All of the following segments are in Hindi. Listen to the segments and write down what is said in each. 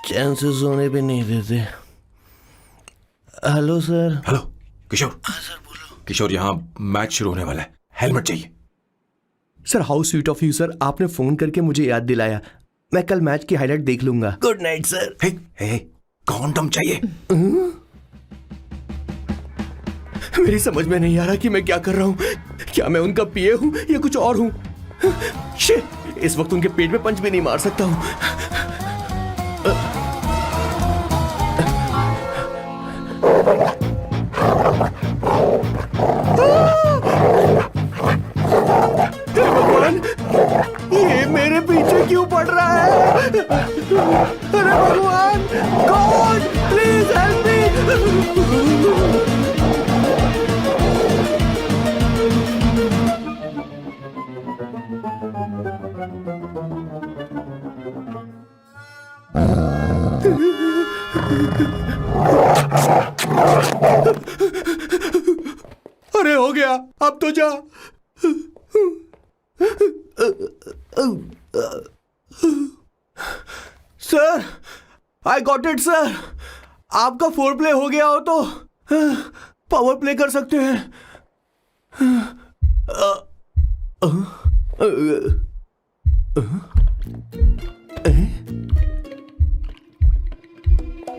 चैन से सोने पे नहीं देते। Hello sir. हेलो किशोर। सर बोलो। किशोर, यहाँ मैच शुरू होने वाला है, हेलमेट चाहिए। Sir how sweet of you sir, आपने फोन करके मुझे याद दिलाया। मैं कल मैच की हाईलाइट देख लूंगा। Good night sir. Hey, hey, condom चाहिए। मेरी समझ में नहीं आ रहा कि मैं क्या कर रहा हूँ। क्या मैं उनका पीए हूँ या कुछ और हूँ? शिट, इस वक्त उनके पेट में पंच भी नहीं मार सकता हूँ। भगवान, ये मेरे पीछे क्यों पड़ रहा है? अरे भगवान, गॉड प्लीज हेल्प मी। अरे हो गया, अब तो जा। Sir, I got it sir. आपका फोर प्ले हो गया हो तो पावर प्ले कर सकते हैं।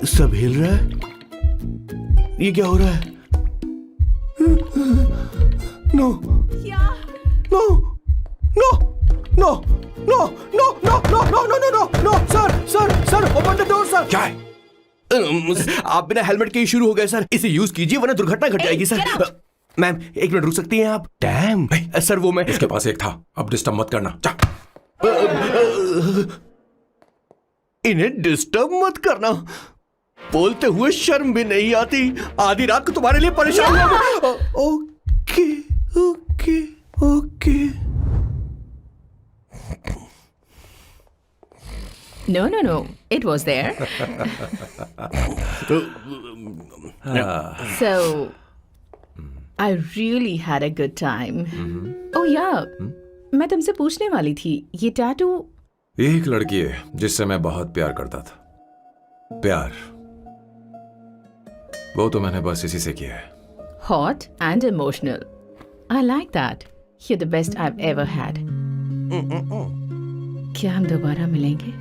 सब हिल रहा है, ये क्या हो रहा है? No no no no no no no no no no no no no sir sir sir open the door sir. क्या है? आप बिना हेलमेट के ही शुरू हो गए सर। इसे यूज कीजिए वरना दुर्घटना घट जाएगी सर। मैम एक मिनट रुक सकती हैं आप? डैम सर, वो मैं उसके पास एक था, अब डिस्टर्ब मत करना, जा। इन्हें डिस्टर्ब मत करना। बोलते हुए शर्म भी नहीं आती। आधी रात को तुम्हारे लिए परेशान हो। Okay okay okay. No. It was there. So, I really had a good time. Oh yeah, मैं तुमसे पूछने वाली थी, ये टैटू। एक लड़की है जिससे मैं बहुत प्यार करता था। प्यार, वो तो मैंने बस इसी से किया है। Hot and emotional. I like that. You're the best I've ever had. क्या हम दोबारा मिलेंगे?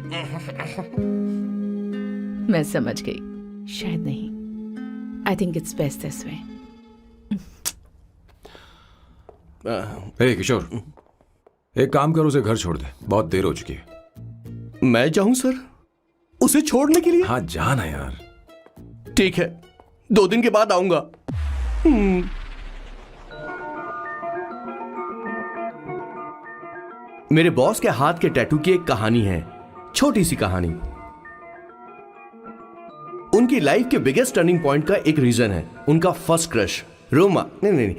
मैं समझ गई, शायद नहीं। I think it's best this way. हे किशोर, एक काम कर, उसे घर छोड़ दे, बहुत देर हो चुकी है। मैं जाऊं सर उसे छोड़ने के लिए? हाँ जाना यार। ठीक है, 2 दिन के बाद आऊंगा। मेरे बॉस के हाथ के टैटू की एक कहानी है, छोटी सी कहानी। उनकी लाइफ के बिगेस्ट टर्निंग पॉइंट का एक रीजन है उनका फर्स्ट क्रश रोमा, नहीं,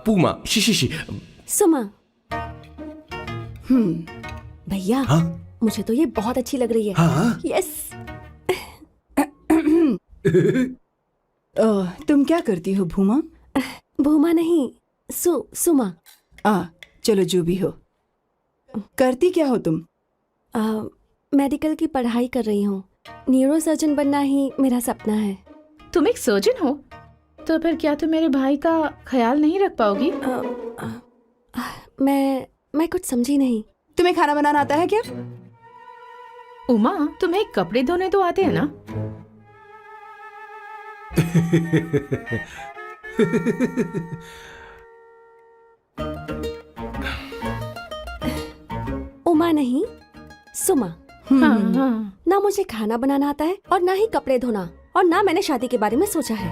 पूमा, शिशिशी। सुमा। भैया, हाँ? मुझे तो ये बहुत अच्छी लग रही है। हाँ? यस। तुम क्या करती हो भूमा? भूमा नहीं, सुमा। चलो जो भी हो। करती क्या हो तुम? मेडिकल की पढ़ाई कर रही हूँ। न्यूरो सर्जन बनना ही मेरा सपना है। तुम एक सर्जन हो, तो फिर क्या तुम मेरे भाई का ख्याल नहीं रख पाओगी? मैं कुछ समझी नहीं। तुम्हें खाना बनाना आता है क्या? उमा, तुम्हें कपड़े धोने तो आते हैं ना? उमा नहीं, सुमा। हाँ। ना मुझे खाना बनाना आता है और ना ही कपड़े धोना, और ना मैंने शादी के बारे में सोचा है।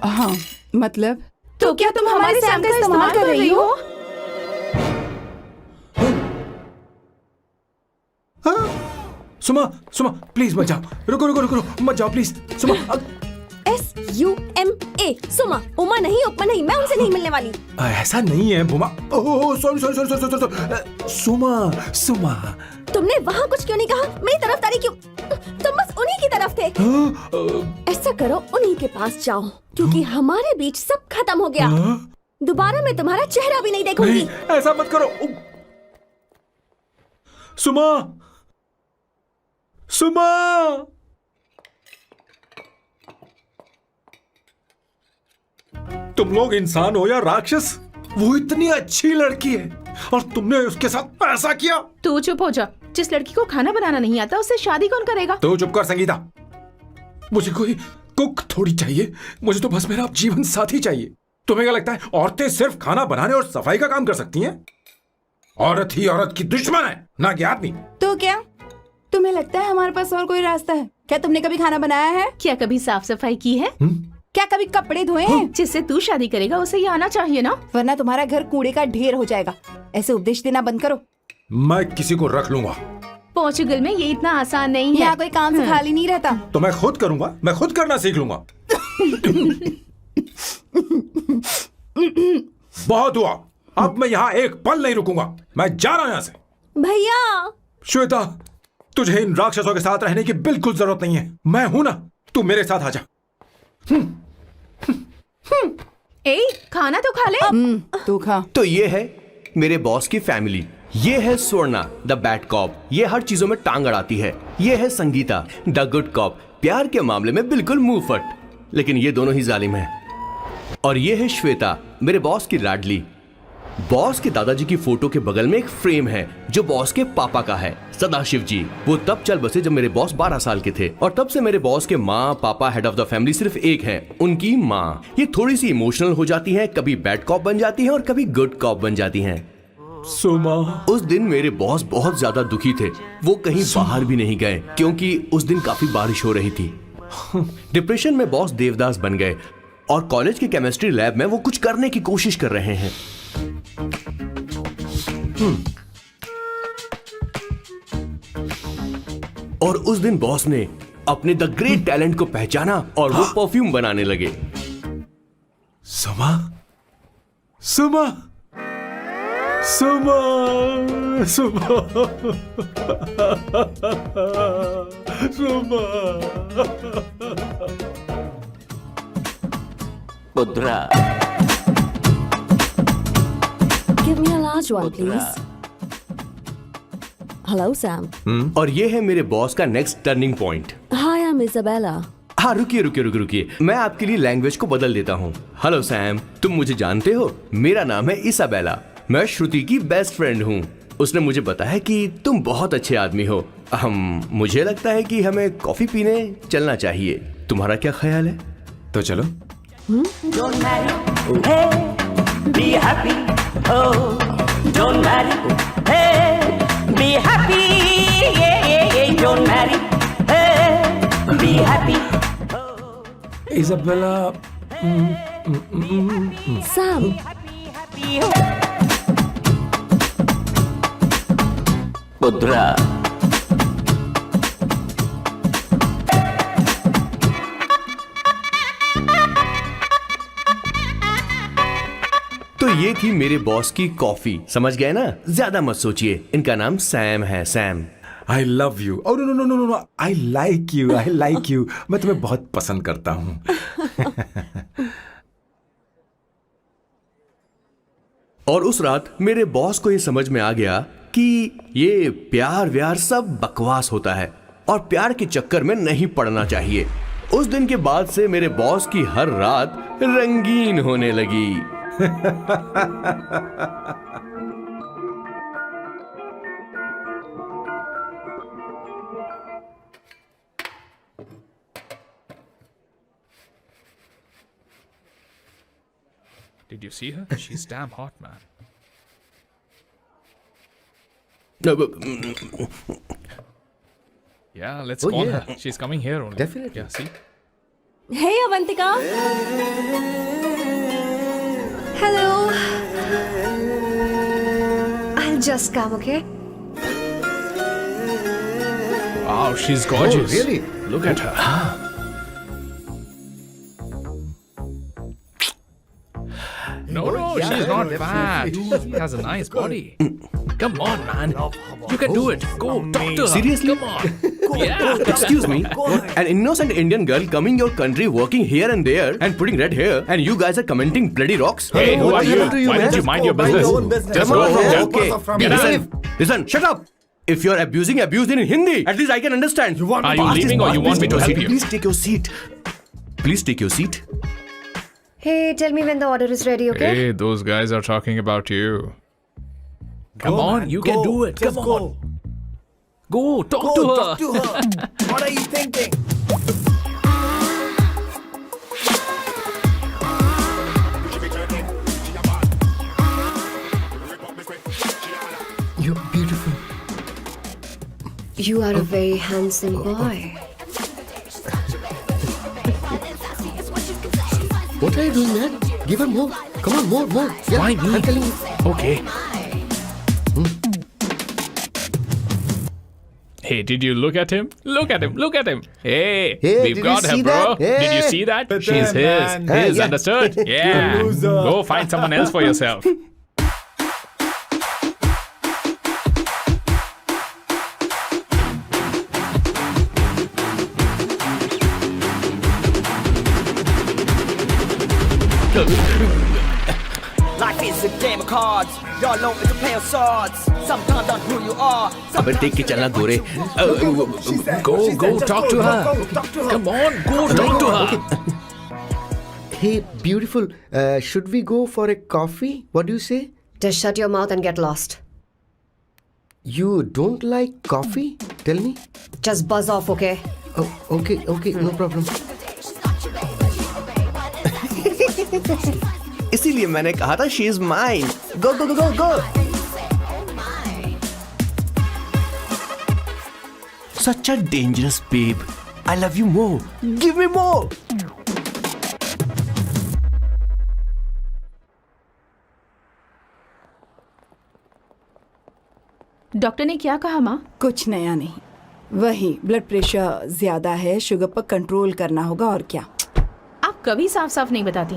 हाँ, मतलब? तो क्या तुम हमारे सैम का इस्तेमाल कर रही हो? सुमा प्लीज मत जाओ, रुको मत जाओ प्लीज। सुमा, SUMA, सुमा। उमा नहीं, उपमा नहीं, मैं उनसे नहीं मिलने वाली। ऐसा नहीं है भूमा। Oh sorry. सुमा। तुमने वहाँ कुछ क्यों नहीं कहा? मेरी तरफदारी क्यों? तुम बस उन्हीं की तरफ थे। ऐसा करो, उन्हीं के पास जाओ, क्योंकि हमारे बीच सब खत्म हो गया। दोबारा मैं तुम्हारा चेहरा भी नहीं देखूंगी। नहीं, ऐसा मत करो। सुमा, सुमा, तुम लोग इंसान हो या राक्षस? वो इतनी अच्छी लड़की है और तुमने उसके साथ ऐसा किया। तू चुप हो जा। जिस लड़की को खाना बनाना नहीं आता उससे शादी कौन करेगा? तो चुप कर संगीता। मुझे कोई कुक थोड़ी चाहिए, मुझे तो बस मेरा जीवन साथी चाहिए। तुम्हें क्या लगता है औरतें सिर्फ खाना बनाने और सफाई का काम कर सकती हैं? औरत ही औरत की दुश्मन है, ना कि आदमी। तो क्या तुम्हें लगता है हमारे पास और कोई रास्ता है? क्या तुमने कभी खाना बनाया है? क्या कभी साफ सफाई की है? क्या कभी कपड़े धोए हैं? जिससे तू शादी करेगा उसे ये आना चाहिए ना। वरना तुम्हारा घर कूड़े का ढेर हो जाएगा। ऐसे उपदेश देना बंद करो। मैं किसी को रख लूंगा। पोर्चुगल में ये इतना आसान नहीं है। यहाँ कोई काम से खाली नहीं रहता। तो मैं खुद करूंगा, मैं खुद करना सीख लूंगा। बहुत हुआ, अब मैं यहाँ एक पल नहीं रुकूंगा। मैं जा रहा हूं यहाँ से। भैया श्वेता, तुझे इन राक्षसों के साथ रहने की बिल्कुल जरूरत नहीं है। मैं हूं ना, तू मेरे साथ आ जा। ए, खाना तो खा ले। तू खा। तो ये है मेरे बॉस की फैमिली। ये है स्वर्णा द बैड कॉप, ये हर चीजों में टांग अड़ाती है। ये है संगीता द गुड कॉप, प्यार के मामले में बिल्कुल मुंह फट, लेकिन ये दोनों ही जालिम हैं। और ये है श्वेता, मेरे बॉस की लाडली। बॉस के दादाजी की फोटो के बगल में एक फ्रेम है जो बॉस के पापा का है, सदाशिव जी। वो तब चल बसे जब मेरे बॉस 12 साल के थे, और तब से मेरे बॉस के माँ पापा हेड ऑफ द फैमिली सिर्फ एक है, उनकी माँ। ये थोड़ी सी इमोशनल हो जाती हैं, कभी बैड कॉप बन जाती हैं और कभी गुड कॉप बन जाती हैं। सुमा, उस दिन मेरे बॉस बहुत ज्यादा दुखी थे। वो कहीं बाहर भी नहीं गए क्योंकि उस दिन काफी बारिश हो रही थी। डिप्रेशन में बॉस देवदास बन गए और कॉलेज के केमिस्ट्री लैब में वो कुछ करने की कोशिश कर रहे हैं। और उस दिन बॉस ने अपने द ग्रेट टैलेंट को पहचाना और वो परफ्यूम बनाने लगे। सुमा, सुमा, सुमा, सुमा, सुमा। पुत्रा, Give me a large one, please. Hello, Sam. और ये है मेरे बॉस का next turning point. Hi, I'm Isabella. हाँ, रुकिए, मैं आपके लिए लैंग्वेज को बदल देता हूँ। हेलो सैम, तुम मुझे जानते हो? मेरा नाम है इसाबेला। मैं श्रुति की बेस्ट फ्रेंड हूँ। उसने मुझे बताया कि तुम बहुत अच्छे आदमी हो। मुझे लगता है कि हमें कॉफी पीने चलना चाहिए। तुम्हारा क्या ख्याल है? तो चलो। Don't marry, hey, be happy, oh, don't marry, hey, be happy, yeah, don't marry, hey, be happy. Isabella, Sam. Happy, oh. पुत्रा, तो ये थी मेरे बॉस की कॉफी। समझ गए ना? ज्यादा मत सोचिए, इनका नाम सैम है, Sam. I love you. Oh no no no no no, I like you, I like you. मैं तुम्हें बहुत पसंद करता हूँ। और उस रात मेरे बॉस को ये समझ में आ गया कि ये प्यार व्यार सब बकवास होता है और प्यार के चक्कर में नहीं पड़ना चाहिए। उस दिन के बाद से मेरे बॉस की हर रात रंगीन होने लगी। Did you see her? She's damn hot, man. Yeah, let's call her. She's coming here only. Definitely. Yeah, see? Hey, Avantika. Hello. I'll just come, okay? Wow, she's gorgeous. Oh, really? Look at her. No, she's not bad. She has a nice body. Come on, man. You can do it. Go, talk to her. Seriously? Come on. Excuse me, an innocent Indian girl coming your country, working here and there, and putting red hair, and you guys are commenting bloody rocks. Hey, who What are the you? hell do Why man? don't you mind your business? Just Come go on, from here. okay. Get out. Listen, shut up. If you're abuse it in Hindi. At least I can understand. Are you leaving or you want me to help you? Please take your seat. Please take your seat. Hey, tell me when the order is ready, okay? Hey, those guys are talking about you. Come on, you can do it. Come on. Go, talk to her. What are you thinking? You're beautiful. You are a very handsome boy. What are you doing, man? Give her more. Come on, more. Yeah, Why me? I'm telling you. Okay. Hey, did you look at him? Look at him. Look at him. Hey, Hey, we've did got you her, see bro. that? Hey. Did you see that? But She's then, his. man. His, Yeah. understood? Yeah. Go find someone else for yourself. Life is a game of cards. Y'all know it's a play of swords. Sometimes on who you are. अबे देख के चलना गोरे. Go, talk to her. Come on, go, talk to her. Hey, beautiful. Should we go for a coffee? What do you say? Just shut your mouth and get lost. You don't like coffee? Tell me. Just buzz off, okay? Oh, okay, no problem. इसीलिए मैंने कहा था she is mine. Go. Such a dangerous babe. I love you more. Give me more. Doctor ने क्या कहा माँ? कुछ नया नहीं, वही ब्लड प्रेशर ज्यादा है, शुगर पर कंट्रोल करना होगा और क्या। आप कभी साफ साफ नहीं बताती।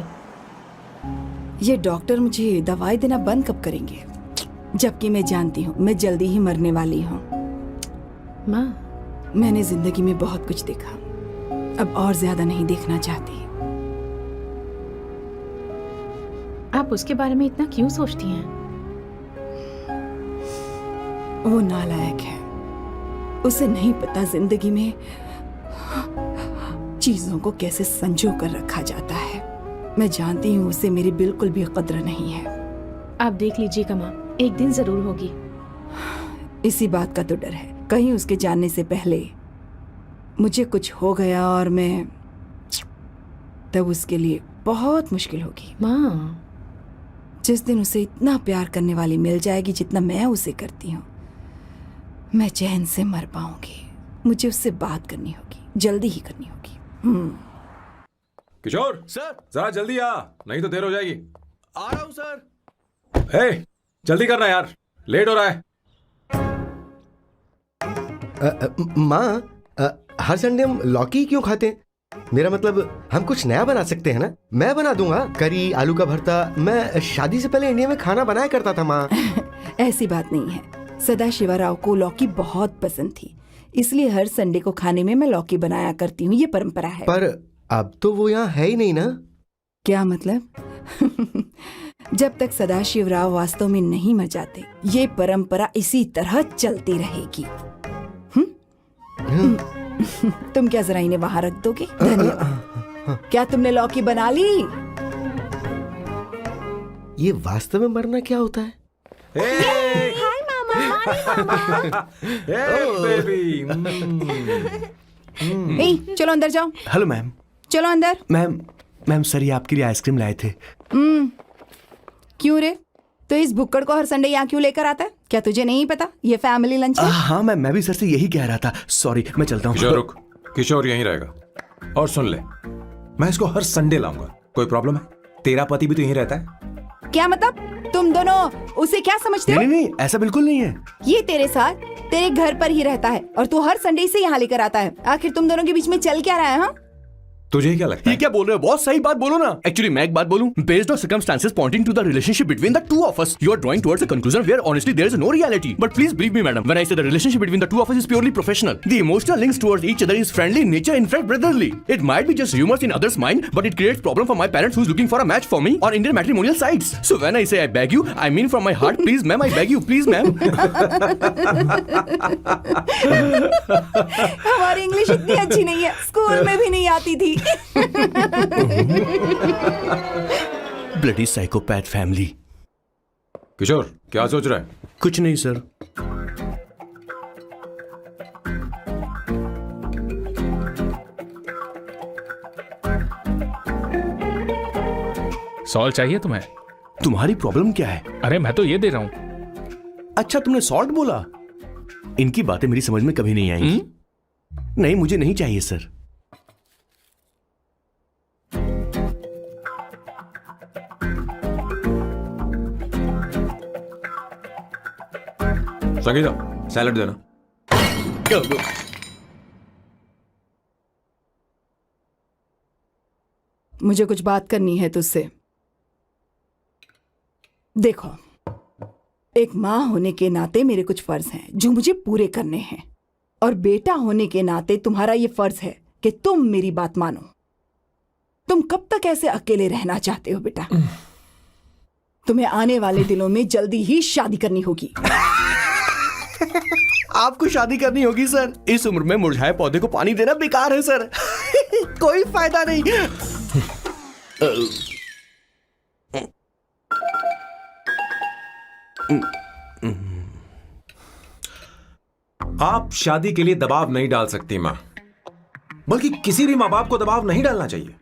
ये डॉक्टर मुझे दवाई देना बंद कब करेंगे, जबकि मैं जानती हूँ मैं जल्दी ही मरने वाली हूँ। माँ, मैंने जिंदगी में बहुत कुछ देखा, अब और ज्यादा नहीं देखना चाहती। आप उसके बारे में इतना क्यों सोचती हैं? वो नालायक है, उसे नहीं पता जिंदगी में चीजों को कैसे संजो कर रखा जाता है। मैं जानती हूँ उसे मेरी बिल्कुल भी कद्र नहीं है। आप देख लीजिएगा माँ, एक दिन जरूर होगी। इसी बात का तो डर है, कहीं उसके जानने से पहले मुझे कुछ हो गया और मैं, तब उसके लिए बहुत मुश्किल होगी। माँ, जिस दिन उसे इतना प्यार करने वाली मिल जाएगी जितना मैं उसे करती हूँ, मैं चैन से मर पाऊंगी। मुझे उससे बात करनी होगी, जल्दी ही करनी होगी। किशोर सर, जरा जल्दी आ, नहीं तो देर हो जाएगी। आ रहा हूँ सर. हे, जल्दी करना यार, लेट हो रहा है। माँ, हर संडे हम लौकी क्यों खाते हैं? मेरा मतलब हम कुछ नया बना सकते हैं ना? मैं बना दूंगा करी, आलू का भरता। मैं शादी से पहले इंडिया में खाना बनाया करता था माँ। ऐसी बात नहीं है, सदाशिवराव को लौकी बहुत पसंद थी, इसलिए हर संडे को खाने में मैं लौकी बनाया करती हूँ। ये परंपरा है। पर अब तो वो यहाँ है ही नहीं ना। क्या मतलब? जब तक सदाशिवराव वास्तव में नहीं मर जाते, ये परंपरा इसी तरह चलती रहेगी। तुम क्या जरा इन्हें वहां रख दोगे? धन्यवाद। क्या तुमने लौकी बना ली? ये वास्तव में मरना क्या होता है? हाय मामा। बेबी। ए, चलो अंदर जाओ। Hello ma'am. चलो अंदर। मैम सर ये आपके लिए आइसक्रीम लाए थे. क्यों रे? तो इस भुक्कड़ को हर संडे यहाँ क्यों लेकर आता है? क्या तुझे नहीं पता ये फैमिली लंच है? हाँ मैम, मैं भी सर से यही कह रहा था. सॉरी, मैं चलता हूँ. किशोर रुक, किशोर यहीं रहेगा। और सुन ले, मैं इसको हर संडे लाऊंगा। कोई प्रॉब्लम है? तेरा पति भी तो यहीं रहता है। क्या मतलब? तुम दोनों उसे क्या समझते हो? नहीं, ऐसा बिल्कुल नहीं है. ये तेरे साथ तेरे घर पर ही रहता है और तू हर संडे से यहाँ लेकर आता है। आखिर तुम दोनों के बीच में चल क्या रहा है? हाँ, तुझे क्या लगता ये है? क्या बोल रहे हो बॉस? सही बात बोलो ना। एक्चुअली मैं एक बात बोलूं, based on circumstances pointing to the relationship between the two of us, you are drawing towards a conclusion where honestly there is no reality. But please believe me madam, when I say the relationship between the two of us is purely professional. The emotional links towards each other is friendly in nature, in fact brotherly. It might be just rumors in others' mind, but it creates problem for my parents who's looking for a match for me on Indian matrimonial sites. So when I say I beg you, I mean from my heart. Please ma'am, I beg you, please ma'am. हमारी इंग्लिश इतनी अच्छी नहीं है, स्कूल में भी नहीं आती थी. Bloody psychopath family. किशोर, क्या सोच रहा है? कुछ नहीं सर. सॉल्ट चाहिए तुम्हें? तुम्हारी प्रॉब्लम क्या है? अरे मैं तो ये दे रहा हूं. अच्छा तुमने सॉल्ट बोला? इनकी बातें मेरी समझ में कभी नहीं आएंगी. नहीं मुझे नहीं चाहिए सर. संगीता, सैलड देना. मुझे कुछ बात करनी है तुझसे. देखो, एक माँ होने के नाते मेरे कुछ फर्ज हैं जो मुझे पूरे करने हैं, और बेटा होने के नाते तुम्हारा ये फर्ज है कि तुम मेरी बात मानो. तुम कब तक ऐसे अकेले रहना चाहते हो बेटा? तुम्हें आने वाले दिनों में जल्दी ही शादी करनी होगी. आपको शादी करनी होगी सर? इस उम्र में मुरझाए पौधे को पानी देना बेकार है सर. कोई फायदा नहीं. आप शादी के लिए दबाव नहीं डाल सकती मां, बल्कि किसी भी मां बाप को दबाव नहीं डालना चाहिए.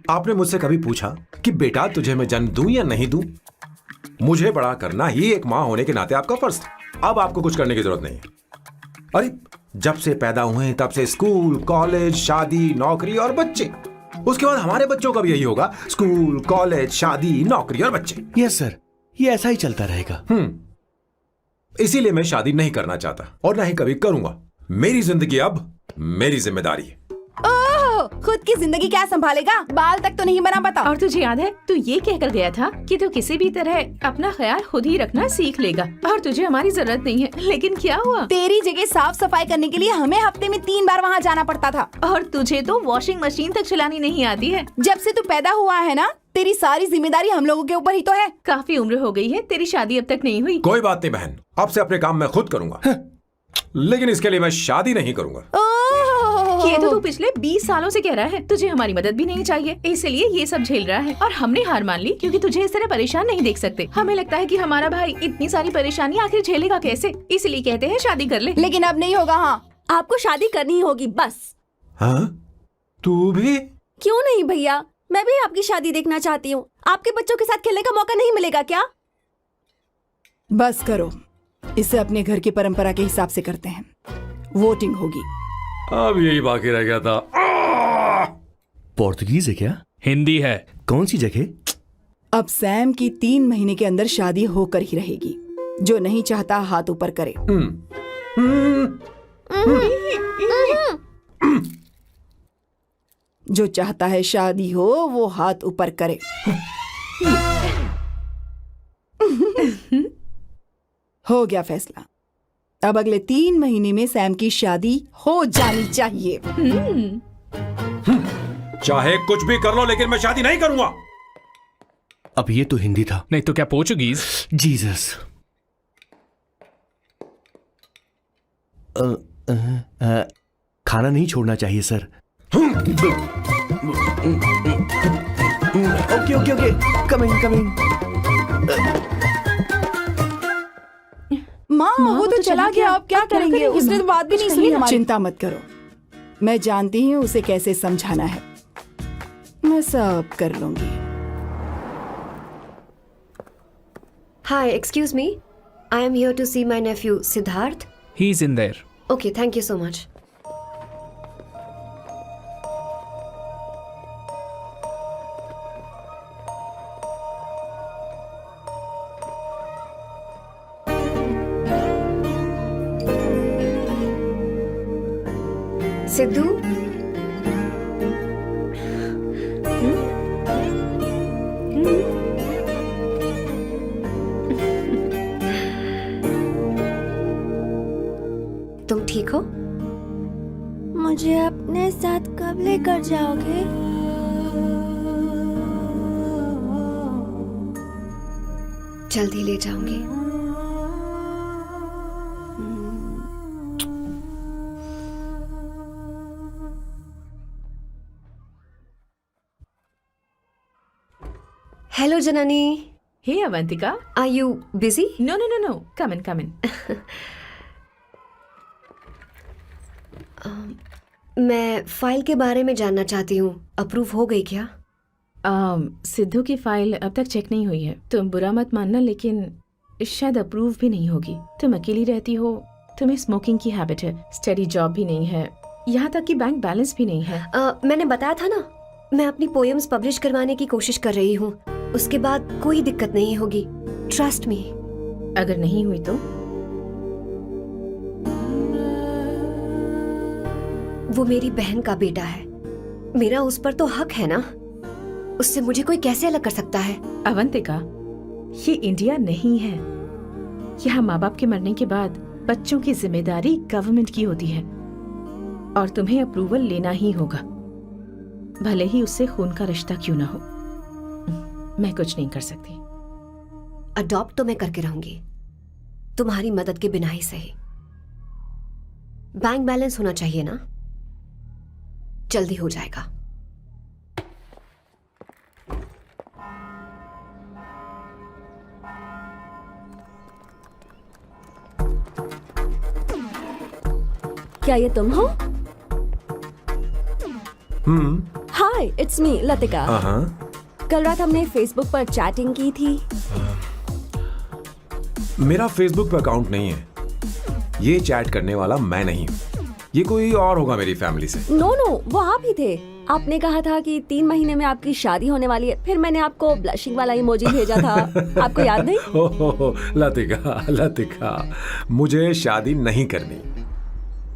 आपने मुझसे कभी पूछा कि बेटा तुझे मैं जन्म दूं या नहीं दूं? मुझे बड़ा करना ही एक मां होने के नाते आपका फर्ज था. अब आपको कुछ करने की जरूरत नहीं है. अरे जब से पैदा हुए तब से स्कूल, कॉलेज, शादी, नौकरी और बच्चे. उसके बाद हमारे बच्चों का भी यही होगा, स्कूल, कॉलेज, शादी, नौकरी और बच्चे. यस सर, ये ऐसा ही चलता रहेगा. इसीलिए मैं शादी नहीं करना चाहता और ना ही कभी करूंगा. मेरी जिंदगी अब मेरी जिम्मेदारी है. ओह, खुद की जिंदगी क्या संभालेगा? बाल तक तो नहीं बना पता. और तुझे याद है तू ये कहकर गया था कि तू किसी भी तरह अपना ख्याल खुद ही रखना सीख लेगा और तुझे हमारी जरूरत नहीं है. लेकिन क्या हुआ? तेरी जगह साफ सफाई करने के लिए हमें हफ्ते में 3 बार वहाँ जाना पड़ता था. और तुझे तो वॉशिंग मशीन तक चलानी नहीं आती है. जब से तू पैदा हुआ है ना, तेरी सारी जिम्मेदारी हम लोगों के ऊपर ही तो है. काफी उम्र हो गई है, तेरी शादी अब तक नहीं हुई. कोई बात नहीं बहन, अब से अपने काम मैं खुद करूंगा. लेकिन इसके लिए मैं शादी नहीं करूंगा. ये तो तू पिछले 20 सालों से कह रहा है. तुझे हमारी मदद भी नहीं चाहिए, इसलिए ये सब झेल रहा है. और हमने हार मान ली क्योंकि तुझे इस तरह परेशान नहीं देख सकते. हमें लगता है कि हमारा भाई इतनी सारी परेशानी आखिर झेलेगा कैसे, इसलिए कहते हैं शादी कर ले. लेकिन अब नहीं होगा. हाँ, आपको शादी करनी होगी बस. हाँ? तू भी? क्यों नहीं भैया, मैं भी आपकी शादी देखना चाहती हूँ. आपके बच्चों के साथ खेलने का मौका नहीं मिलेगा क्या? बस करो, इसे अपने घर की परंपरा के हिसाब से करते हैं. वोटिंग होगी. अब यही बाकी रह गया था. पोर्तुगीज है क्या? हिंदी है. कौन सी जगह? अब सैम की 3 महीने के अंदर शादी होकर ही रहेगी. जो नहीं चाहता हाथ ऊपर करे. जो चाहता है शादी हो वो हाथ ऊपर करे. हो गया फैसला. अब अगले 3 महीने में सैम की शादी हो जानी चाहिए. चाहे कुछ भी कर लो, लेकिन मैं शादी नहीं करूंगा. अब ये तो हिंदी था. नहीं तो क्या पोर्चुगीज? जीसस. खाना नहीं छोड़ना चाहिए sir. Okay okay okay, coming coming. माँ वो तो चला गया. अब क्या करेंगे? उसने तो बात भी नहीं सुनी हमारी. चिंता मत करो, मैं जानती हूँ उसे कैसे समझाना है. मैं सब कर लूंगी. Hi, excuse me. I am here to see my nephew Siddharth. He's in there. Okay, thank you so much. Sidhu, तुम ठीक हो? मुझे अपने साथ कब लेकर जाओगे? जल्दी ले जाऊंगी। Hello Janani. Hey Avantika. Are you busy? No. Come in. मैं फाइल के बारे में जानना चाहती हूँ, अप्रूव हो गई क्या? सिद्धू की फाइल अब तक चेक नहीं हुई है। तुम बुरा मत मानना, लेकिन शायद अप्रूव भी नहीं होगी। तुम अकेली रहती हो, तुम्हें स्मोकिंग की हैबिट है, स्टडी जॉब भी नहीं है, यहाँ तक कि बैंक बैलेंस भी नहीं है। मैंने बताया था ना, मैं अपनी पोएम्स पब्लिश करवाने की कोशिश कर रही हूँ। उसके बाद कोई दिक्कत नहीं होगी, ट्रस्ट मी। अगर नहीं हुई तो? वो मेरी बहन का बेटा है, मेरा उस पर तो हक है ना। उससे मुझे कोई कैसे अलग कर सकता है? अवंतिका, ये इंडिया नहीं है। यहाँ माँ बाप के मरने के बाद बच्चों की जिम्मेदारी गवर्नमेंट की होती है और तुम्हें अप्रूवल लेना ही होगा, भले ही उससे खून का रिश्ता क्यों ना हो। मैं कुछ नहीं कर सकती। अडॉप्ट तो मैं करके रहूंगी, तुम्हारी मदद के बिना ही सही। बैंक बैलेंस होना चाहिए ना, जल्दी हो जाएगा। क्या ये तुम हो? हाय, इट्स मी लतिका। कल रात हमने फेसबुक पर चैटिंग की थी। मेरा फेसबुक पे अकाउंट नहीं है, ये चैट करने वाला मैं नहीं हूँ, ये कोई और होगा मेरी फैमिली से। नो, वो आप ही थे। आपने कहा था कि 3 महीने में आपकी शादी होने वाली है, फिर मैंने आपको ब्लशिंग वाला इमोजी भेजा था। आपको याद नहीं? ओहो, लतिका, मुझे शादी नहीं करनी,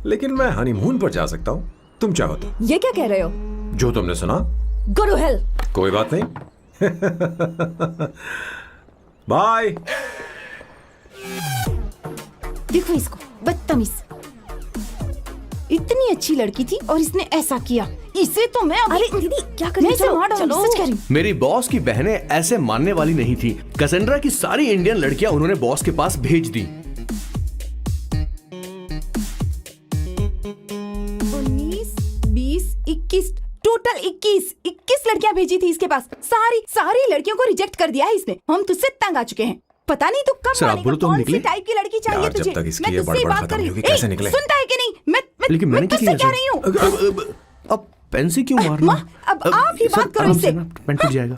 लेकिन मैं हनीमून पर जा सकता हूँ, तुम चाहो तो। ये क्या कह रहे हो? जो तुमने सुना। Go to hell। कोई बात नहीं। बाय। देखो इसको, बदतमीज। इतनी अच्छी लड़की थी और इसने ऐसा किया। इसे तो मैं अभी... अरे दीदी, क्या कर रही हो? चलो, सच कह रही हूँ। मेरी बॉस की बहनें ऐसे मानने वाली नहीं थी। कैसेंड्रा की सारी इंडियन लड़कियां उन्होंने बॉस के पास भेज दी। 19, 20, 21, टोटल 21 लड़कियां भेजी थी इसके पास। सारी लड़कियों को रिजेक्ट कर दिया है इसने। हम तुझसे तंग आ चुके हैं। पता नहीं तू कब मानेगा, कौन सी टाइप की लड़की चाहिए यार, तुझे? जब तक इसकी मैं ये तुझसे बड़बड़ बात खत्म कर रही नहीं हूँ। होगी, कैसे निकले? सुनता है कि नहीं? लेकिन मैं मैंने क्या तुझसे किया कह रही हूँ। अब पेंसी क्यों मारना? अब आप ही बात करो इससे। पेन टूट जाएगा।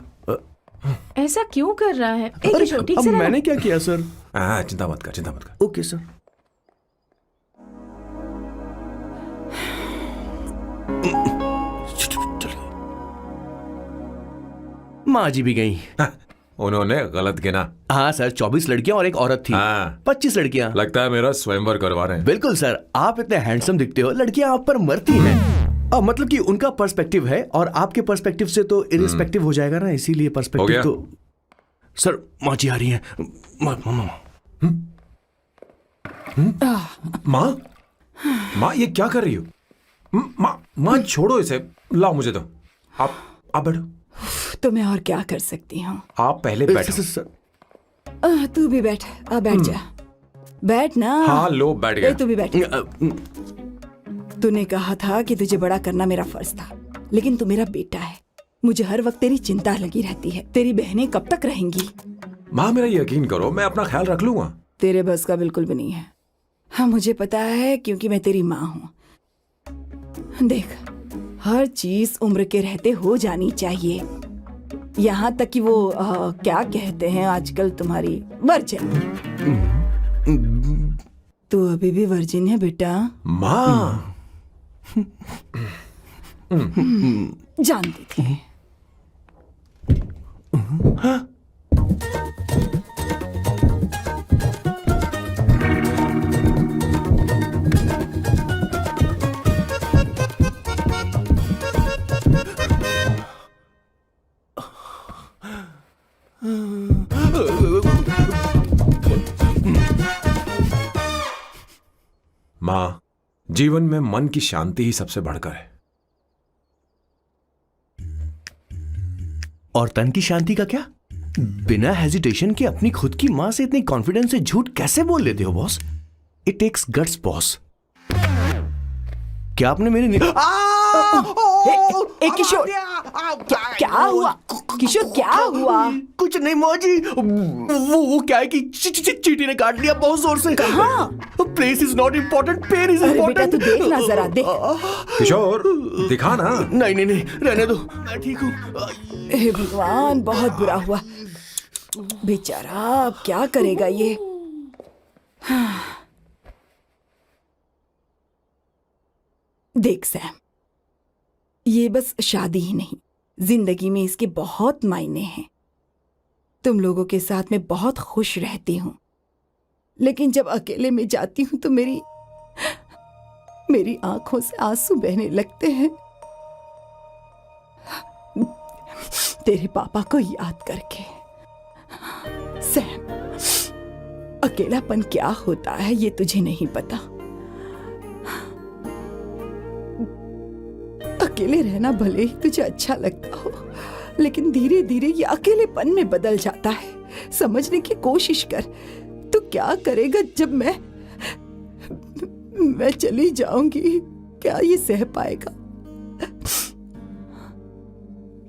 ऐसा क्यों कर रहा है? एक अरे, छोटी अब सी मैंने क्या किया सर? चिंता मत कर। Okay sir. माँ जी भी गई। उन्होंने गलत गिना। हाँ सर, 24 लड़कियां और एक औरत थी। 25 लड़कियां। लगता है मेरा स्वयंवर करवा रहे हैं। बिल्कुल सर, आप इतने हैंडसम दिखते हो, लड़कियां आप पर मरती हैं। मतलब कि उनका पर्सपेक्टिव है और आपके पर्सपेक्टिव से तो इरिस्पेक्टिव हो जाएगा ना, इसीलिए पर्सपेक्टिव तो। सर माँ जी आ रही हैं। माँ ये क्या कर रही हो? माँ छोड़ो इसे, लाओ मुझे दो। आप बैठो। तो मैं और क्या कर सकती हूँ? आप पहले बैठो। तू भी बैठ। बैठ जा, बैठ ना। हाँ लो, बैठ गया। तू भी बैठ। तूने कहा था कि तुझे बड़ा करना मेरा फर्ज था, लेकिन तू मेरा बेटा है। मुझे हर वक्त तेरी चिंता लगी रहती है। तेरी बहनें कब तक रहेंगी? माँ मेरा यकीन करो, मैं अपना ख्याल रख लूंगा। तेरे बस का बिल्कुल भी नहीं है। हाँ मुझे पता है, क्योंकि मैं तेरी माँ हूँ। देख, हर चीज उम्र के रहते हो जानी चाहिए, यहाँ तक कि वो क्या कहते हैं आजकल तुम्हारी वर्जिन। तू अभी भी वर्जिन है बेटा। माँ जानती थी। माँ जीवन में मन की शांति ही सबसे बढ़कर है। और तन की शांति का क्या? बिना हेजिटेशन के अपनी खुद की मां से इतनी कॉन्फिडेंस से झूठ कैसे बोल लेते हो boss? It takes guts boss. क्या आपने मेरे किशोर, क्या हुआ किशोर, क्या हुआ? कुछ नहीं मौजी, वो क्या है कि चींटी ने काट लिया बहुत जोर से। कहाँ? Place is not important, pen is अरे बेटा इम्पोर्टेंट। तू देख ना जरा, देख। किशोर दिखा ना। नहीं नहीं नहीं, रहने दो, मैं ठीक हूँ। हे भगवान, बहुत बुरा हुआ बेचारा, अब क्या करेगा ये? देख सैम, ये बस शादी ही नहीं, जिंदगी में इसके बहुत मायने हैं। तुम लोगों के साथ मैं बहुत खुश रहती हूँ, लेकिन जब अकेले में जाती हूँ तो मेरी आंखों से आंसू बहने लगते हैं, तेरे पापा को याद करके। सैम, अकेलापन क्या होता है ये तुझे नहीं पता। अकेले रहना भले ही तुझे अच्छा लगता हो, लेकिन धीरे धीरे ये अकेलेपन में बदल जाता है। समझने की कोशिश कर। तू क्या करेगा जब मैं चली जाऊंगी? क्या ये सह पाएगा?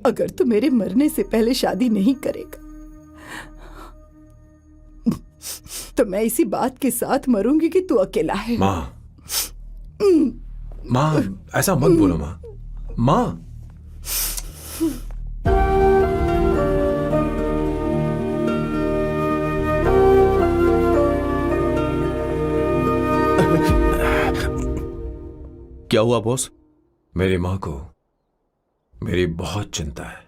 अगर तू मेरे मरने से पहले शादी नहीं करेगा तो मैं इसी बात के साथ मरूंगी कि तू अकेला है। माँ ऐसा मत बोलो माँ। माँ क्या हुआ बॉस? मेरी माँ को मेरी बहुत चिंता है।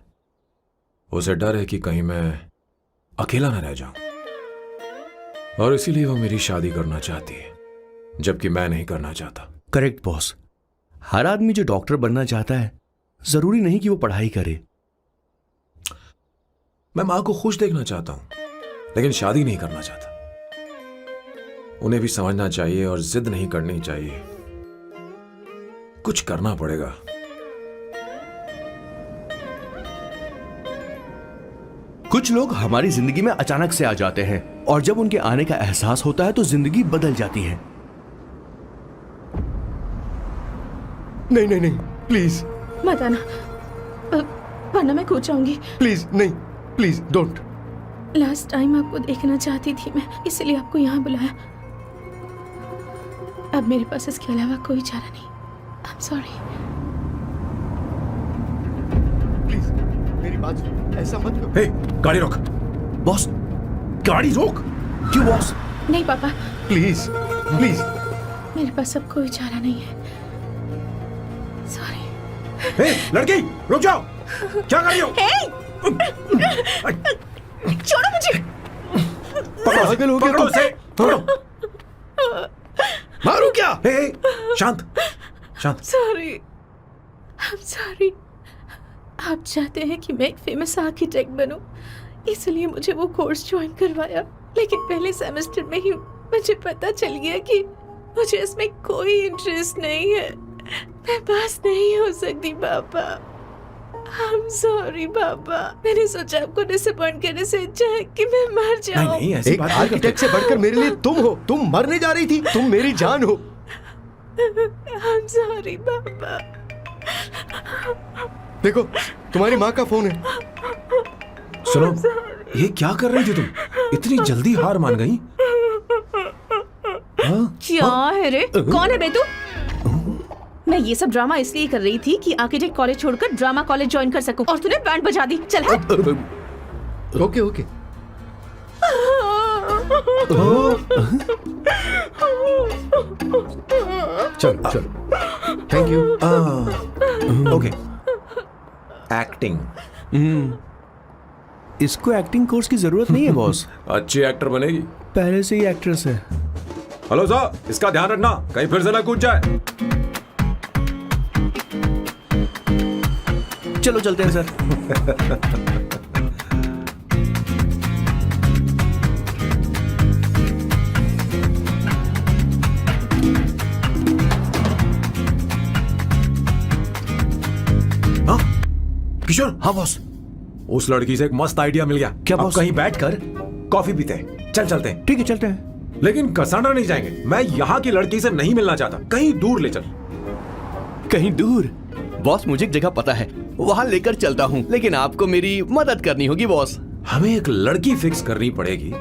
उसे डर है कि कहीं मैं अकेला न रह जाऊं, और इसीलिए वो मेरी शादी करना चाहती है, जबकि मैं नहीं करना चाहता। Correct boss. हर आदमी जो डॉक्टर बनना चाहता है जरूरी नहीं कि वो पढ़ाई करे। मैं माँ को खुश देखना चाहता हूं, लेकिन शादी नहीं करना चाहता। उन्हें भी समझना चाहिए और जिद नहीं करनी चाहिए। कुछ करना पड़ेगा। कुछ लोग हमारी जिंदगी में अचानक से आ जाते हैं, और जब उनके आने का एहसास होता है तो जिंदगी बदल जाती है। नहीं नहीं नहीं, प्लीज मत आना, वरना मैं कूद जाऊंगी। प्लीज नहीं, प्लीज डोंट। लास्ट टाइम आपको देखना चाहती थी मैं, इसलिए आपको यहाँ बुलाया। अब मेरे पास इसके अलावा कोई चारा नहीं। आई एम सॉरी। प्लीज मेरी बात सुनो, ऐसा मत करो। हे, गाड़ी रोक। बॉस गाड़ी रोक। क्यों बॉस? नहीं पापा, प्लीज प्लीज। मेरे पास अब कोई चारा नहीं है। सॉरी। हे, लड़की रुक जाओ। क्या कर रही हो? छोड़ो मुझे। पकड़ो उसे, पकड़ो। मारू क्या? हे, शांत शांत। Sorry, I am sorry. आप चाहते हैं कि मैं एक फेमस आर्किटेक्ट बनूं, इसलिए मुझे वो कोर्स ज्वाइन करवाया, लेकिन पहले सेमेस्टर में ही मुझे पता चल गया कि मुझे इसमें कोई इंटरेस्ट नहीं है। मैं पास नहीं हो सकती पापा। आई एम सॉरी पापा। मैंने सोचा आपको डिसअपॉइंट करने से अच्छा है कि मैं मर जाऊं। नहीं, ऐसी एक बात नहीं आर्किटेक्ट से बढ़कर मेरे लिए तुम हो। तुम मरने जा रही थी, तुम मेरी जान हो। आई एम सॉरी पापा। देखो तुम्हारी माँ का फोन है। सुनो, ये क्या कर रही थी तुम? इतनी जल्दी हार मान गई? क्या है रे? कौन है बे तू? मैं ये सब ड्रामा इसलिए कर रही थी कि आर्किटेक्ट कॉलेज छोड़कर ड्रामा कॉलेज ज्वाइन कर सकूं, और तूने बैंड बजा दी। चल हट। Okay okay. चलो चलो, थैंक यू। ओके। एक्टिंग। इसको एक्टिंग कोर्स की जरूरत नहीं है बॉस। अच्छी एक्टर बनेगी। पहले से ही एक्ट्रेस है। हेलो सर, इसका ध्यान रखना कहीं फिर से ना कूद जाए। चलो चलते हैं सर। किशोर। हाँ बॉस। उस लड़की से एक मस्त आइडिया मिल गया। क्या अब बॉस? कहीं बैठकर कॉफी पीते हैं। चलते हैं। ठीक है चलते हैं। लेकिन कसांड्रा नहीं जाएंगे। मैं यहाँ की लड़की से नहीं मिलना चाहता। कहीं दूर ले चल। कहीं दूर? बॉस मुझे एक जगह पता है, वहाँ लेकर चलता हूँ, लेकिन आपको मेरी मदद करनी होगी बॉस। हमें एक लड़की फिक्स करनी पड़ेगी।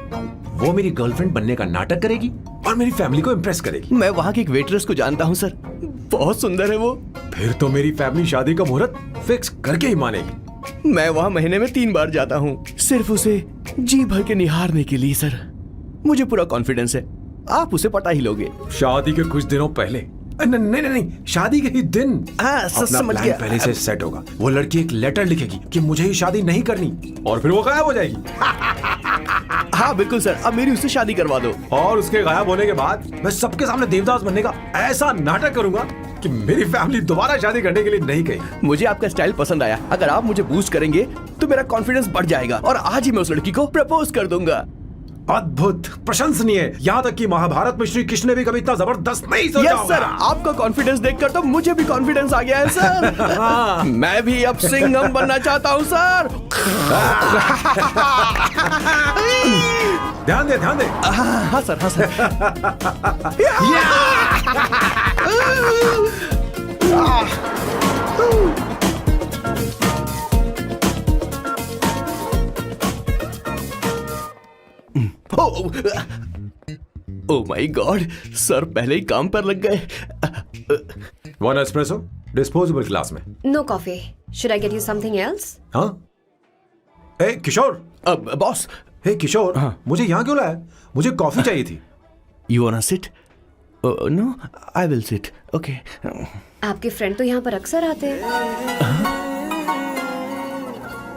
वो मेरी गर्लफ्रेंड बनने का नाटक करेगी और मेरी फैमिली को इम्प्रेस करेगी। मैं वहाँ की एक वेट्रेस को जानता हूँ सर, बहुत सुंदर है वो। फिर तो मेरी फैमिली शादी का मुहूर्त फिक्स करके ही मानेगी। मैं वहाँ महीने में 3 बार जाता हूँ, सिर्फ उसे जी भर के निहारने के लिए सर। मुझे पूरा कॉन्फिडेंस है आप उसे पटा ही लोगे। शादी के कुछ दिनों पहले। नहीं, शादी के ही दिन हाँ, अपना समझ प्लान गया। पहले से सेट होगा। वो लड़की एक लेटर लिखेगी कि मुझे ही शादी नहीं करनी, और फिर वो गायब हो जाएगी। हाँ बिल्कुल सर, अब मेरी उससे शादी करवा दो। और उसके गायब होने के बाद मैं सबके सामने देवदास बनने का ऐसा नाटक करूंगा कि मेरी फैमिली दोबारा शादी करने के लिए नहीं कही। मुझे आपका स्टाइल पसंद आया। अगर आप मुझे बूस्ट करेंगे तो मेरा कॉन्फिडेंस बढ़ जाएगा और आज ही मैं उस लड़की को प्रपोज कर दूंगा। अद्भुत, प्रशंसनीय। यहाँ तक कि महाभारत में श्री कृष्ण ने भी कभी इतना जबरदस्त नहीं सोचा यस सर, आपका कॉन्फिडेंस देखकर तो मुझे भी कॉन्फिडेंस आ गया है सर। मैं भी अब सिंघम बनना चाहता हूँ सर। ध्यान दे। हाँ सर, हाँ sir. Oh my god, sir पहले ही काम पर लग गए। 1 एस्प्रेसो डिस्पोजेबल ग्लास में। No coffee. Should I get you something else? हाँ। ए किशोर। बॉस। हे किशोर, मुझे यहाँ क्यों लाया? मुझे कॉफी चाहिए थी। You want sit? No, I will sit. Okay. आपके फ्रेंड तो यहाँ पर अक्सर आते हैं।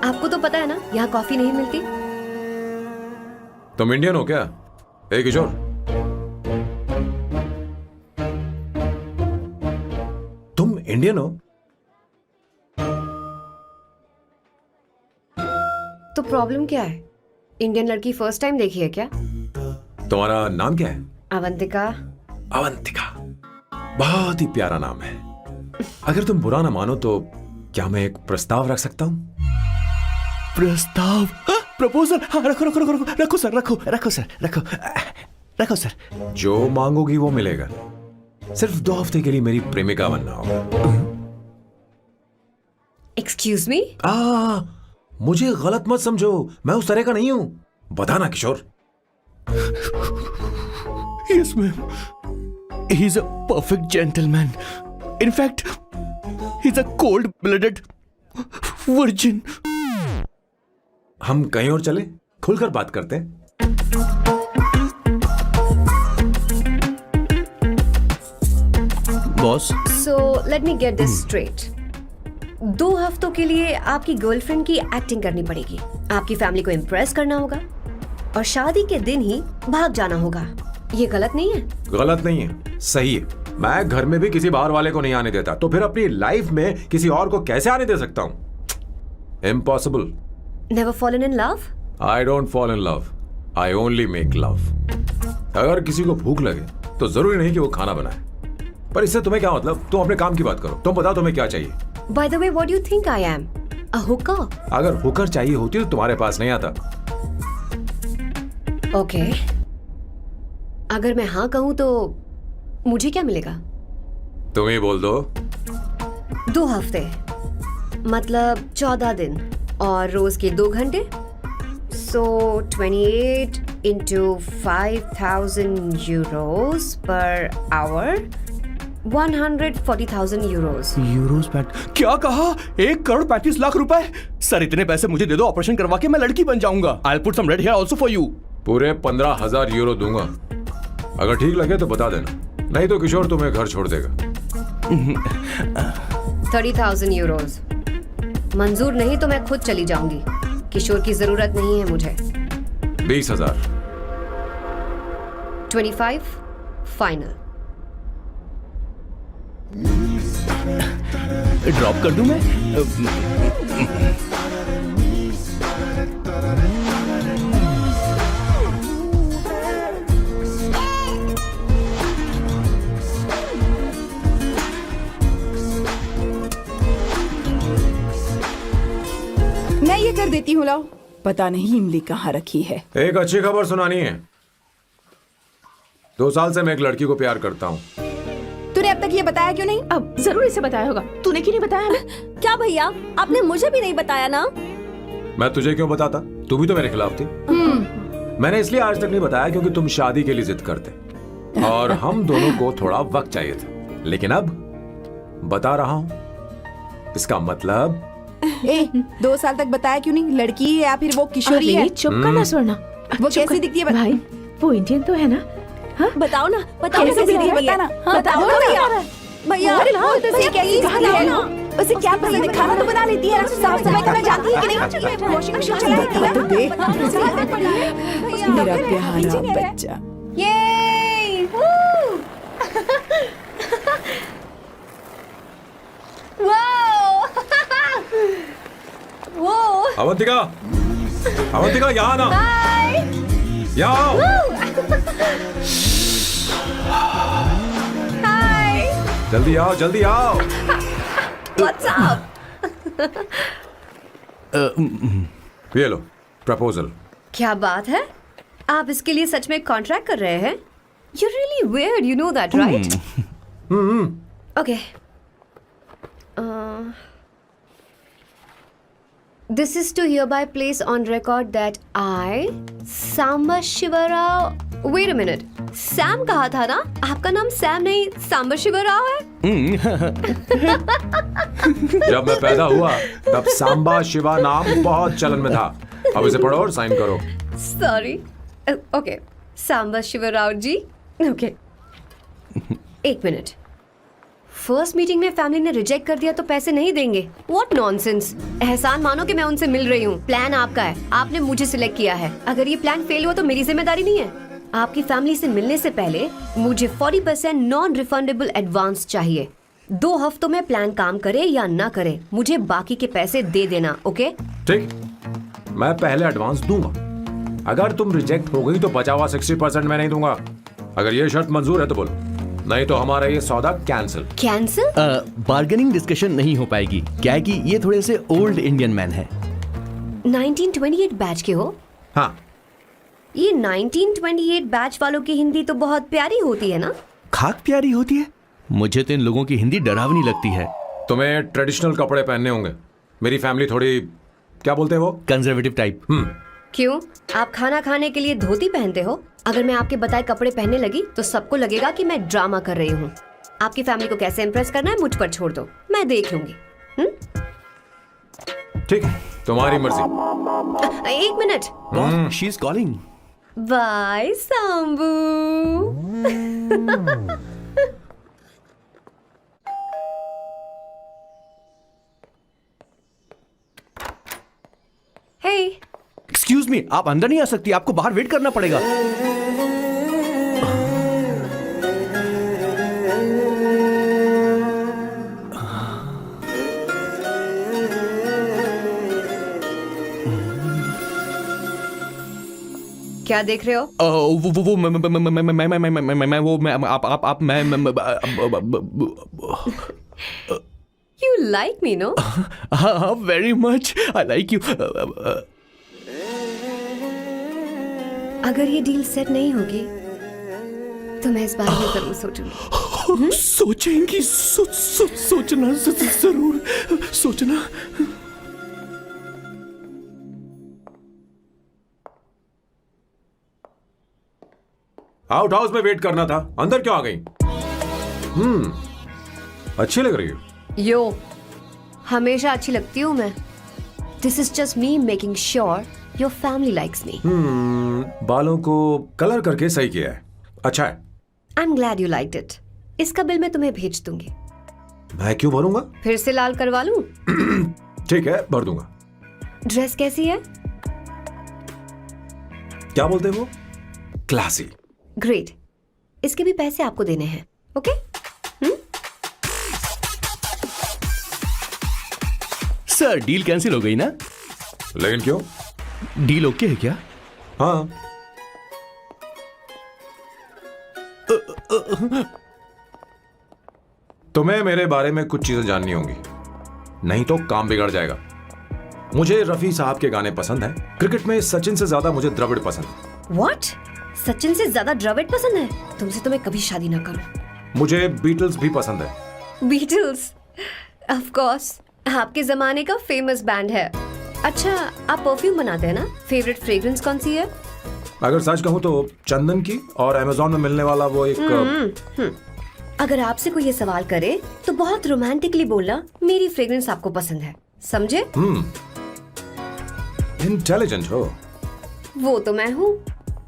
आपको तो पता है ना यहाँ कॉफी नहीं मिलती। तुम इंडियन हो क्या? ए किशोर, तुम इंडियन हो? तो प्रॉब्लम क्या है? इंडियन लड़की फर्स्ट टाइम देखी है क्या? तुम्हारा नाम क्या है? अवंतिका। अवंतिका, बहुत ही प्यारा नाम है। अगर तुम बुरा ना मानो तो क्या मैं एक प्रस्ताव रख सकता हूँ? प्रस्ताव? प्रपोजल? हाँ, रखो सर। जो मांगोगी वो मिलेगा। सिर्फ 2 हफ्ते के लिए मेरी प्रेमिका बनना होगा। Excuse me? मुझे गलत मत समझो, मैं उस तरह का नहीं हूं। बताना किशोर। Yes, ma'am. He's a perfect gentleman. In fact, he's a cold-blooded virgin. हम कहीं और चले, खुलकर बात करते हैं। Boss. So let me get this straight. 2 हफ्तों के लिए आपकी गर्लफ्रेंड की एक्टिंग करनी पड़ेगी, आपकी फैमिली को इम्प्रेस करना होगा और शादी के दिन ही भाग जाना होगा। ये गलत नहीं है? गलत नहीं है, सही है। मैं घर में भी किसी बाहर वाले को नहीं आने देता, तो फिर अपनी लाइफ में किसी और को कैसे आने दे सकता हूं? Impossible. Never fallen in love? I don't fall in love. I only make love. अगर किसी को भूख लगे तो जरूरी नहीं कि वो खाना बनाए। पर इससे तुम्हें क्या मतलब? तुम अपने काम की बात करो। तुम बताओ तुम्हें क्या चाहिए? By the way, what do you think I am? A hooker? अगर हुकर चाहिए होती तो तुम्हारे पास नहीं आता। Okay. अगर मैं हाँ कहूँ तो मुझे क्या मिलेगा? तुम ही बोल दो। 2 हफ्ते मतलब 14 दिन और रोज के 2 घंटे। So 28 into 5,000 euros per hour, 140,000 euros. Euros PAT? क्या कहा? 1,35,00,000 रुपए? सर इतने पैसे मुझे दे दो, ऑपरेशन करवा के मैं लड़की बन जाऊंगा। I'll put some red hair also for you. पूरे 15,000 यूरो दूंगा। अगर ठीक लगे तो बता देना, नहीं तो किशोर तुम्हें घर छोड़ देगा। 30,000 euros. मंजूर नहीं तो मैं खुद चली जाऊंगी। किशोर की जरूरत नहीं है मुझे। 20,000। 25 फाइनल। ड्रॉप कर दूं मैं? लेती हूँ, लाओ। पता नहीं इमली कहाँ रखी है। एक अच्छी खबर सुनानी है। 2 साल से मैं एक लड़की को प्यार करता हूँ। तूने अब तक ये बताया क्यों नहीं? अब जरूर इसे बताया होगा। तूने क्यों नहीं बताया हमें? क्या भैया, आपने मुझे भी नहीं बताया ना? मैं तुझे क्यों बताता? तू भी तो मेरे खिलाफ थी। मैंने इसलिए आज तक नहीं बताया क्योंकि तुम शादी के लिए जिद करते और हम दोनों को थोड़ा वक्त चाहिए था। लेकिन अब बता रहा हूँ। इसका मतलब 2 साल तक बताया क्यों नहीं? लड़की है या फिर वो किशोरी है? चुप करना स्वर्णा। वो कैसी दिखती है? भाई वो इंडियन तो है ना? हाँ? बताओ ना, बताओ कैसे कैसी दिखती है? दिखती है? बताना। बताओ ना भैया। भैया, उसे कैसी दिखती है? उसे क्या पसंद है? खाना तो बना लेती है, साफ सफाई करना जानती है कि नहीं? वॉशिंग मशीन चला लेती है? तो देख मेरा प्यारा बच्चा। ये वो अवंतिका, अवंतिका यहाँ ना, यहाँ आओ। जल्दी आओ, जल्दी आओ। What's up? ये लो प्रपोजल। क्या बात है? आप इसके लिए सच में कॉन्ट्रैक्ट कर रहे हैं? You're really weird, you know that, right? Okay. This is to hereby place on record that I, Samba Shivarao. Wait a minute. Sam कहा था ना? आपका नाम सैम नहीं सांबा शिवराव है? जब मैं पैदा हुआ तब सांबा शिवा नाम बहुत चलन में था। अब इसे पढ़ो और साइन करो। Sorry. Okay. सांबा शिवराव जी. Okay. 1 मिनट। फर्स्ट मीटिंग में फैमिली ने रिजेक्ट कर दिया तो पैसे नहीं देंगे? What nonsense! एहसान मानो कि मैं उनसे मिल रही हूँ। प्लान आपका है, आपने मुझे सिलेक्ट किया है। अगर ये प्लान फेल हुआ तो मेरी जिम्मेदारी नहीं है। आपकी फैमिली से मिलने से पहले मुझे 40% नॉन रिफंडेबल एडवांस चाहिए। 2 हफ्तों में प्लान काम करे या ना करे, मुझे बाकी के पैसे दे देना। ओके? ठीक, मैं पहले एडवांस दूंगा। अगर तुम रिजेक्ट हो गई तो बचा हुआ 60% मैं नहीं दूंगा। अगर ये शर्त मंजूर है तो बोलो, नहीं तो हमारा ये सौदा कैंसिल। कैंसिल? बार्गेनिंग डिस्कशन नहीं हो पाएगी। क्या है कि ये थोड़े से ओल्ड इंडियन मैन है। 1928 बैच के हो? हाँ। ये 1928 बैच वालों की हिंदी तो बहुत प्यारी होती है ना? खाक प्यारी होती है? मुझे तो इन लोगों की हिंदी डरावनी लगती है। तुम्हें ट्रेडिशनल कपड़े पहनने होंगे। मेरी फैमिली थोड़ी, क्या बोलते हैं वो, कंजर्वेटिव टाइप। क्यों? आप खाना खाने के लिए धोती पहनते हो? अगर मैं आपके बताए कपड़े पहनने लगी तो सबको लगेगा कि मैं ड्रामा कर रही हूँ। आपकी फैमिली को कैसे इम्प्रेस करना है मुझ पर छोड़ दो, मैं देख लूंगी। ठीक है, तुम्हारी मर्जी। 1 minute. She is calling. Bye Sambu. Hey, excuse me, आप अंदर नहीं आ सकती, आपको बाहर वेट करना पड़ेगा। क्या देख रहे हो? वो मैं वो मैं आप मैं You like me, no? हाँ, very much. I like you. अगर ये डील सेट नहीं होगी तो मैं इस बारे में जरूर सोचूंगी। सोचेंगी, सोचना जरूर सोचना। आउट हाउस में वेट करना था, अंदर क्यों आ गई? अच्छी लग रही हो। यो, हमेशा अच्छी लगती हूँ मैं। This is just me making sure your family likes me. बालों को कलर करके सही किया है, अच्छा है। I am glad you liked it. इसका बिल मैं तुम्हें भेज दूंगी। मैं क्यों भरूंगा? फिर से लाल करवा लूं? ठीक है, भर दूंगा। ड्रेस कैसी है? क्या बोलते हैं वो? क्लासी। ग्रेट। इसके भी पैसे आपको देने हैं, ओके? सर, डील कैंसिल हो गई ना? लेकिन क्यों? डील ओके है क्या? हाँ। तुम्हें मेरे बारे में कुछ चीजें जाननी होंगी, नहीं तो काम बिगड़ जाएगा। मुझे रफी साहब के गाने पसंद हैं। क्रिकेट में सचिन से ज्यादा मुझे द्रविड़ पसंद है। व्हाट? सचिन से ज्यादा द्रविड़ पसंद है? तुमसे तो मैं कभी शादी ना करूं। मुझे बीटल्स भी पसंद है। बीटल्स? ऑफ कोर्स, आपके जमाने का फेमस बैंड है। अच्छा, आप परफ्यूम बनाते हैं ना? फेवरेट फ्रेग्रेंस कौन सी है? अगर सच कहूँ तो चंदन की, और अमेज़न में मिलने वाला वो एक अगर आपसे कोई ये सवाल करे तो बहुत रोमांटिकली बोलना मेरी फ्रेग्रेंस आपको पसंद है, समझे? इंटेलिजेंट हो। वो तो मैं हूँ।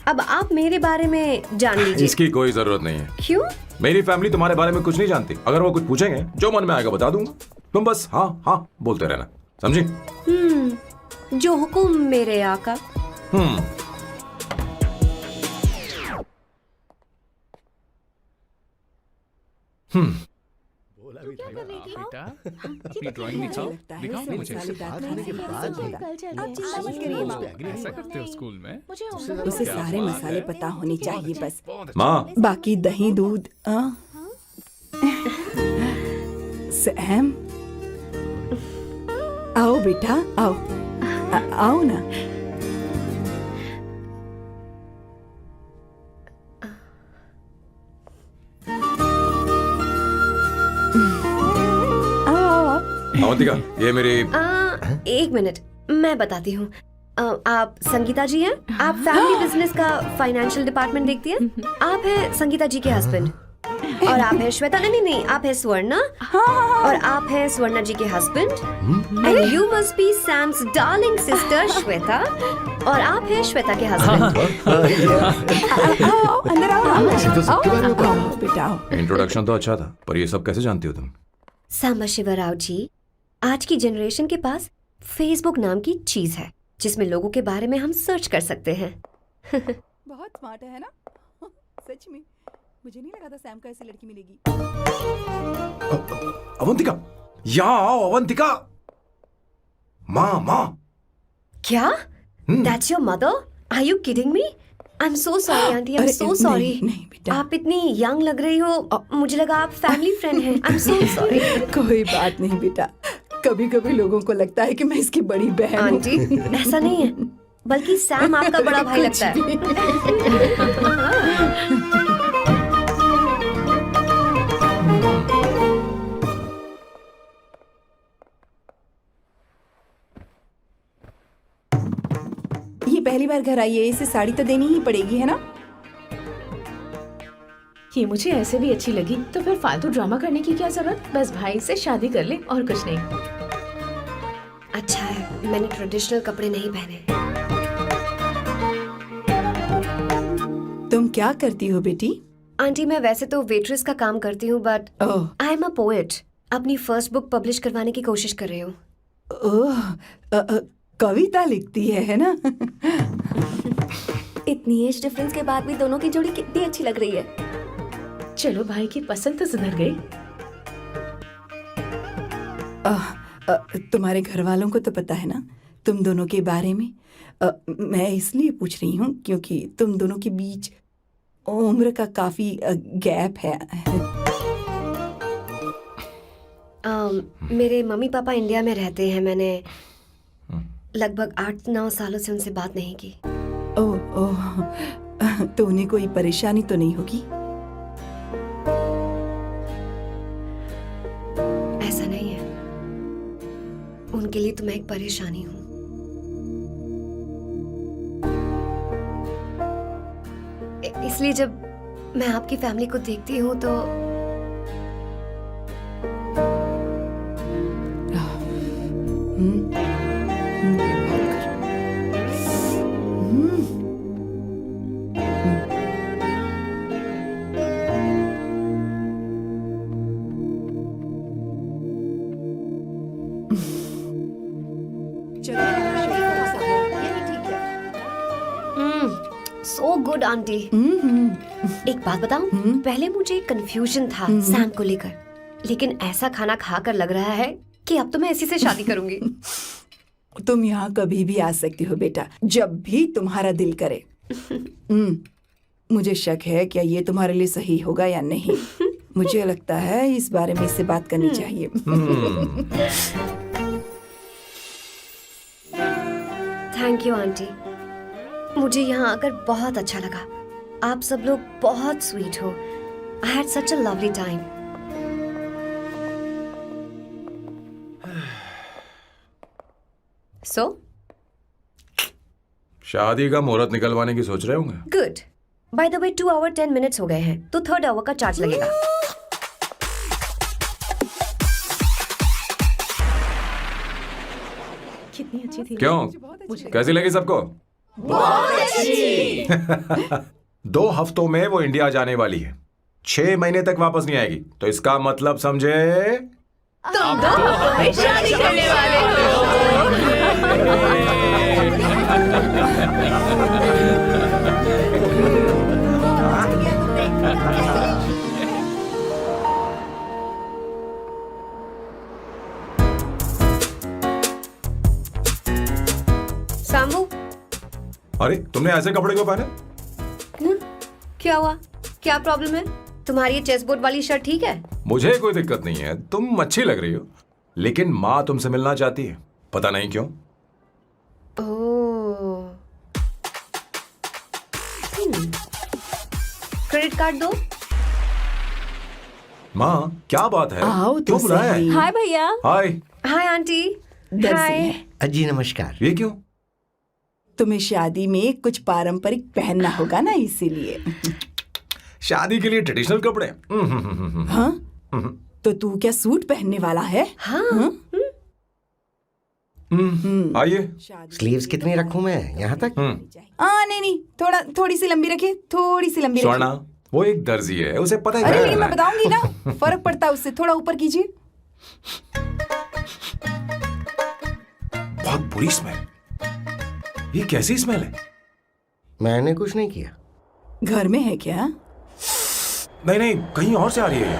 अब आप मेरे बारे में जान लीजिए। इसकी कोई जरूरत नहीं है। क्यों? मेरी फैमिली तुम्हारे बारे में कुछ नहीं जानती। अगर वो कुछ पूछेंगे, जो मन में आएगा बता दूंगा। तुम बस हाँ हाँ बोलते रहना, समझी? जो हुकुम मेरे आका। बेटा अपनी ड्राइंग दिखाओ, दिखाओ ना मुझे। ऐसा करते हो स्कूल में? उसे सारे मसाले पता होने चाहिए बस। माँ, बाकी दही दूध। सैम, आओ बेटा, आओ। आओ ना। अवंतिका, ये मेरी एक मिनट, मैं बताती हूँ। आप संगीता जी हैं? आप फैमिली बिजनेस का फाइनेंशियल डिपार्टमेंट देखती हैं? आप हैं संगीता जी के हस्बैंड। और आप हैं श्वेता? नहीं, आप हैं स्वर्णा। और आप हैं स्वर्णा जी के husband. And you must be Sam's darling sister Shweta. और आप हैं श्वेता के हस्बैंड। आओ, अंदर आओ। तो सबके बारे में पता आओ बेटा, आओ। इंट्रोडक्शन तो अच्छा था, पर ये सब कैसे जानती हो तुम? सांबा शिवराव जी, आज की जनरेशन के पास फेसबुक नाम की चीज है जिसमें लोगों के बारे में हम सर्च कर सकते हैं। बहुत स्मार्ट है ना? सच में मुझे नहीं लगा था सैम को ऐसी लड़की मिलेगी। अवंतिका, यहाँ आओ। अवंतिका, माँ। क्या? That's your mother? Are you kidding me? I'm so sorry, auntie. I'm so sorry. नहीं बेटा, आप इतनी यंग लग रही हो, मुझे लगा आप फैमिली फ्रेंड हैं। I'm so sorry. कोई बात नहीं बेटा। कभी कभी लोगों को लगता है कि मैं इसकी बड़ी बहन हूँ। आंटी, ऐसा नहीं है, बल्कि सैम आपका बड़ा भाई लगता है। ये पहली बार घर आई है, इसे साड़ी तो देनी ही पड़ेगी, है ना? ये मुझे ऐसे भी अच्छी लगी, तो फिर फालतू ड्रामा करने की क्या जरूरत? बस भाई से शादी कर ले और कुछ नहीं। अच्छा है, मैंने ट्रेडिशनल कपड़े नहीं पहने। तुम क्या करती हो बेटी? आंटी, मैं वैसे तो वेट्रेस का काम करती हूँ, but oh, I am a poet. अपनी फर्स्ट बुक पब्लिश करवाने की कोशिश कर रही हूँ। ओह, कविता लिखती है ना? इतनी एज डिफरेंस के बाद भी दोनों की जोड़ी कितनी अच्छी लग रही है। चलो, भाई की पसंद तो सुधर गई। तुम्हारे घर वालों को तो पता है ना तुम दोनों के बारे में? मैं इसलिए पूछ रही हूँ क्योंकि तुम दोनों के बीच उम्र का काफी गैप है। मेरे मम्मी पापा इंडिया में रहते हैं। मैंने लगभग 8-9 सालों से उनसे बात नहीं की। ओह, तो उन्हें कोई परेशानी तो नहीं होगी? ऐसा नहीं है, उनके लिए तो मैं एक परेशानी हूँ। इसलिए जब मैं आपकी फैमिली को देखती हूँ तो सो गुड आंटी। एक बात बताऊं, पहले मुझे कंफ्यूजन था सैम को लेकर, लेकिन ऐसा खाना खाकर लग रहा है कि अब तो मैं इसी से शादी करूंगी। तुम यहाँ कभी भी आ सकती हो बेटा, जब भी तुम्हारा दिल करे। मुझे शक है क्या ये तुम्हारे लिए सही होगा या नहीं। मुझे लगता है इस बारे में इससे बात करनी चाहिए। थैंक यू आंटी, मुझे यहाँ आकर बहुत अच्छा लगा। आप सब लोग बहुत स्वीट हो। I had such a lovely time. So शादी का मुहूर्त निकलवाने की सोच रहे होंगे। Good. By the way 2 hour 10 minutes हो गए हैं, तो 3rd आवर का चार्ज लगेगा। कितनी अच्छी थी। क्यों, कैसी लगी सबको? बहुत अच्छी। 2 हफ्तों में वो इंडिया जाने वाली है, 6 महीने तक वापस नहीं आएगी। तो इसका मतलब समझे, तुम तो हमें शादी करने वाले हो। सामू, अरे तुमने ऐसे कपड़े क्यों पहने? क्या हुआ? क्या प्रॉब्लम है? तुम्हारी ये चेस्ट बोर्ड वाली शर्ट ठीक है? मुझे कोई दिक्कत नहीं है, तुम अच्छी लग रही हो, लेकिन माँ तुमसे मिलना चाहती है, पता नहीं क्यों। ओह। क्रेडिट कार्ड दो। माँ क्या बात है, आओ तो क्यों बुलाया है? सही। हाय भैया। हाय। Hi auntie. दर्जी हाय। है। जी नमस्कार। ये क्यों? तुम्हें शादी में कुछ पारंपरिक पहनना होगा ना, इसीलिए। शादी के लिए ट्रेडिशनल कपड़े? हाँ, तो तू क्या सूट पहनने वाला है? हाँ। आइए। स्लीव्स कितनी रखूं मैं, यहाँ तक? नहीं नहीं, थोड़ी सी लंबी रखे, थोड़ी सी लंबी स्वर्णा, रखे। वो एक दर्जी है, उसे पता है अरे क्या नहीं, करना मैं है। बताऊंगी ना, फर्क पड़ता है उससे। थोड़ा ऊपर कीजिए। बहुत बुरी स्मेल। ये कैसी स्मेल है? मैंने कुछ नहीं किया। घर में है क्या? नहीं नहीं, कहीं और से आ रही है ये।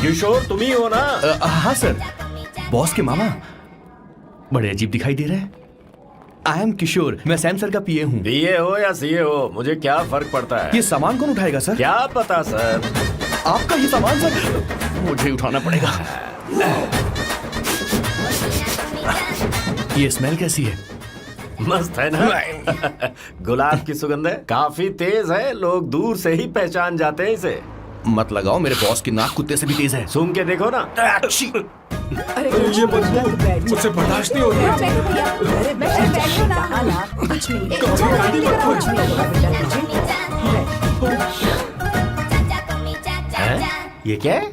किशोर तुम ही हो ना? हाँ सर, बॉस के मामा। बड़े अजीब दिखाई दे रहे हैं। आई एम किशोर, मैं सैम सर का पीए हूँ। पीए हो या सीए हो, मुझे क्या फर्क पड़ता है? ये सामान कौन उठाएगा सर? क्या पता सर। आपका ये सामान सर मुझे उठाना पड़ेगा। ये स्मेल कैसी है? मस्त है ना? गुलाब की सुगंध है, काफी तेज है, लोग दूर से ही पहचान जाते हैं इसे। मत लगाओ, मेरे बॉस की नाक कुत्ते से भी तेज है। सूंघ के देखो ना। अरे ये बदबू मुझसे बर्दाश्त नहीं हो रही है। अरे बैठो ना। कुछ नहीं, कुछ नहीं। ये क्या है?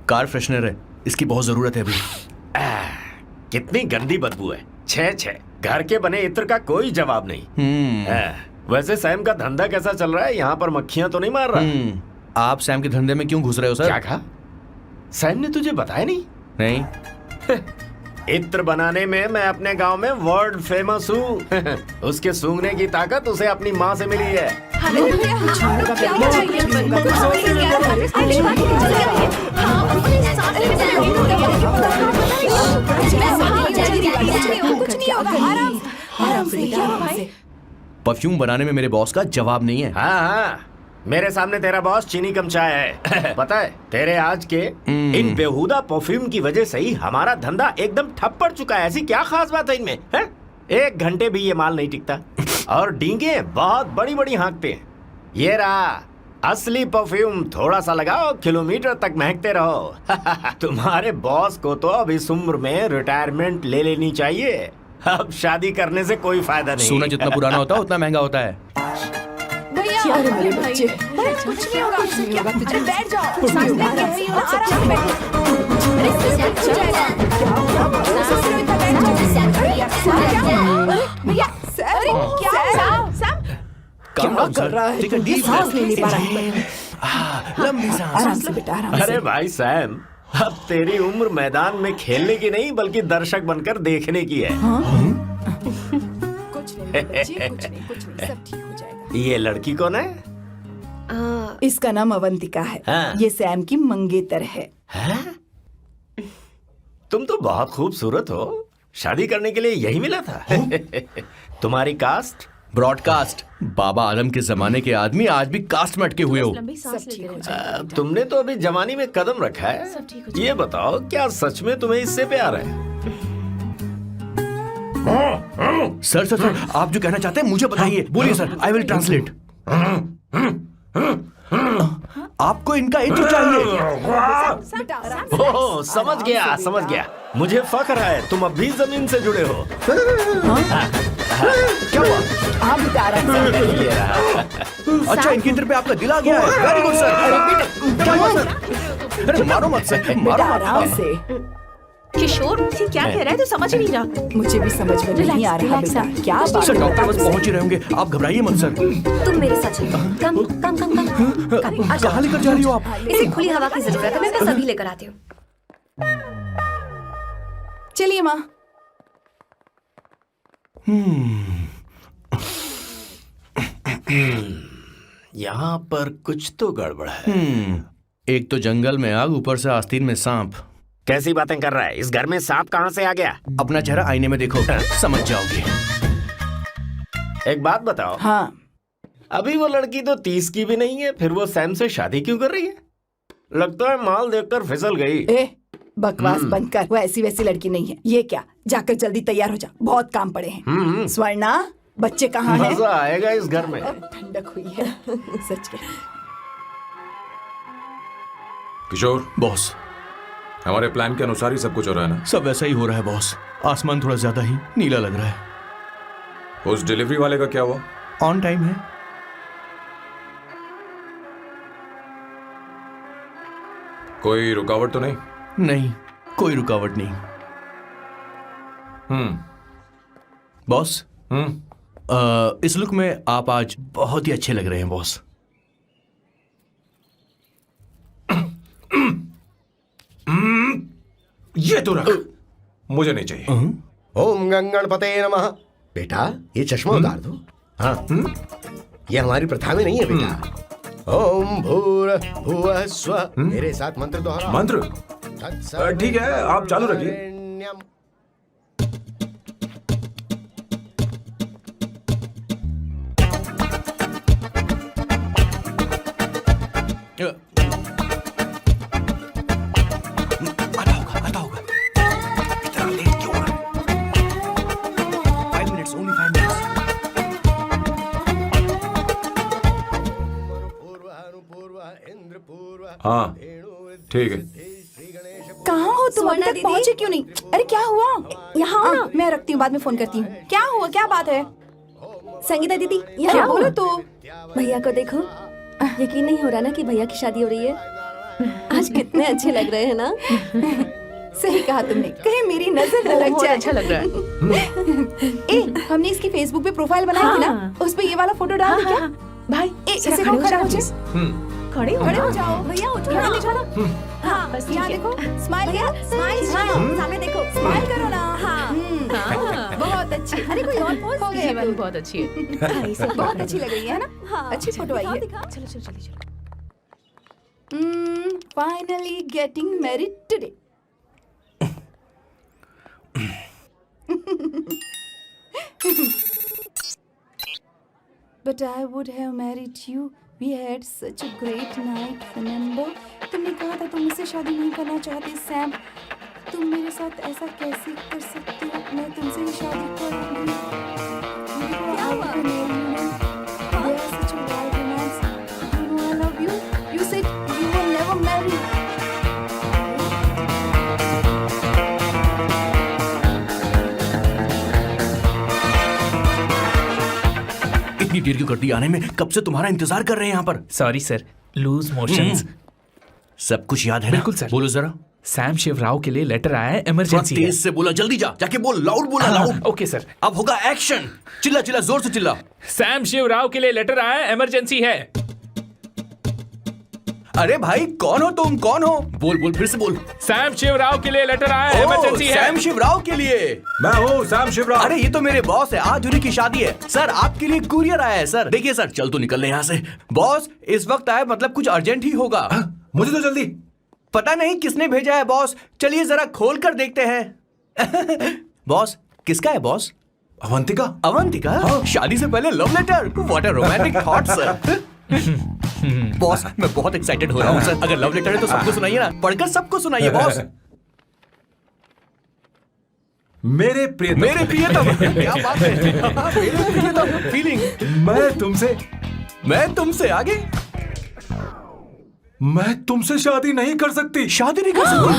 कार फ्रेशनर है, इसकी बहुत जरूरत है अभी। कितनी गंदी बदबू है। छे घर के बने इत्र का कोई जवाब नहीं। वैसे सैम का धंधा कैसा चल रहा है? यहाँ पर मक्खियां तो नहीं मार रहा? आप सैम के धंधे में क्यों घुस रहे हो सर? क्या कहा? सैम ने तुझे बताया नहीं? नहीं। इत्र बनाने में मैं अपने गांव में वर्ल्ड फेमस हूँ। उसके सूंघने की ताकत उसे अपनी माँ से मिली है। परफ्यूम बनाने में मेरे बॉस का जवाब नहीं है। हाँ, मेरे सामने तेरा बॉस चीनी कम चाय है। पता है, तेरे आज के इन बेहुदा परफ्यूम की वजह से ही हमारा धंधा एकदम ठप पड़ चुका है। ऐसी क्या खास बात है इनमें? 1 घंटे भी ये माल नहीं टिकता और डींगे बहुत बड़ी बड़ी हाँकते हैं। ये रहा असली परफ्यूम, थोड़ा सा लगाओ, किलोमीटर तक महकते रहो। तुम्हारे बॉस को तो अब इस उम्र में रिटायरमेंट ले लेनी चाहिए। अब शादी करने से कोई फायदा नहीं। सोना जितना पुराना होता है उतना महंगा होता है। क्या रे मेरे बच्चे, कुछ नहीं होगा, कुछ नहीं होगा। तुझे बैठ जाओ, कुछ नहीं होगा, आराम से बैठो। अरे कुछ जाएगा। क्या होगा? भैया सर, क्या कर रहा है? ये सांस नहीं ले पा रहा है। लंबी सांस। आराम से बेटा, आराम से। अरे भाई सैम, अब तेरी उम्र मैदान में खेलने की नहीं बल्कि दर्शक बनकर देखने की है। कुछ नहीं बच्चे, कुछ नहीं, सब ठीक हो जाएगा। ये लड़की कौन है? इसका नाम अवंतिका है। हाँ। ये सैम की मंगेतर है। तुम तो बहुत खूबसूरत हो, शादी करने के लिए यही मिला था। तुम्हारी कास्ट? ब्रॉडकास्ट। बाबा आलम के जमाने के आदमी आज भी कास्ट में अटके हुए हो। लंबी सांस लेते रहो। तुमने तो अभी जवानी में कदम रखा है। सब ठीक हो जाएगा। ये बताओ, क्या सच में तुम्हें इससे प्यार है? सर सर सर, आप जो कहना चाहते हैं मुझे बताइए। बोलिए सर, आई विल ट्रांसलेट। आपको इनका इंट्रो चाहिए। ओह, समझ गया समझ गया। मुझे फख्र है तुम अब भी जमीन से जुड़े हो। क्या हुआ? हाँ बेटा, आराम से। अच्छा, इनकी इंटर पे आपका दिल आ गया है। Very good sir. क्या हुआ सर? अरे मारो मत सर, बेटा मारो मत। आराम से। किशोर, ये क्या कह रहा है? तू समझ ही नहीं रहा। मुझे भी समझ में नहीं आ रहा बेटा, क्या बात सर है? डॉक्टर बस पहुंच ही रहे होंगे, आप घबराइए मत सर। तुम मेरे साथ चलो। कम कम कम कम कम। आ जाओ। कहाँ लेकर जा रही हो आप? इसे खुली हवा की जरूरत है, मैं बस अभी लेकर आती हूँ। चलिए माँ। यहाँ पर कुछ तो गड़बड़ है। एक तो जंगल में आग, ऊपर से आस्तीन में सांप। कैसी बातें कर रहा है? इस घर में सांप कहाँ से आ गया? अपना चेहरा आईने में देखो, समझ जाओगे। एक बात बताओ। हाँ, अभी वो लड़की तो 30 की भी नहीं है, फिर वो सैम से शादी क्यों कर रही है? लगता है माल देखकर फिसल गई। ए बकवास बंद कर, वो ऐसी वैसी लड़की नहीं है। ये क्या, जाकर जल्दी तैयार हो जा, बहुत काम पड़े हैं। स्वर्णा, बच्चे कहाँ हैं? मजा आएगा इस घर में। अब ठंडक हुई है। सच में। किशोर, बॉस, हमारे प्लान के अनुसार ही सब कुछ हो रहा है ना? सब वैसा ही हो रहा है बॉस। आसमान थोड़ा ज्यादा ही नीला लग रहा है। उस डिलीवरी वाले का क्या हुआ? ऑन टाइम है। कोई रुकावट तो नहीं? नहीं, कोई रुकावट नहीं। बॉस, इस लुक में आप आज बहुत ही अच्छे लग रहे हैं बॉस। ये तो रख, मुझे नहीं चाहिए। ओम गंगणपते नमः। बेटा, ये चश्मा उतार दो। हाँ, ये हमारी प्रथा में नहीं है बेटा। ओम भूर्भुवः स्वः। मेरे साथ मंत्र दोहराओ। मंत्र? ठीक है, आप चालू रखिए। आता होगा। इतना लेट क्यों हो रहा है? 5 minutes, only 5 minutes। हाँ, ठीक है। कहाँ हो तुम? अभी तक पहुँचे क्यों नहीं? अरे क्या हुआ? यहाँ आओ ना, मैं रखती हूँ, बाद में फोन करती हूँ। क्या हुआ, क्या बात है? संगीता दीदी, क्या यहाँ बोलो तो? भैया को देखो। यकीन नहीं हो रहा ना कि भैया की शादी हो रही है। आज कितने अच्छे लग रहे हैं ना। सही कहा तुमने, कहीं मेरी नजर न लग बहुत जाए। अच्छा लग रहा है। ए, हमने इसकी फेसबुक पे प्रोफाइल बनाई थी ना, उस पे ये वाला फोटो डाल दे क्या? भाई, ए, इसे कहो खड़ा हो जाए। खड़े हो खड़े हो जाओ। जाओ भैया, उठो ना, देखो। हाँ, बस यहाँ ठीक है। देखो, स्माइल भैया, स्माइल सामने देखो। स्माइल करो ना। हाँ। बहुत अच्छी। अरे कोई और पोज हो गई, ये वाली बहुत अच्छी है। बहुत अच्छी लग रही है ना? हाँ, अच्छी फोटो आई है। चलो चलो जल्दी चलो। Finally getting married today. But I would have married you. We had such a great night, remember? तुमने कहा था तुम मुझसे शादी नहीं करना चाहते, सैम। तुम मेरे साथ ऐसा कैसे कर सकते हो? मैं तुमसे ही शादी करूंगी। I would marry you. We had such a wild romance. You know I love you. You said you will never marry. इतनी देर क्यों कर दी आने में? कब से तुम्हारा इंतजार कर रहे हैं यहाँ पर। Sorry sir, loose motions. सब कुछ याद है ना? बिल्कुल सर। बोलो जरा। सैम शिवराव के लिए लेटर आया है, थोड़ा इमरजेंसी है। तेज से बोला, जल्दी जा, जाके बोल, लाउड बोला, लाउड। Okay sir. अब होगा एक्शन। चिल्ला चिल्ला, जोर से चिल्ला। सैम शिवराव के लिए लेटर आया है, इमरजेंसी है। अरे भाई, कौन हो तुम? कौन हो? बोल बोल, फिर से बोल। सैम शिवराव के लिए लेटर आया है, इमरजेंसी है। सैम शिवराव के लिए? मैं हूँ सैम शिवराव। अरे ये तो मेरे बॉस है, आज उन्हीं की शादी है। सर, आपके लिए कुरियर आया है सर। देखिए सर, चल तो निकल रहे यहाँ से। बॉस इस वक्त आए, मतलब कुछ अर्जेंट ही होगा। मुझे तो जल्दी। पता नहीं किसने भेजा है बॉस, चलिए जरा खोल कर देखते हैं। बॉस, किसका है बॉस? अवंतिका? अवंतिका? शादी से पहले love letter? What a romantic thought sir. Boss, मैं बहुत एक्साइटेड हो रहा हूँ सर। अगर लव लेटर है तो सबको सुनाइए ना, पढ़कर सबको सुनाइए बॉस। मेरे प्रियतम, क्या बात है। मेरे प्रियतम, फीलिंग। मैं तुमसे आगे। मैं तुमसे शादी नहीं कर सकती। शादी नहीं कर सकती?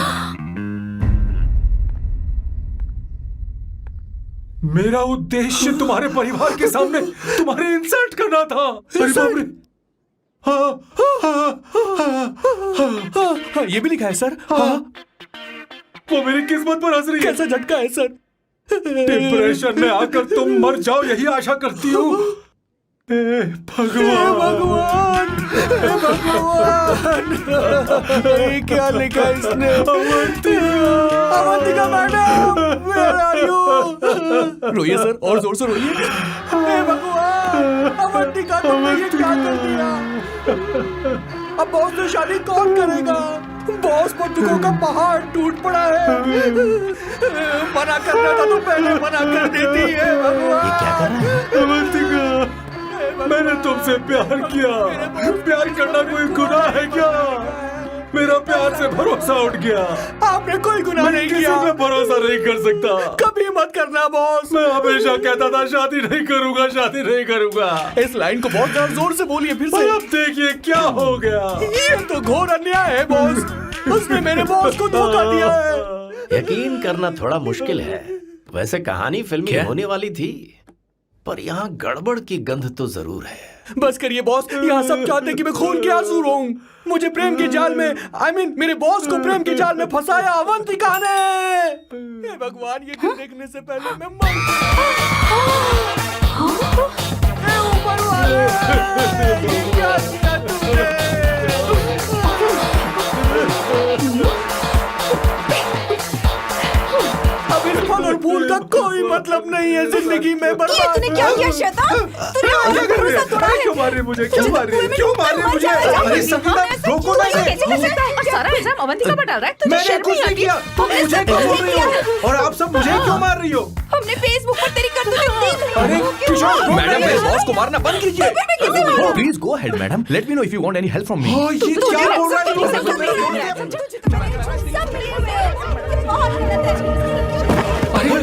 मेरा उद्देश्य तुम्हारे परिवार के सामने तुम्हारे इंसल्ट करना था। अरे बाप रे। ये भी लिखा है सर। वो मेरी किस्मत पर हंस रही है। कैसा झटका है सर। डिप्रेशन में आकर तुम मर जाओ यही आशा करती हूँ। भगवान, ये क्या लिखा इसने। Avantika madam, where are you? रोइए सर, और जोर से रोइए। हे भगवान, अवंतिका तुमने ये क्या कर दिया। अब बॉस से शादी कौन करेगा। बॉस पर दुखों का पहाड़ टूट पड़ा है। मना करना था तो पहले मना कर देती है। भगवान, ये क्या कर रहा है। अवंतिका, मैंने तुमसे प्यार किया। प्यार करना कोई गुनाह है क्या। मेरा प्यार से भरोसा उठ गया। आपने कोई गुनाह नहीं किया। किसी पे भरोसा नहीं कर सकता। कभी मत करना बॉस। मैं हमेशा कहता था शादी नहीं करूंगा, शादी नहीं करूंगा। इस लाइन को बहुत जोर से बोलिए फिर से। अब देखिए क्या हो गया। ये तो घोर अन्याय है बॉस। उसने मेरे बॉस को धोखा दिया है। यकीन करना थोड़ा मुश्किल है। वैसे कहानी फिल्मी होने वाली थी, पर यहाँ गड़बड़ की गंध तो जरूर है। बस करिए बॉस, यहाँ सब चाहते कि मैं खून के आंसू रोऊं। मुझे प्रेम के जाल में, मेरे बॉस को प्रेम के जाल में फंसाया अवंतिका ने। हे भगवान, ये दिन देखने से पहले मैं मर। हे ऊपर वाले, ये क्या किया तुमने। अब इस फल और फूल का कोई मतलब नहीं है जिंदगी में। बर्बाद। तूने क्या किया शैतान? तूने हमारा भरोसा तोड़ा है। क्यों मार रही मुझे। अरे संगीता, रोको ना इसे। और सारा इल्जाम अवंतिका पर डाल रहा है। तुझे मैंने शर्म कुछ नहीं नहीं आती? किया। तुम मुझे क्यों बोल रही हो। और आप सब मुझे क्यों मार रही हो। हमने फेसबुक पर तेरी करतूतें देख ली। अरे किशोर, मैडम, मेरे बॉस को मारना बंद कीजिए। Please go ahead madam. Let me know if you want any help from me. ये क्या बोल रहा है।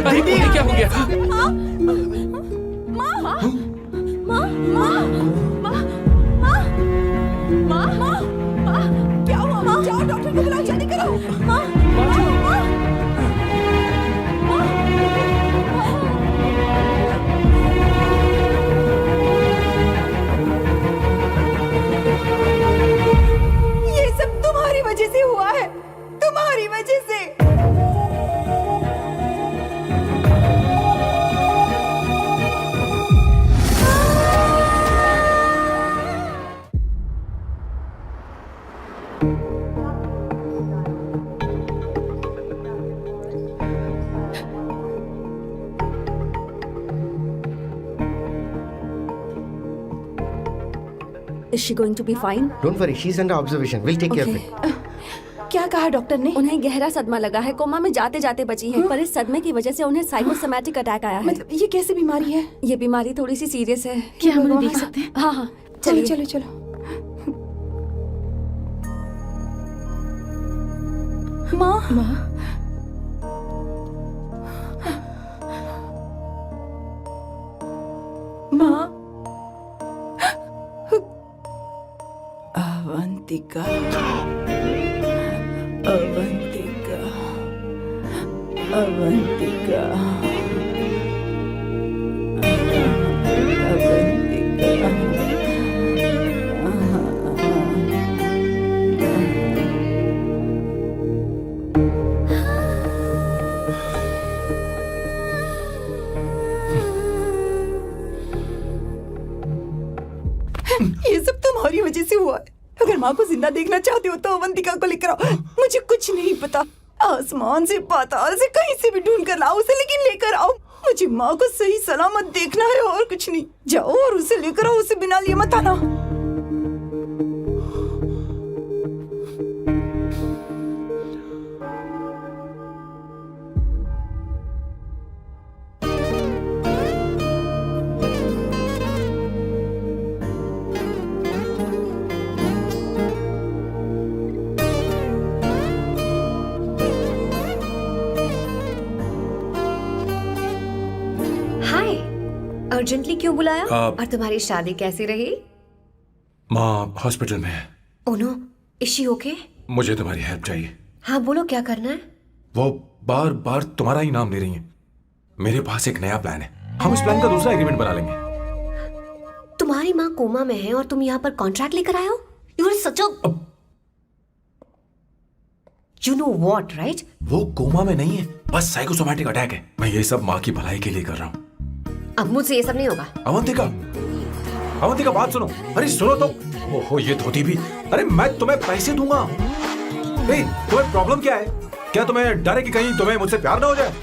दीदी, क्या हो गया। क्या हुआ। जाओ डॉक्टर को बुलाओ, जल्दी करो। ये सब तुम्हारी वजह से हुआ है, तुम्हारी वजह से। Is she going to be fine? Don't worry, she's under observation. We'll take care of it. क्या कहा डॉक्टर ने? उन्हें गहरा सदमा लगा है, कोमा में जाते जाते बची है। पर इस सदमे की वजह से उन्हें साइकोसोमैटिक अटैक आया है। मतलब ये कैसी बीमारी है? ये बीमारी थोड़ी सी सीरियस है। क्या हम उन्हें देख सकते हैं? हाँ हाँ, चलो चलिए। चलो चलो। माँ, माँ, अवंतिका, अवंतिका, अवंतिका, ये सब तुम्हारी वजह से हुआ है। अगर माँ को जिंदा देखना चाहते हो तो अवंतिका को लेकर आओ। मुझे कुछ नहीं पता, आसमान से पाताल से कहीं से भी ढूंढ कर लाओ उसे, लेकिन लेकर आओ। मुझे माँ को सही सलामत देखना है और कुछ नहीं। जाओ और उसे लेकर आओ, उसे बिना लिए मत आना। अर्जेंटली क्यों बुलाया? आप- और तुम्हारी शादी कैसी रही? माँ हॉस्पिटल में है। Oh no, is she okay? मुझे तुम्हारी हेल्प चाहिए। हाँ बोलो, क्या करना है? वो बार बार तुम्हारा ही नाम ले रही हैं। मेरे पास एक नया प्लान है, हम इस प्लान का दूसरा एग्रीमेंट बना लेंगे। तुम्हारी माँ कोमा में है और तुम यहाँ पर कॉन्ट्रैक्ट लेकर आए हो? You are such a you know what, right? वो कोमा में नहीं है, बस साइकोसोमैटिक अटैक है। मैं ये सब माँ की भलाई के लिए कर रहा हूँ। अब मुझसे ये सब नहीं होगा। अवंतिका, अवंतिका बात सुनो। अरे सुनो तो। ओहो ये धोती भी। अरे मैं तुम्हें पैसे दूंगा। ए, तुम्हें प्रॉब्लम क्या है? क्या तुम्हें डर है कि कहीं तुम्हें मुझसे प्यार ना हो जाए?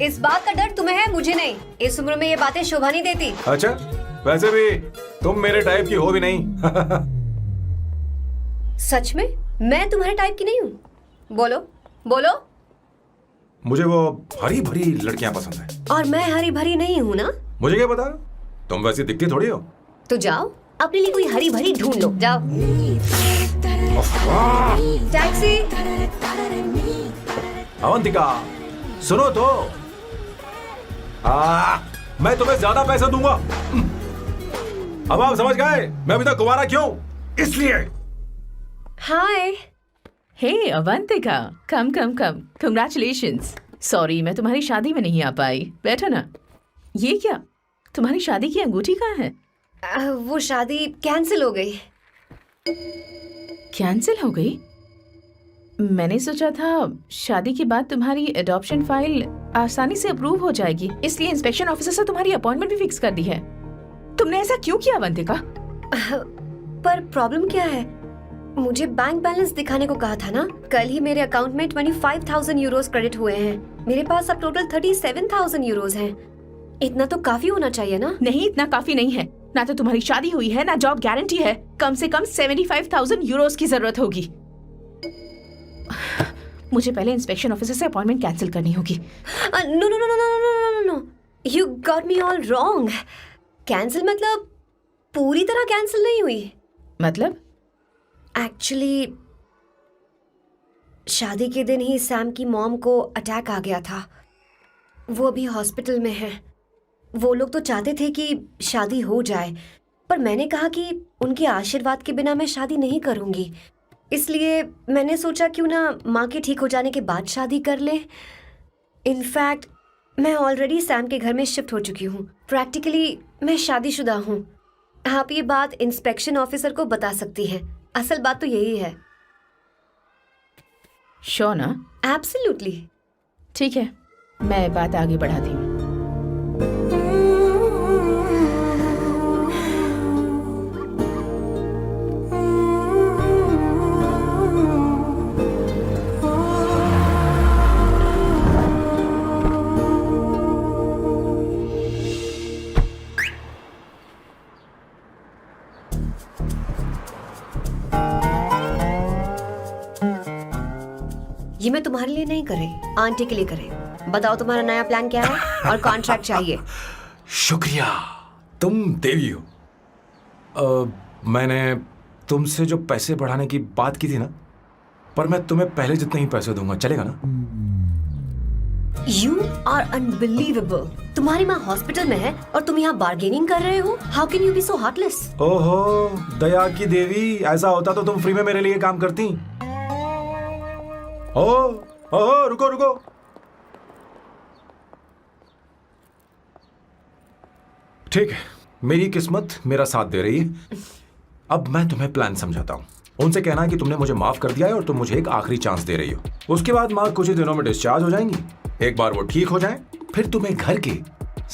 इस बात का डर तुम्हें है, मुझे नहीं। इस उम्र में ये बातें शोभा नहीं देती। अच्छा, वैसे भी तुम मेरे टाइप की हो भी नहीं। सच में मैं तुम्हारे टाइप की नहीं हूँ? बोलो बोलो। मुझे वो हरी भरी लड़कियां पसंद है। और मैं हरी भरी नहीं हूँ ना? मुझे क्या पता, तुम वैसी दिखती थोड़ी हो। तो जाओ अपने लिए कोई हरी भरी ढूंढ लो, जाओ। टैक्सी। अवंतिका सुनो तो। मैं तुम्हें ज्यादा पैसा दूंगा। अब आप समझ गए मैं अभी तक कुंवारा क्यों? इसलिए। हाय। हे अवंतिका, कम कम कम, कंग्रेचुलेशंस। सॉरी मैं तुम्हारी शादी में नहीं आ पाई। बैठो ना। ये क्या, तुम्हारी शादी की अंगूठी कहाँ है? वो शादी कैंसिल हो गई। कैंसिल हो गई? मैंने सोचा था शादी के बाद तुम्हारी एडॉप्शन फाइल आसानी से अप्रूव हो जाएगी, इसलिए इंस्पेक्शन ऑफिसर से तुम्हारी अपॉइंटमेंट भी फिक्स कर दी है। तुमने ऐसा क्यों किया अवंतिका? पर प्रॉब्लम क्या है? मुझे बैंक बैलेंस दिखाने को कहा था ना। कल ही मेरे अकाउंट में 25,000 यूरोस क्रेडिट हुए हैं। मेरे पास अब टोटल 37,000 यूरोस हैं। इतना तो काफी होना चाहिए ना? नहीं, इतना काफी नहीं है। ना तो तुम्हारी शादी हुई है, ना जॉब गारंटी है। कम से कम 75,000 यूरोस की जरूरत होगी। मुझे पहले इंस्पेक्शन ऑफिसर से अपॉइंटमेंट कैंसिल करनी होगी। No no no no no no no no, you got me all wrong. Cancel मतलब पूरी तरह कैंसिल नहीं हुई। मतलब? एक्चुअली शादी के दिन ही सैम की मॉम को अटैक आ गया था। वो अभी हॉस्पिटल में है। वो लोग तो चाहते थे कि शादी हो जाए, पर मैंने कहा कि उनके आशीर्वाद के बिना मैं शादी नहीं करूंगी। इसलिए मैंने सोचा क्यों ना माँ के ठीक हो जाने के बाद शादी कर ले। इनफैक्ट मैं ऑलरेडी सैम के घर में शिफ्ट हो चुकी हूँ। प्रैक्टिकली मैं शादीशुदा हूँ। आप ये बात इंस्पेक्शन ऑफिसर को बता सकती हैं। असल बात तो यही है। श्योर ना? एब्सोल्युटली। ठीक है, मैं बात आगे बढ़ाती हूँ। ये मैं तुम्हारे लिए नहीं कर रही, आंटी के लिए कर रही। बताओ तुम्हारा नया प्लान क्या है और कॉन्ट्रैक्ट चाहिए। शुक्रिया, तुम देवी हो। मैंने तुमसे जो पैसे बढ़ाने की बात की थी ना, पर मैं तुम्हें पहले जितने ही पैसे दूंगा, चलेगा ना? You are unbelievable. तुम्हारी माँ हॉस्पिटल में है और तुम यहाँ बार्गेनिंग कर रहे हो। How can you be so heartless? ओहो दया की देवी, ऐसा होता तो तुम फ्री में मेरे लिए काम करती। ओहो रुको रुको। ठीक है, मेरी किस्मत मेरा साथ दे रही है। अब मैं तुम्हें प्लान समझाता हूँ। उनसे कहना कि तुमने मुझे माफ कर दिया है और तुम मुझे एक आखिरी चांस दे रही हो। उसके बाद माँ कुछ ही दिनों में डिस्चार्ज हो जाएंगी। एक बार वो ठीक हो जाए, फिर तुम्हें घर के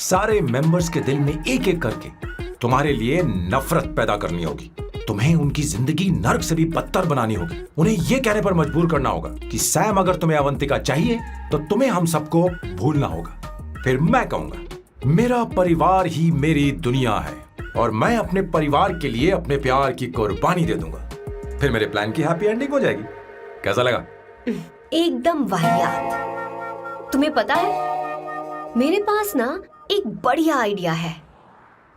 सारे मेंबर्स के दिल में एक एक करके तुम्हारे लिए नफरत पैदा करनी होगी। तुम्हें उनकी जिंदगी नर्क से भी बदतर बनानी होगी। उन्हें यह कहने पर मजबूर करना होगा कि सैम अगर तुम्हें अवंतिका चाहिए तो तुम्हें हम सबको भूलना होगा। फिर मैं कहूंगा मेरा परिवार ही मेरी दुनिया है और मैं अपने परिवार के लिए अपने प्यार की कुर्बानी दे दूंगा। फिर मेरे प्लान की हैप्पी एंडिंग हो जाएगी। कैसा लगा? एकदम वाहियात। तुम्हें पता है मेरे पास ना एक बढ़िया आइडिया है।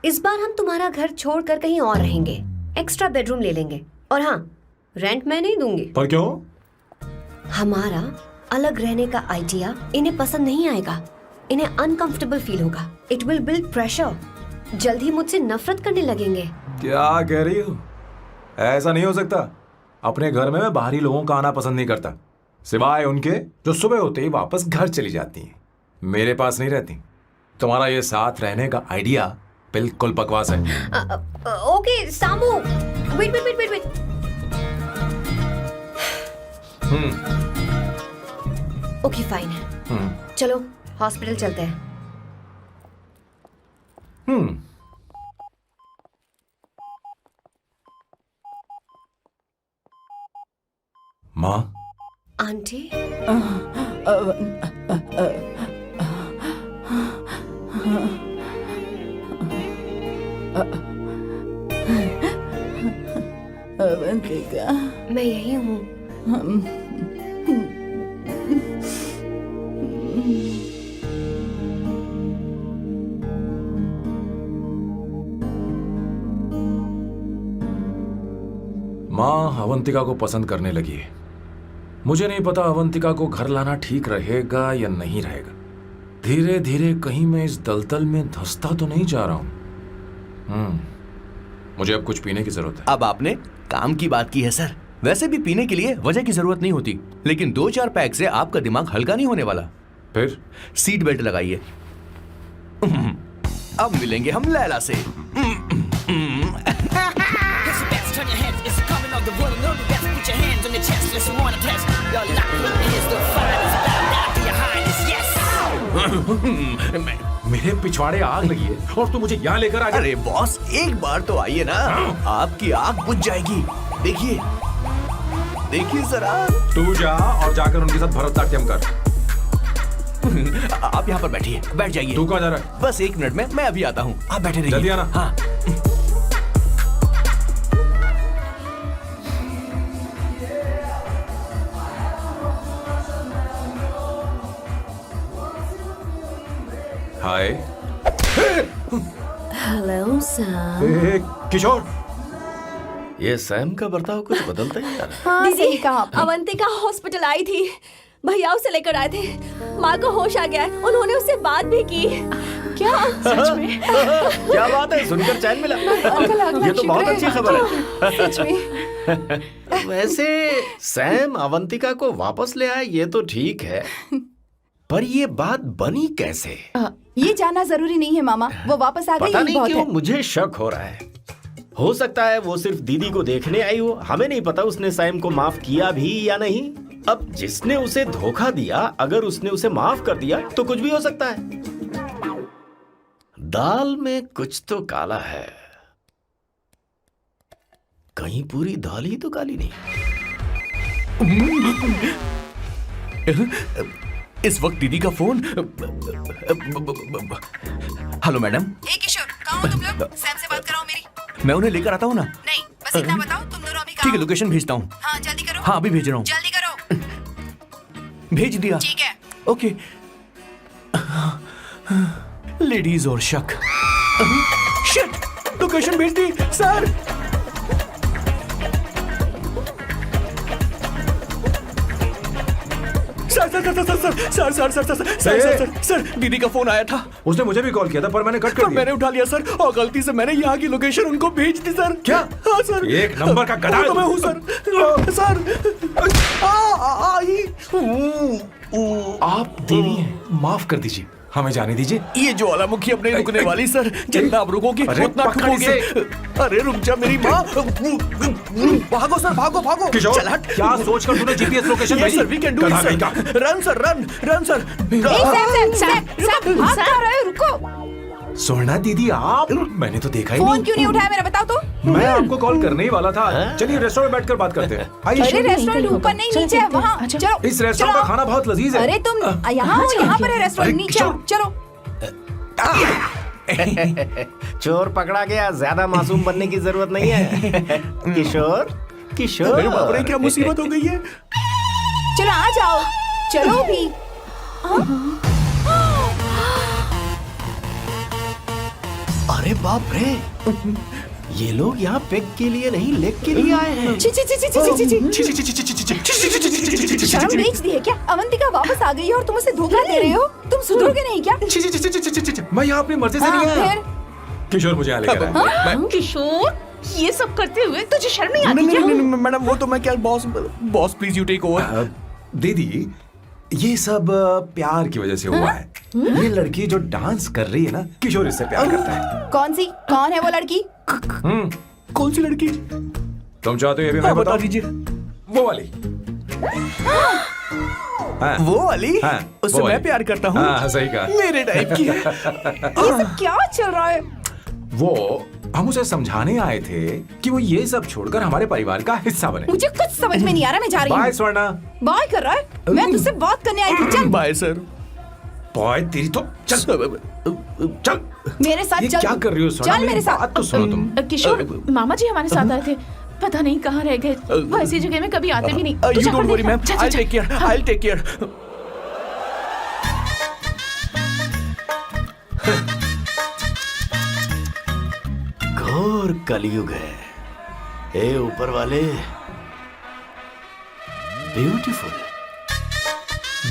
इस बार हम तुम्हारा घर छोड़कर कहीं और रहेंगे, एक्स्ट्रा बेडरूम ले लेंगे। और हाँ, रेंट मैं नहीं दूंगी। पर क्यों? हमारा अलग रहने का आइडिया इन्हें पसंद नहीं आएगा। इन्हें अनकंफर्टेबल फील होगा। It will build pressure. जल्द ही मुझसे नफरत करने लगेंगे। क्या कह रही हो? ऐसा नहीं हो सकता। अपने घर में मैं बाहरी लोगों का आना पसंद नहीं करता, सिवाय उनके जो सुबह होते ही वापस घर चली जाती हैं, मेरे पास नहीं रहती। तुम्हारा ये साथ रहने का आइडिया बिल्कुल बकवास है। Okay Samu, wait wait wait wait. Okay fine है, चलो हॉस्पिटल चलते हैं। माँ, आंटी, अवंतिका, मैं यही हूँ। माँ अवंतिका को पसंद करने लगी है। मुझे नहीं पता अवंतिका को घर लाना ठीक रहेगा या नहीं रहेगा। धीरे धीरे कहीं मैं इस दलदल में धंसता तो नहीं जा रहा हूं। मुझे अब कुछ पीने की जरूरत है। अब आपने काम की बात की है सर। वैसे भी पीने के लिए वजह की जरूरत नहीं होती, लेकिन 2-4 पैक से आपका दिमाग हल्का नहीं होने वाला। फिर सीट बेल्ट लगाइए। अब मिलेंगे हम लैला से। Turn your heads, it's coming of the one and only best. Put your hands on your chest, let's wanna test. Your luck is the finest. Bow down to your highness, yes. मेरे पिछवाड़े आग लगी है और तू मुझे यहाँ लेकर आ गया। अरे बॉस, एक बार तो आइए ना, आपकी आग बुझ जाएगी। देखिए देखिए जरा। तू जा और जाकर उनके साथ भरतनाट्यम कर। आप यहाँ पर बैठिए, बैठ जाइए। तू कहाँ जा रहा है? बस 1 मिनट में मैं अभी आता हूँ, आप बैठे रहिए। जल्दी आना। हाँ। हाय। Hello sir. किशोर, ये सैम का बर्ताव कुछ बदलता ही जा रहा हाँ, सही कहा आपने। अवंतिका हॉस्पिटल आई थी, भैया उसे लेकर आए थे। माँ को होश आ गया है, उन्होंने उससे बात भी की। क्या सच में? है। क्या बात है, सुनकर चैन मिला। ये तो बहुत अच्छी खबर है। सच में। वैसे सैम अवंतिका को वापस ले आए ये तो ठीक है, पर ये बात बनी कैसे? ये जानना जरूरी नहीं है मामा, वो वापस आ गई पता यही नहीं बहुत क्यों है। मुझे शक हो रहा है। हो सकता है वो सिर्फ दीदी को देखने आई हो, हमें नहीं पता उसने सैम को माफ किया भी या नहीं। अब जिसने उसे धोखा दिया, अगर उसने उसे माफ कर दिया तो कुछ भी हो सकता है। दाल में कुछ तो काला है, कहीं पूरी दाल ही तो काली नहीं। इस वक्त दीदी का फोन। Hello madam. ए किशोर, कहाँ हो तुम लोग? सैम से बात कराओ मेरी। मैं उन्हें लेकर आता हूँ ना। नहीं, बस इतना बताओ तुम दोनों अभी ठीक कहाँ है, हो? लोकेशन भेजता हूँ। हाँ जल्दी करो। हाँ अभी भेज रहा हूँ। जल्दी करो। भेज दिया। ठीक है। ओके। लेडीज और शक। शिट, लोकेशन भेज दी सर। सर, दीदी का फोन आया था। उसने मुझे भी कॉल किया था पर मैंने कट कर दिया। मैंने उठा लिया सर, और गलती से मैंने यहाँ की लोकेशन उनको भेज दी सर। क्या? हाँ सर। एक नंबर का गधा है तो तू। मैं हूँ सर। सर आप देवी हैं, माफ कर दीजिए, हमें जाने दीजिए। ये ज्वालामुखी अब नहीं रुकने वाली सर, जितना आप रुकोगे अरे उतना पकड़ ठुकोगे। अरे रुक जा मेरी माँ। भागो सर, भागो भागो। किशोर, चल हट। क्या सोचकर तूने जीपीएस लोकेशन भेजी? Sir, we can do it sir. Run sir, run sir. भाग कहाँ रहे हो? रुको। सोना दीदी आप, मैंने तो देखा ही फोन नहीं। क्यों नहीं उठाया मेरा, बताओ तो। मैं आपको कॉल करने ही वाला था। चलिए रेस्टोरेंट में बैठकर बात करते हैं। अरे आइए। रेस्टोरेंट ऊपर नहीं, नीचे है, वहाँ चलो। इस रेस्टोरेंट का चलो। खाना बहुत लजीज है। अरे तुम यहाँ हो, यहाँ पर है रेस्टोरेंट, नीचे आओ, चलो। चोर पकड़ा गया, ज्यादा मासूम बनने की जरूरत नहीं है। किशोर, किशोर। अरे बाप रे, क्या मुसीबत हो गई है। चलो आ जाओ, चलो भी। अरे बाप रे, ये लोग यहाँ पेग के लिए नहीं लेग के लिए आए हैं। ची ची ची ची ची ची ची। शर्म बेच दी है क्या? अवंतिका वापस आ गई है और तुम उसे धोखा दे रहे हो? तुम सुधरोगे नहीं क्या? मैं यहाँ अपनी मर्जी से नहीं आया। फिर किशोर मुझे यहाँ लेकर आया। किशोर, ये सब करते हुए तुझे शर्म नहीं आती नहीं क्या? नहीं नहीं मैडम, वो तो मैं क्या, boss please you take over. दीदी, ये सब प्यार की वजह से हुआ है। ये लड़की जो डांस कर रही है ना, किशोर इससे प्यार करता है। कौन है वो लड़की? कौन सी लड़की? तुम चाहते हो ये भी मैं बता बताऊं? दीजिए। वो वाली। हाँ, वो वाली? हाँ, उससे वो मैं वाली। प्यार करता हूँ। हाँ, सही कहा। मेरे टाइप की है। ये सब क्या चल रहा है? वो हम उसे समझाने आए थे कि वो ये सब छोड़कर हमारे परिवार का हिस्सा बने। मुझे कुछ समझ में नहीं आ रहा, मैं जा रही बाय हूँ। स्वर्णा। बाय कर रहा है? मैं तुझसे बात करने आई थी, चल। Bye sir. बॉय तेरी तो चल चल। मेरे साथ ये चल। क्या कर रही हो स्वर्णा? चल मेरे साथ। बात तो सुनो तुम। किशोर, मामा जी हमारे साथ आए थे, पता नहीं कहाँ रह गए। वो ऐसी जगह में कभी आते भी नहीं। तू यू जा डोंट कर वरी देखना। मैम, जा, जा, आई जा। Take care, I take care. घोर कलयुग है। हे ऊपर वाले, ब्यूटीफुल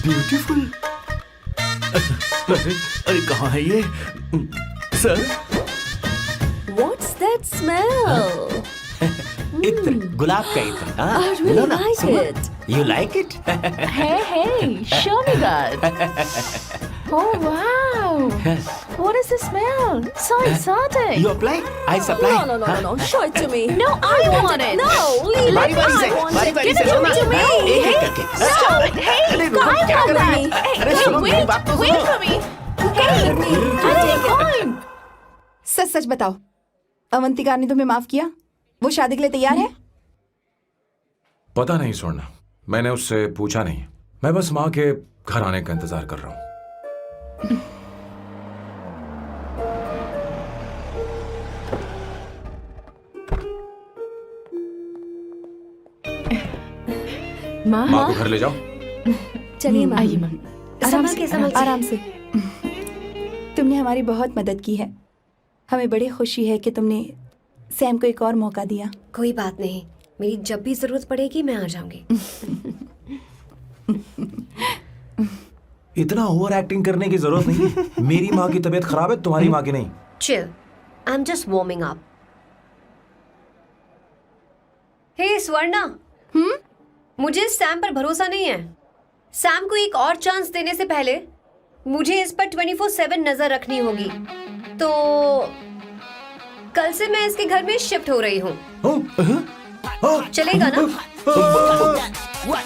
ब्यूटीफुल। अरे कहाँ है ये सर? What's that smell? इत्र, गुलाब का इत्र। हाँ, I really लो ना, like सुनो। it. You like it? Hey, show me that. Oh wow! What is the smell? So exotic. You apply, I supply. No. Show it to me. No, I want it. No, leave it. बारी बारी से, I want बारी it. बारी Give से, it सुनो to ना। me. एक एक करके। अरे रुको, I क्या want कर रही that. है? Hey, अरे सुनो, मेरी बात तो wait सुनो। for me. Hey, I take mine. सच सच बताओ, अवंतिका ने तुम्हें माफ किया? वो शादी के लिए तैयार है? पता नहीं स्वर्णा, मैंने उससे पूछा नहीं। मैं बस माँ के घर आने का इंतजार कर रहा हूँ। माँ, माँ को घर ले जाओ। चलिए माँ। आइए माँ। आराम से। तुमने हमारी बहुत मदद की है। हमें बड़ी खुशी है कि तुमने सैम को एक और मौका दिया। कोई बात नहीं, मेरी जब भी जरूरत पड़ेगी मैं आ जाऊंगी। इतना ओवर एक्टिंग करने की जरूरत नहीं। मेरी माँ की तबीयत खराब है, तुम्हारी माँ की नहीं। Chill, I am just warming up. Hey Swarna, मुझे सैम पर भरोसा नहीं है। सैम को एक और चांस देने से पहले मुझे इस पर 24/7 नजर रखनी होगी। तो कल से मैं इसके घर में शिफ्ट हो रही हूँ। चलेगा ना? What?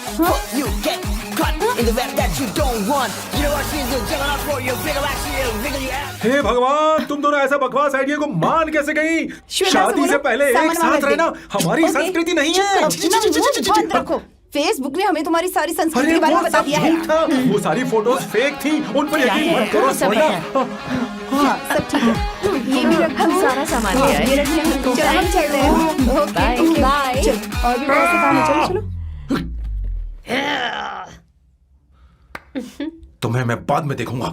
You get caught in the web that you don't want. You know what she's doing? Jumping out for your bigger action, bigger your ass. हे भगवान, तुम दोनों ऐसा बकवास आइडिया को मान कैसे गई? श्वेता से शादी से बोलो, पहले सामान एक साथ वापस दे। रहना हमारी ओके। संस्कृति नहीं है। अपना मुंह बंद रखो। फेसबुक ने हमें तुम्हारी सारी संस्कृति अरे के बारे में वो बता सब दिया है। झूठ था। वो सारी फोटोज फेक थी, उन पर यकीन मत करो स्वर्णा। हाँ, सब ठीक है। ये भी रखो। हम सारा सामान ले आए। ये रखिए। चलो हम चल रहे हैं। Okay, bye. चल, और भी बहुत से काम है। चलो चलो। तुम्हें मैं बाद में देखूंगा।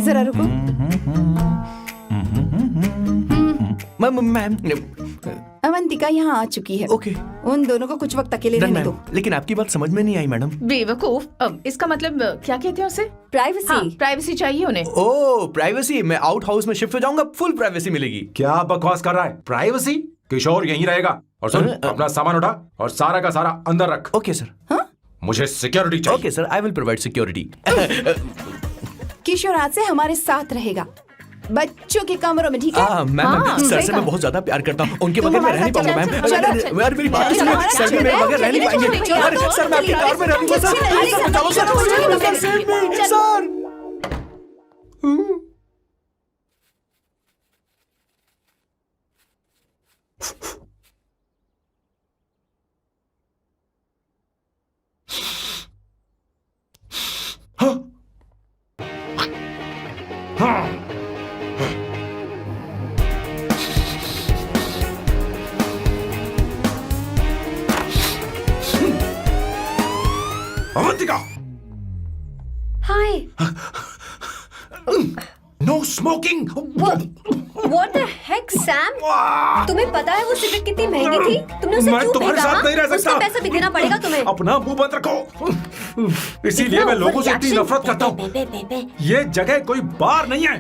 जरा रुको। मैम अवंतिका यहाँ आ चुकी है। ओके। उन दोनों को कुछ वक्त अकेले रहने दो। लेकिन आपकी बात समझ में नहीं आई मैडम। बेवकूफ, इसका मतलब क्या कहते हैं उसे? प्राइवेसी। हाँ, प्राइवेसी चाहिए उन्हें। ओह प्राइवेसी, मैं आउट हाउस में शिफ्ट हो जाऊंगा, फुल प्राइवेसी मिलेगी। क्या बकवास कर रहा है? प्राइवेसी? किशोर यहीं रहेगा। और सुन, अपना सामान उठा और सारा का सारा अंदर रख। Okay sir. मुझे सिक्योरिटी चाहिए। Okay sir, I will provide security. Kishore आज से हमारे साथ रहेगा, बच्चों के कमरों में, ठीक है? मैम सर सही से कहा। मैं बहुत ज्यादा प्यार करता हूँ, उनके बगैर मैं रह नहीं पाऊंगा मैम। चलो, यार मेरी बात सुनिए, सर भी मेरे बगैर रह नहीं पाएंगे। अरे सर मैं आपकी कार में रहूंगा सर, चलो sir, sir. Avantika, hi. No no smoking. What the heck, Sam? तुम्हें पता है वो सिगरेट कितनी महंगी थी? तुमने उसे मैं क्यों तुम्हारे फेंका? साथ नहीं रह सकता। उसका पैसा भी देना पड़ेगा तुम्हें। अपना मुंह बंद रखो। इसीलिए मैं लोगों से इतनी नफरत करता हूँ। ये जगह कोई बार नहीं है।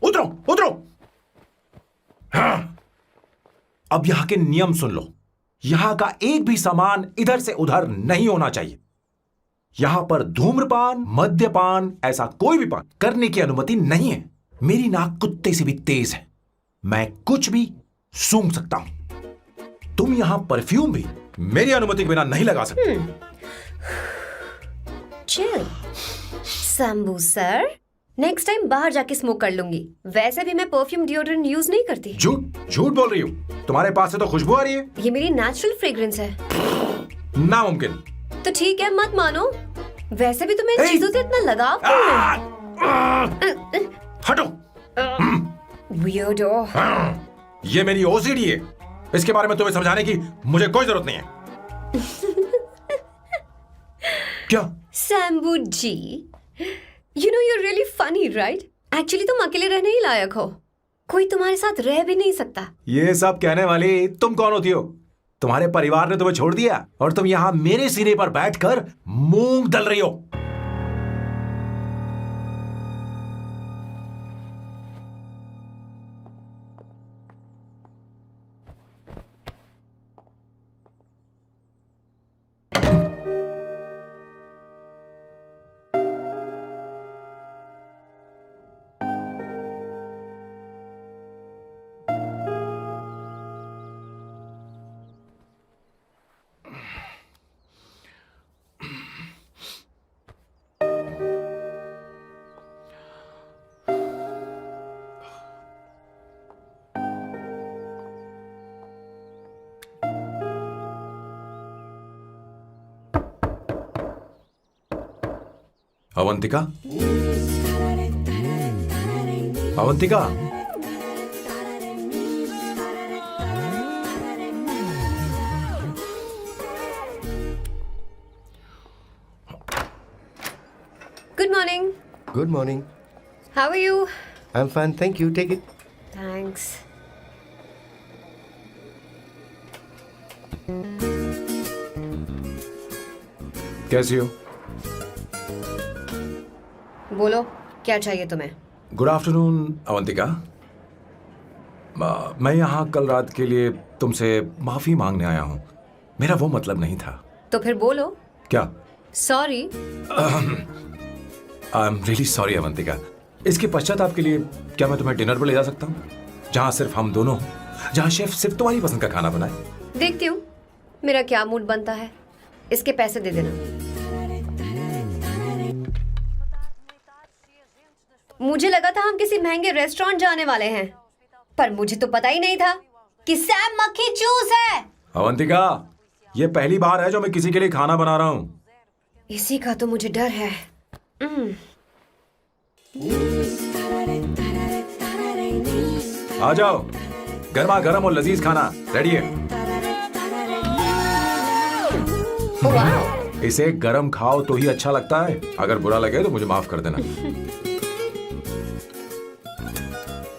उतरो उतरो। अब यहाँ के नियम सुन लो। यहाँ का एक भी सामान इधर से उधर नहीं होना चाहिए। यहाँ पर धूम्रपान, मद्यपान, ऐसा कोई भी पान करने की अनुमति नहीं है। मेरी नाक कुत्ते से भी तेज है, मैं कुछ भी सूंघ सकता हूं। तुम यहाँ परफ्यूम भी मेरी अनुमति के बिना नहीं लगा सकते। Chill Shambhu sir, next time बाहर जाके स्मोक कर लूंगी। वैसे भी मैं परफ्यूम डिओड्रेंट यूज नहीं करती। झूठ बोल रही हो। तुम्हारे पास से तो खुशबू आ रही है। ये मेरी नेचुरल फ्रेग्रेंस है। नामुमकिन। तो ठीक है, मत मानो। वैसे भी तुम्हें इन चीजों से इतना लगाव क्यों है? हटो। Weirdo। ये मेरी ओसीडी है। इसके बारे में तुम्हें समझाने की मुझे कोई जरूरत नहीं है। क्या? शंभू जी, you know you're really funny, right? Actually तुम अकेले रहने ही लायक हो। कोई तुम्हारे साथ रह भी नहीं सकता। ये सब कहने वाली तुम कौन होती हो? तुम्हारे परिवार ने तुम्हें छोड़ दिया और तुम यहाँ मेरे सिरे पर बैठकर मूंग दल रही हो। Avantika, Avantika, Good morning. Good morning. How are you? I'm fine, thank you. Take it. Thanks. कैसी हो? बोलो, क्या चाहिए तुम्हें? Good afternoon Avantika. मैं यहाँ कल रात के लिए तुमसे माफी मांगने आया हूँ। मेरा वो मतलब नहीं था। तो फिर बोलो। क्या? Sorry. I am really sorry Avantika. इसके पश्चाताप के लिए क्या मैं तुम्हें डिनर पर ले जा सकता हूँ, जहाँ सिर्फ हम दोनों, जहाँ शेफ सिर्फ तुम्हारी पसंद का खाना बनाए? देखती हूँ मेरा क्या मूड बनता है। इसके पैसे दे देना। मुझे लगा था हम किसी महंगे रेस्टोरेंट जाने वाले हैं, पर मुझे तो पता ही नहीं था कि सैम मक्खी चूस है। अवंतिका, ये पहली बार है जो मैं किसी के लिए खाना बना रहा हूँ। इसी का तो मुझे डर है। आ जाओ, गर्मा गर्म और लजीज खाना रेडी है। इसे गरम खाओ तो ही अच्छा लगता है। अगर बुरा लगे तो मुझे माफ कर देना।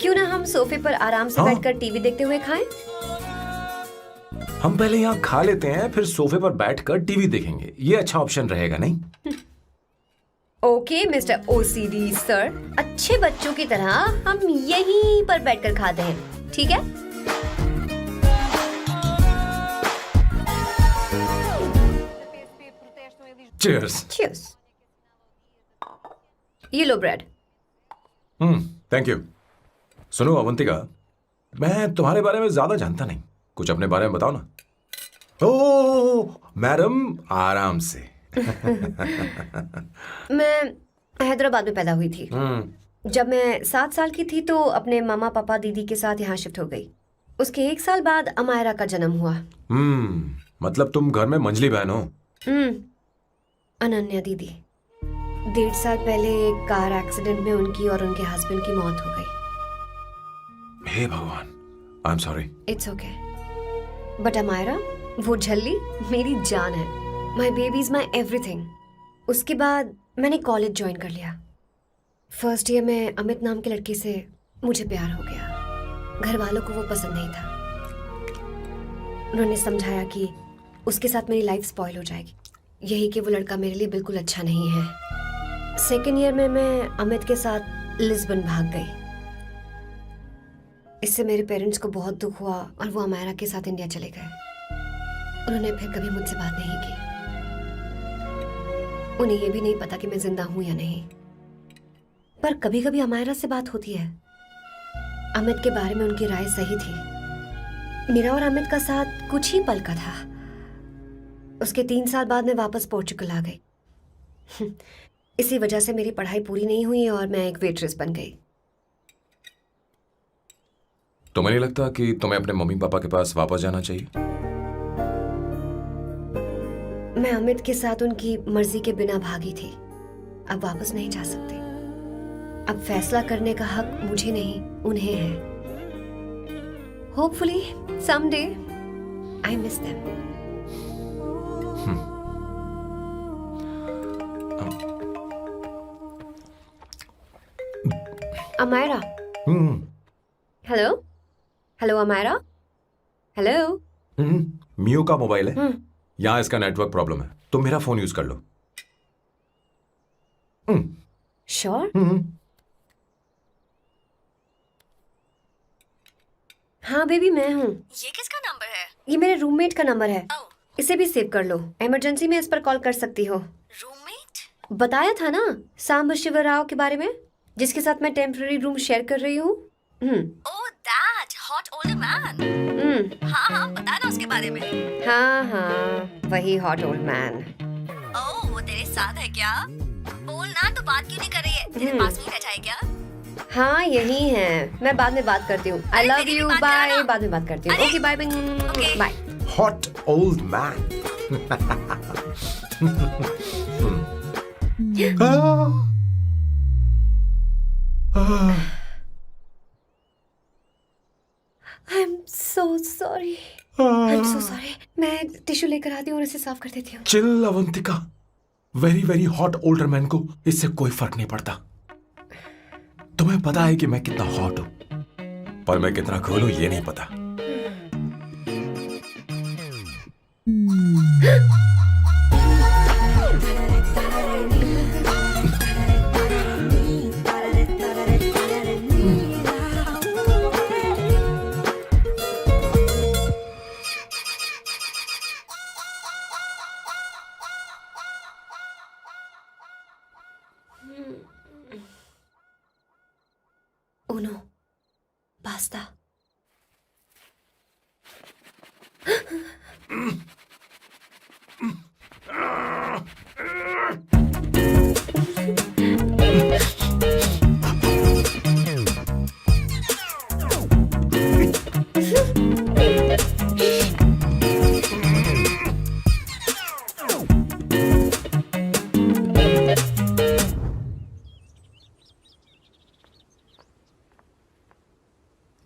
क्यों ना हम सोफे पर आराम से बैठकर टीवी देखते हुए खाएं? हम पहले यहाँ खा लेते हैं, फिर सोफे पर बैठकर टीवी देखेंगे। ये अच्छा ऑप्शन रहेगा नहीं? ओके मिस्टर ओसीडी सर, अच्छे बच्चों की तरह हम यहीं पर बैठकर खाते हैं, ठीक है? चीयर्स। चीयर्स। ये लो ब्रेड। Thank you. सुनो अवंतिका, मैं तुम्हारे बारे में ज्यादा जानता नहीं, कुछ अपने बारे में बताओ ना। ओह मैडम, आराम से। मैं हैदराबाद में पैदा हुई थी। जब मैं 7 साल की थी तो अपने मामा पापा दीदी के साथ यहाँ शिफ्ट हो गई। उसके 1 साल बाद अमायरा का जन्म हुआ। मतलब तुम घर में मंझली बहन हो? अनन्या दीदी। 1.5 साल पहले एक कार एक्सीडेंट में उनकी और उनके हस्बैंड की मौत हो गई। हे भगवान, I am sorry. It's okay. But Amayra, वो झल्ली मेरी जान है। My baby is my everything. उसके बाद मैंने कॉलेज ज्वाइन कर लिया। फर्स्ट ईयर में अमित नाम के लड़के से मुझे प्यार हो गया। घर वालों को वो पसंद नहीं था। उन्होंने समझाया कि उसके साथ मेरी लाइफ स्पॉइल हो जाएगी, यही कि वो लड़का मेरे लिए बिल्कुल अच्छा नहीं है। सेकेंड ईयर में मैं अमित के साथ लिस्बन भाग गई। इससे मेरे पेरेंट्स को बहुत दुख हुआ और वो अमायरा के साथ इंडिया चले गए। उन्होंने फिर कभी मुझसे बात नहीं की। उन्हें ये भी नहीं पता कि मैं जिंदा हूं या नहीं। पर कभी कभी अमायरा से बात होती है। अमित के बारे में उनकी राय सही थी। मेरा और अमित का साथ कुछ ही पल का था। उसके 3 साल बाद मैं वापस पोर्चुगल आ गई। इसी वजह से मेरी पढ़ाई पूरी नहीं हुई और मैं एक वेट्रेस बन गई। तुम्हें नहीं लगता कि तुम्हें अपने मम्मी पापा के पास वापस जाना चाहिए? मैं अमित के साथ उनकी मर्जी के बिना भागी थी। अब वापस नहीं जा सकती। अब फैसला करने का हक मुझे नहीं, उन्हें है। Hopefully someday I miss them. Amayra. Hello hello Amayra. Hello. मियो का मोबाइल है। यहाँ इसका नेटवर्क प्रॉब्लम है। तुम मेरा फोन यूज कर लो। श्योर? हाँ बेबी मैं हूँ। ये किसका नंबर है? ये मेरे रूममेट का नंबर है। इसे भी सेव कर लो। इमरजेंसी में इस पर कॉल कर सकती हो। रूममेट? बताया था ना सांब शिवराव के बारे में, जिसके साथ मैं टेम्पररी रूम शेयर कर रही हूँ। Oh that hot old man. हाँ बता ना उसके बारे में। हाँ वही हॉट ओल्ड मैन। ओह वो तेरे साथ है क्या? बोल ना, तो बात क्यों नहीं कर रही है? तेरे पास में बैठा है क्या? हाँ यही है। मैं बाद में बात करती हूँ। I love you. बाय। बाद में बात करती हूँ। Okay bye bye. Hot old man. I am so sorry. मैं टिश्यू लेकर आती हूँ और इसे साफ कर देती हूँ। Chill Avantika. Very very hot older man को इससे कोई फर्क नहीं पड़ता। तुम्हें पता है कि मैं कितना हॉट हूं, पर मैं कितना कूल हूं ये नहीं पता। Uno, basta.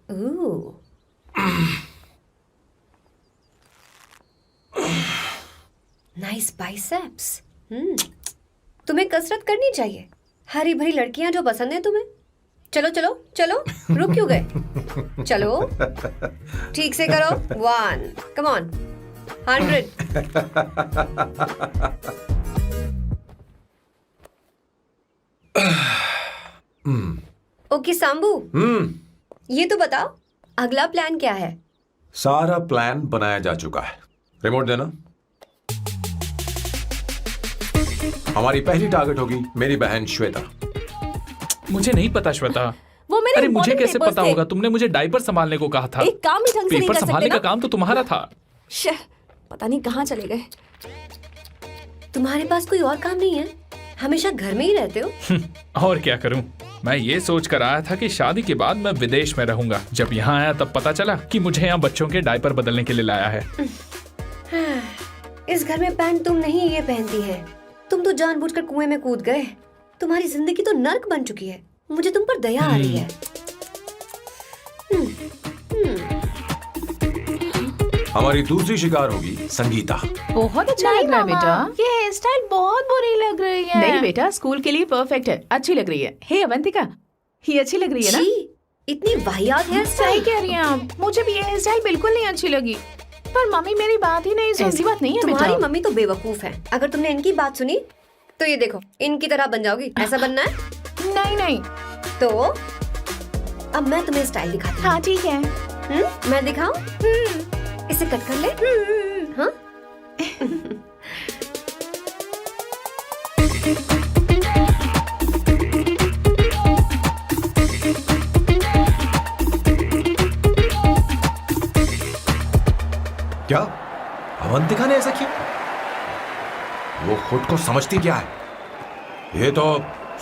Ooh. Nice biceps. तुम्हें कसरत करनी चाहिए। हरी भरी लड़कियां जो पसंद है तुम्हें। चलो चलो चलो, रुक क्यों गए? चलो ठीक से करो। 1 come on 100। ओके सांबू, ये तो बताओ अगला प्लान क्या है? सारा प्लान बनाया जा चुका है। रिमोट देना। हमारी पहली टारगेट होगी मेरी बहन श्वेता। मुझे नहीं पता श्वेता। वो मेरे अरे मुझे कैसे papers पता थे। होगा? तुमने मुझे डायपर संभालने को कहा था। एक काम ही ढंग से नहीं पेपर कर सकते संभालने का ना? काम तो तुम्हारा था। पता नहीं कहाँ चले गए। तुम्हारे पास कोई और काम नहीं है? हमेशा घर में ही रहते हो। और क्या करूं? मैं ये सोच कर आया था कि शादी के बाद मैं विदेश में रहूंगा। जब यहाँ आया तब पता चला कि मुझे यहाँ बच्चों के डायपर बदलने के लिए लाया है। इस घर में पैंट तुम नहीं ये पहनती है। तुम तो जानबूझकर कुएं में कूद गए। तुम्हारी जिंदगी तो नर्क बन चुकी है। मुझे तुम पर दया आ रही है। हमारी दूसरी शिकार होगी संगीता। बहुत अच्छा लग रहा है बेटा। ये हेयर स्टाइल बहुत बुरी लग रही है। नहीं बेटा, स्कूल के लिए परफेक्ट है, अच्छी लग रही है। हे अवंतिका, ये अच्छी लग रही है ना? छी, इतनी वाहियात हेयर सही स्टाइल। कह रही हैं आप, मुझे भी ये हेयर स्टाइल बिल्कुल नहीं अच्छी लगी। पर मम्मी मेरी बात ही नहीं ऐसी सुनती। बात नहीं है बेटा। तुम्हारी मम्मी तो बेवकूफ है। अगर तुमने इनकी बात सुनी तो ये देखो, इनकी तरह बन जाओगी। ऐसा बनना है नहीं नहीं। तो अब मैं तुम्हें स्टाइल दिखाती हूँ। हाँ ठीक है। मैं दिखाऊं? इसे कट कर ले। हाँ? क्या अवंतिका ने ऐसा किया? वो खुद को समझती क्या है? ये तो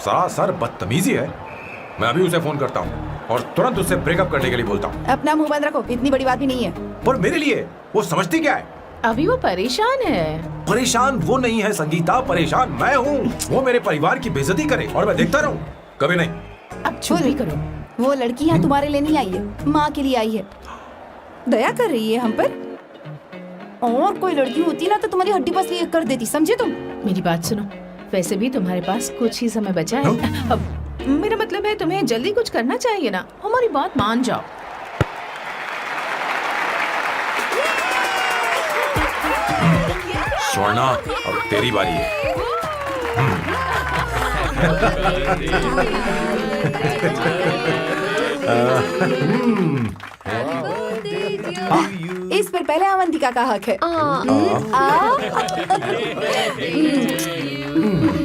सरासर बदतमीजी है। मैं अभी उसे फोन करता हूँ और तुरंत उससे ब्रेकअप करने के लिए बोलता हूँ। अपना मुंह बंद रखो, इतनी बड़ी बात भी नहीं है। पर मेरे लिए वो समझती क्या है? अभी वो परेशान है। परेशान वो नहीं है संगीता, परेशान मैं हूँ। वो मेरे परिवार की बेइज्जती करे और मैं देखता रहूँ? कभी नहीं। अब चुप भी करो। वो लड़की यहाँ तुम्हारे लिए नहीं आई है, माँ के लिए आई है। दया कर रही है हम पर। और कोई लड़की होती ना तो तुम्हारी हड्डी पसली कर देती, समझे तुम? मेरी बात सुनो, वैसे भी तुम्हारे पास कुछ ही समय बचा है। अब मेरा मतलब है तुम्हें जल्दी कुछ करना चाहिए ना। हमारी बात मान जाओ। स्वर्णा, अब तेरी बारी है। इस पर पहले अवंतिका का हक है।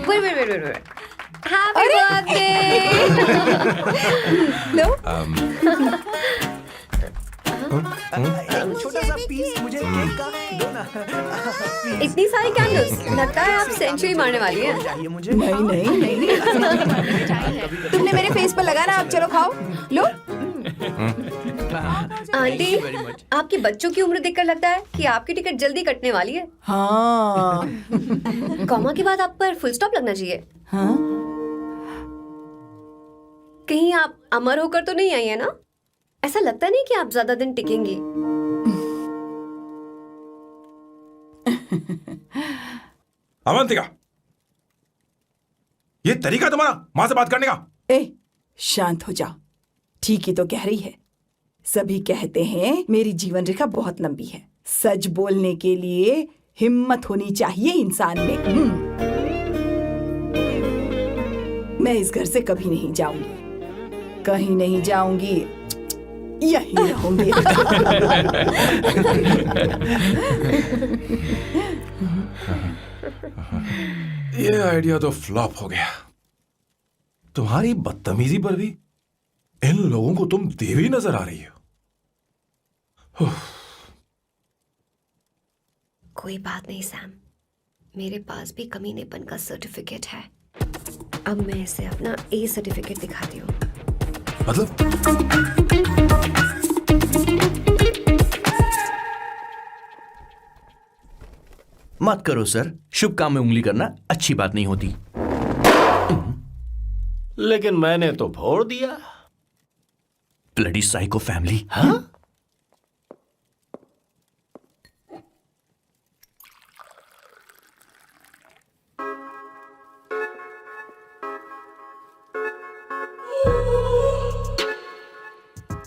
wait. Happy birthday! लो। छोटा सा पीस मुझे केक का दो ना। इतनी सारी कैंडल्स, लगता है आप सेंचुरी मारने वाली हैं। चाहिए मुझे। नहीं। तुमने मेरे फेस पर लगाना, अब चलो खाओ। लो। आंटी, आपके बच्चों की उम्र देखकर लगता है कि आपकी टिकट जल्दी कटने वाली है। हाँ। कॉमा के बाद आप पर फुल स्टॉप लगना चाहिए। हाँ? कहीं आप अमर होकर तो नहीं आई है ना? ऐसा लगता नहीं कि आप ज्यादा दिन टिकेंगी। अवंतिका, ये तरीका तुम्हारा माँ से बात करने का? ए, शांत हो जाओ। ठीक ही तो कह रही है। सभी कहते हैं मेरी जीवन रेखा बहुत लंबी है। सच बोलने के लिए हिम्मत होनी चाहिए इंसान में। मैं इस घर से कभी नहीं जाऊंगी, कहीं नहीं जाऊंगी, यही रहूंगी। ये आइडिया तो फ्लॉप हो गया। तुम्हारी बदतमीजी पर भी इन लोगों को तुम देवी नजर आ रही हो। कोई बात नहीं सैम, मेरे पास भी कमीनेपन का सर्टिफिकेट है। अब मैं इसे अपना ए सर्टिफिकेट दिखाती हूँ। मतलब मत करो सर, शुभ काम में उंगली करना अच्छी बात नहीं होती। लेकिन मैंने तो फोड़ दिया। Bloody psycho family. हाँ?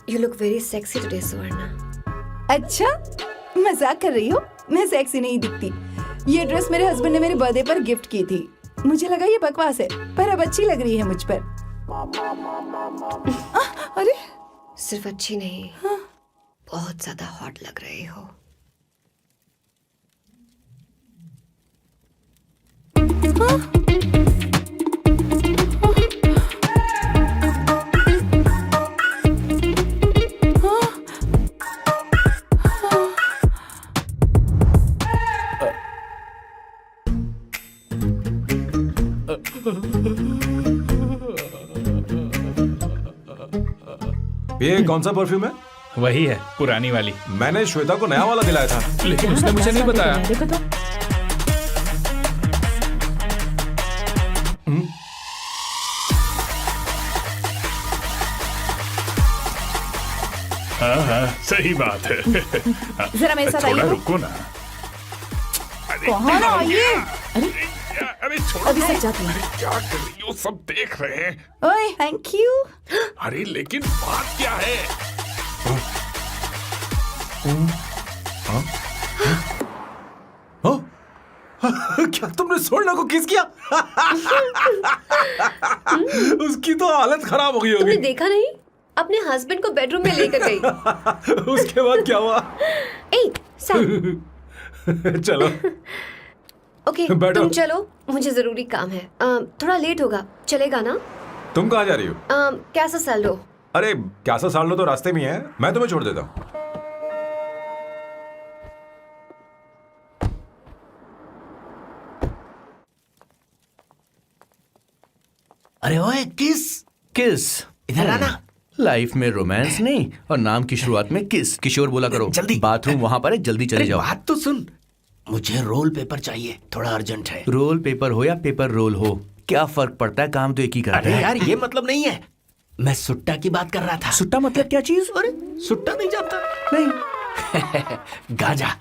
You look very sexy today, सुवर्णा। अच्छा, मजाक कर रही हो? मैं सेक्सी नहीं दिखती। ये ड्रेस मेरे हस्बैंड ने मेरे बर्थडे पर गिफ्ट की थी। मुझे लगा ये बकवास है, पर अब अच्छी लग रही है मुझ पर। अरे, सिर्फ अच्छी नहीं, बहुत ज्यादा हॉट लग रही हो। ये कौन सा परफ्यूम है? वही है, पुरानी वाली। मैंने श्वेता को नया वाला दिलाया था। लेकिन उसने मुझे नहीं बताया। देखो तो। हाँ, सही बात है। जरा मेरे साथ थोड़ा आइए। रुको ना। कहाँ आइए? अरे छोड़ो। अभी सब जाते हैं। अरे क्या कर रही हो, सब देख रहे हैं। ओए थैंक यू। अरे लेकिन बात क्या है? क्या तुमने सोना को किस किया? उसकी तो हालत खराब हो गई तुमने होगी। देखा नहीं, अपने हस्बैंड को बेडरूम में लेकर गई। उसके बाद क्या हुआ? ए सैम, चलो ओके बैठो। तुम चलो, मुझे जरूरी काम है। थोड़ा लेट होगा, चलेगा ना? तुम कहाँ जा रही हो? कैसा सैल्डो? अरे कैसा साल लो तो रास्ते में है, मैं तुम्हें छोड़ देता हूँ। अरे ओए किस इधर आना। लाइफ में रोमांस नहीं और नाम की शुरुआत में किस। किशोर बोला करो। जल्दी। बाथरूम वहां पर है, जल्दी चले जाओ। बात तो सुन, मुझे रोल पेपर चाहिए, थोड़ा अर्जेंट है। रोल पेपर हो या पेपर रोल हो, क्या फर्क पड़ता है, काम तो एक ही करता अरे है। यार ये मतलब नहीं है, मैं सुट्टा की बात कर रहा था। सुट्टा मतलब क्या चीज? अरे सुट्टा नहीं जानता? नहीं। गांजा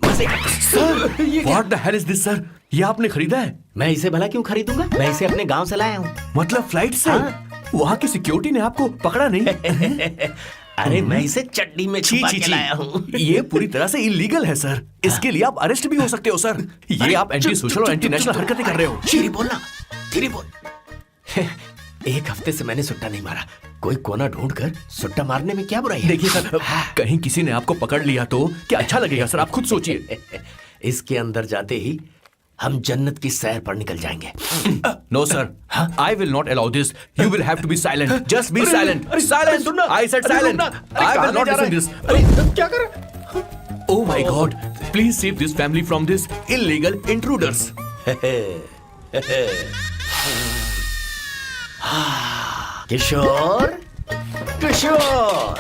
मजे का। Sir what the hell is this sir, ये आपने खरीदा है? मैं इसे भला क्यों खरीदूंगा, मैं इसे अपने गांव से लाया हूँ। मतलब फ्लाइट से? हाँ। वहाँ की सिक्योरिटी ने आपको पकड़ा नहीं? अरे मैं इसे चड्डी में छुपा के लाया हूँ। ये पूरी तरह से इलीगल है सर, इसके लिए आप अरेस्ट भी हो सकते हो सर। ये आप एंटी सोशल और एंटी नेशनल हरकतें कर रहे हो। धीरे बोलना, धीरे बोल। एक हफ्ते से मैंने सुट्टा नहीं मारा, कोई कोना ढूंढ कर सुट्टा मारने में क्या बुराई है? देखिए सर, कहीं किसी ने आपको पकड़ लिया तो क्या अच्छा लगेगा सर, आप खुद सोचिए। इसके अंदर जाते ही हम जन्नत की सैर पर निकल जाएंगे। No sir, I will not allow this. You will have to be silent, just be silent. Silent, I said silent. I will not listen this. अरे क्या कर रहा है? Oh my God! Please save this family from this illegal intruders. किशोर, किशोर,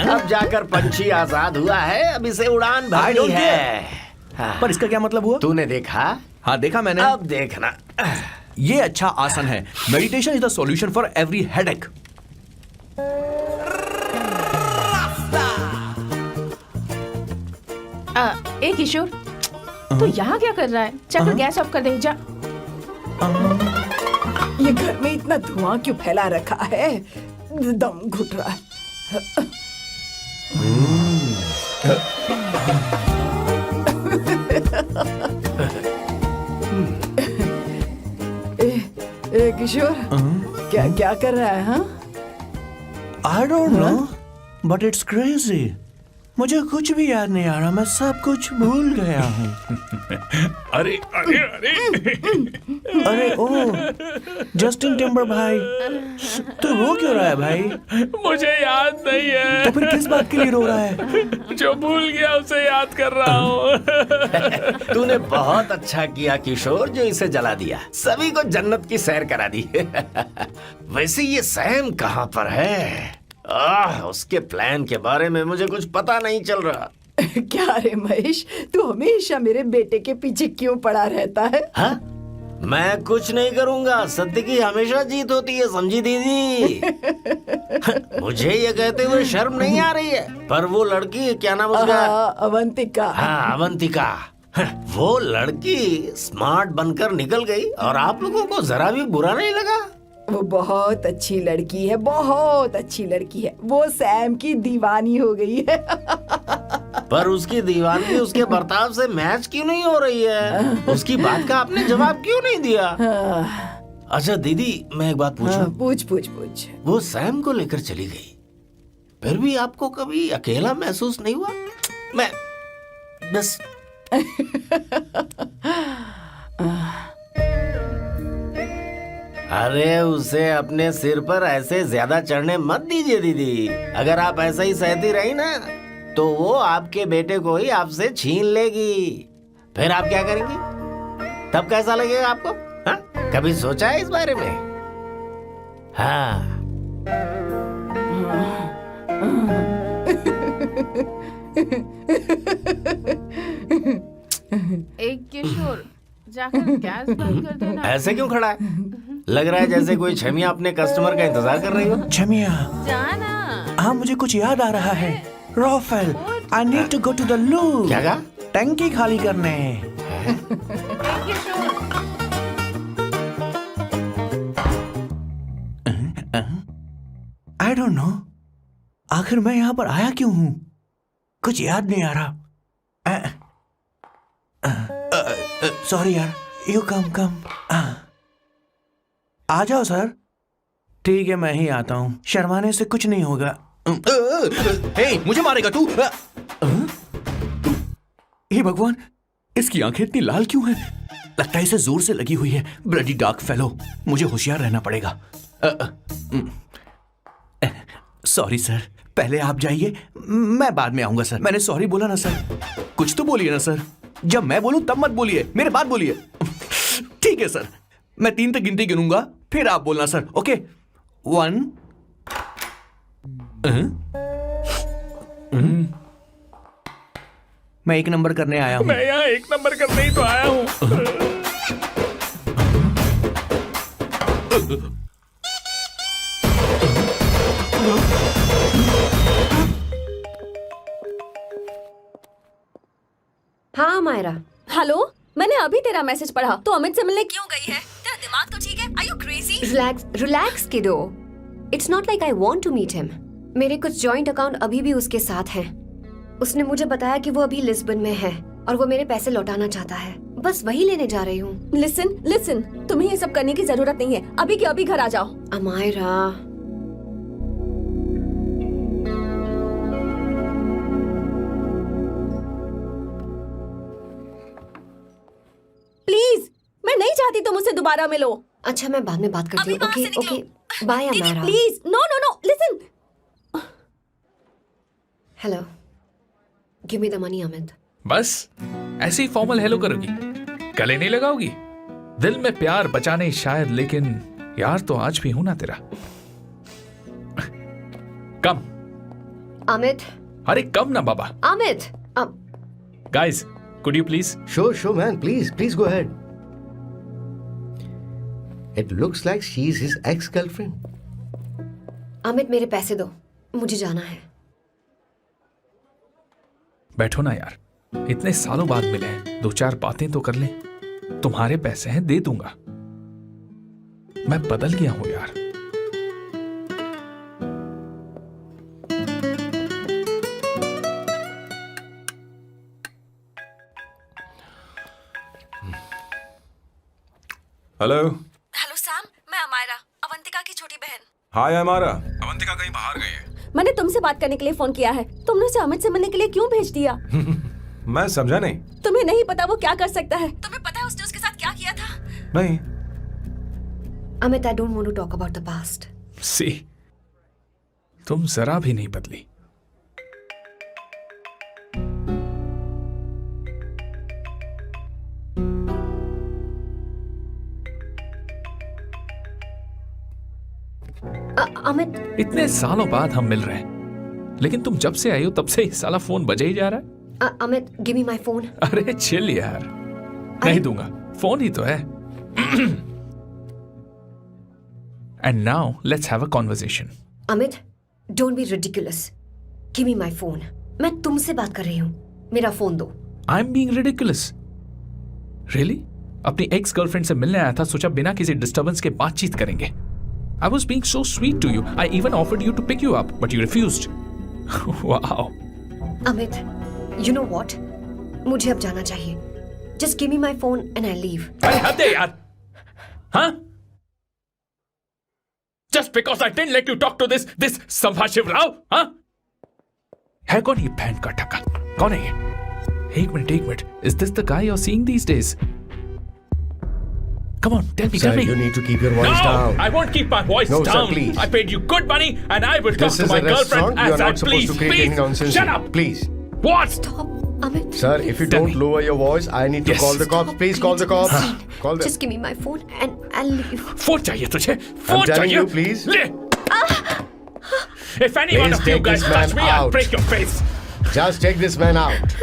अब जाकर पंछी आजाद हुआ है, अब इसे उड़ान I भरनी don't है। पर इसका क्या मतलब हुआ? तूने देखा? हाँ देखा मैंने। अब देखना। ये अच्छा आसन है। Meditation is the solution for every headache. ए किशोर, तू यहाँ क्या कर रहा है? जाकर गैस ऑफ कर दे जा। ये घर में इतना धुआं क्यों फैला रखा है? दम घुट रहा है। ए किशोर, क्या क्या कर रहा है? हाँ I don't know, but it's crazy. मुझे कुछ भी याद नहीं आ रहा, मैं सब कुछ भूल गया हूँ। अरे अरे अरे अरे ओ जस्टिन टिम्बर भाई, तो रो क्यों रहा है भाई? मुझे याद नहीं है। तो फिर किस बात के लिए रो रहा है? जो भूल गया उसे याद कर रहा हूँ। तूने बहुत अच्छा किया किशोर जो इसे जला दिया, सभी को जन्नत की सैर करा दी। वैसे ये सैम कहाँ पर है? उसके प्लान के बारे में मुझे कुछ पता नहीं चल रहा। क्या रे महेश, तू हमेशा मेरे बेटे के पीछे क्यों पड़ा रहता है? हाँ? मैं कुछ नहीं करूंगा, सत्य की हमेशा जीत होती है, समझी दीदी? मुझे ये कहते हुए शर्म नहीं आ रही है, पर वो लड़की, क्या नाम उसका? अवंतिका। हाँ अवंतिका, वो लड़की स्मार्ट बनकर निकल गई और आप लोगों को जरा भी बुरा नहीं लगा? वो बहुत अच्छी लड़की है, बहुत अच्छी लड़की है। वो सैम की दीवानी हो गई है। पर उसकी दीवानगी उसके बर्ताव से मैच क्यों नहीं हो रही है? उसकी बात का आपने जवाब क्यों नहीं दिया? अच्छा दीदी, मैं एक बात पूछूं? पूछ पूछ पूछ। वो सैम को लेकर चली गई, फिर भी आपको कभी अकेला महसूस नहीं हुआ? मैं बस अरे उसे अपने सिर पर ऐसे ज्यादा चढ़ने मत दीजिए दीदी। अगर आप ऐसा ही सहती रही ना तो वो आपके बेटे को ही आपसे छीन लेगी, फिर आप क्या करेंगी? तब कैसा लगेगा आपको? हाँ? कभी सोचा है इस बारे में? हाँ। एक किशोर, जाकर गैस बंद कर देना। ऐसे क्यों खड़ा है? लग रहा है जैसे कोई छमिया अपने कस्टमर का इंतजार कर रही हो। छमिया? जाना। हाँ मुझे कुछ याद आ रहा है। रोफेल, I need to go to the loo. क्या कहा? टंकी खाली करने। आई डोंट नो, आखिर मैं यहाँ पर आया क्यों हूँ? कुछ याद नहीं आ रहा। सॉरी यार, यू कम। आ जाओ सर। ठीक है, मैं ही आता हूँ, शर्माने से कुछ नहीं होगा। हे, मुझे मारेगा तू? हे भगवान, इसकी आंखें इतनी लाल क्यों हैं? लगता है इसे जोर से लगी हुई है। ब्लडी डार्क फेलो, मुझे होशियार रहना पड़ेगा। सॉरी सर, पहले आप जाइए, मैं बाद में आऊंगा सर। मैंने सॉरी बोला ना सर। कुछ तो बोलिए ना सर। जब मैं बोलूं तब मत बोलिए, मेरे बाद बोलिए। ठीक है सर, मैं 3 तक गिनती गिनूंगा, फिर आप बोलना सर। ओके, 1। मैं 1 नंबर करने आया हूँ। मैं यहाँ 1 नंबर करने ही तो आया हूँ। हाँ मायरा। हेलो, मैंने अभी तेरा मैसेज पढ़ा। तो अमित से मिलने क्यों गई है? तेरा दिमाग तो ठीक है? Are you crazy? Relax kiddo. It's not like I want to meet him. मेरे कुछ जॉइंट अकाउंट अभी भी उसके साथ हैं। उसने मुझे बताया कि वो अभी लिस्बन में है और वो मेरे पैसे लौटाना चाहता है। बस वही लेने जा रही हूँ। लिसन, तुम्हें ये सब करने की जरूरत नहीं है। अभी के अभी घर आ जाओ। अमायरा, प्लीज, मैं नहीं चाहती तुम मुझसे दोबारा मिलो। अच्छा, मैं बाद में बात करती हूँ। Okay, bye Amayra. Please, no, listen. Hello, give me the money Amit. बस ऐसे ही फॉर्मल हेलो करोगी, गले नहीं लगाओगी? दिल में प्यार बचा नहीं शायद, लेकिन यार तो आज भी हूं ना तेरा। कम अमित। अरे कम ना बाबा। Amit, guys, could you please? Sure, man. Please go ahead. It looks like she's his ex-girlfriend. Amit, मेरे पैसे दो, मुझे जाना है। बैठो ना यार, इतने सालों बाद मिले हैं, 2-4 बातें तो कर लें। तुम्हारे पैसे हैं, दे दूंगा। मैं बदल गया हूं यार। हेलो सैम, मैं अमायरा, अवंतिका की छोटी बहन। हाय अमारा। अवंतिका कहीं बाहर गई है। मैंने तुमसे बात करने के लिए फोन किया है। तुमने उसे अमित से मिलने के लिए क्यों भेज दिया? मैं समझा नहीं। तुम्हें नहीं पता वो क्या कर सकता है? तुम्हें पता है उसने उसके साथ क्या किया था? नहीं। Amit, I don't want to talk about the past. See, तुम जरा भी नहीं बदली। अमित, इतने सालों बाद हम मिल रहे हैं, लेकिन तुम जब से आई हो तब से ही साला फोन बजे ही जा रहा है। Amit, give me my phone. अरे चिल यार, नहीं दूंगा, फोन ही तो है। And now let's have a conversation. Amit, don't be ridiculous. Give me my phone. मैं तुमसे बात कर रही हूँ, मेरा फोन दो। I am being ridiculous? Really? अपनी एक्स गर्लफ्रेंड से मिलने आया था, सोचा बिना किसी डिस्टर्बेंस के बातचीत करेंगे। I was being so sweet to you. I even offered you to pick you up, but you refused. Wow. Amit, you know what? मुझे अब जाना चाहिए. Just give me my phone and I'll leave. अरे हद है यार. हाँ? Just because I didn't let you talk to this संभाशिव Rao, हाँ? है कौन ये बैंड का टक्का? कौन है ये? एक minute. Is this the guy you're seeing these days? Come on, tell me. Sir, you need to keep your voice down. I won't keep my voice down. No, sir, please. I paid you good money and I will talk to my girlfriend as I not supposed please. to create any nonsense. Shut up. Please. What? Stop, Amit. Sir, if you don't lower your voice, I need to call the cops. Please call the cops. Call them. Just give me my phone and I'll leave. Phone चाहिए तुझे? Phone I'm telling चाहिए? you, please. ले. If any one Please of you take guys this man touch me, I'll out. break your face. Just take this man out.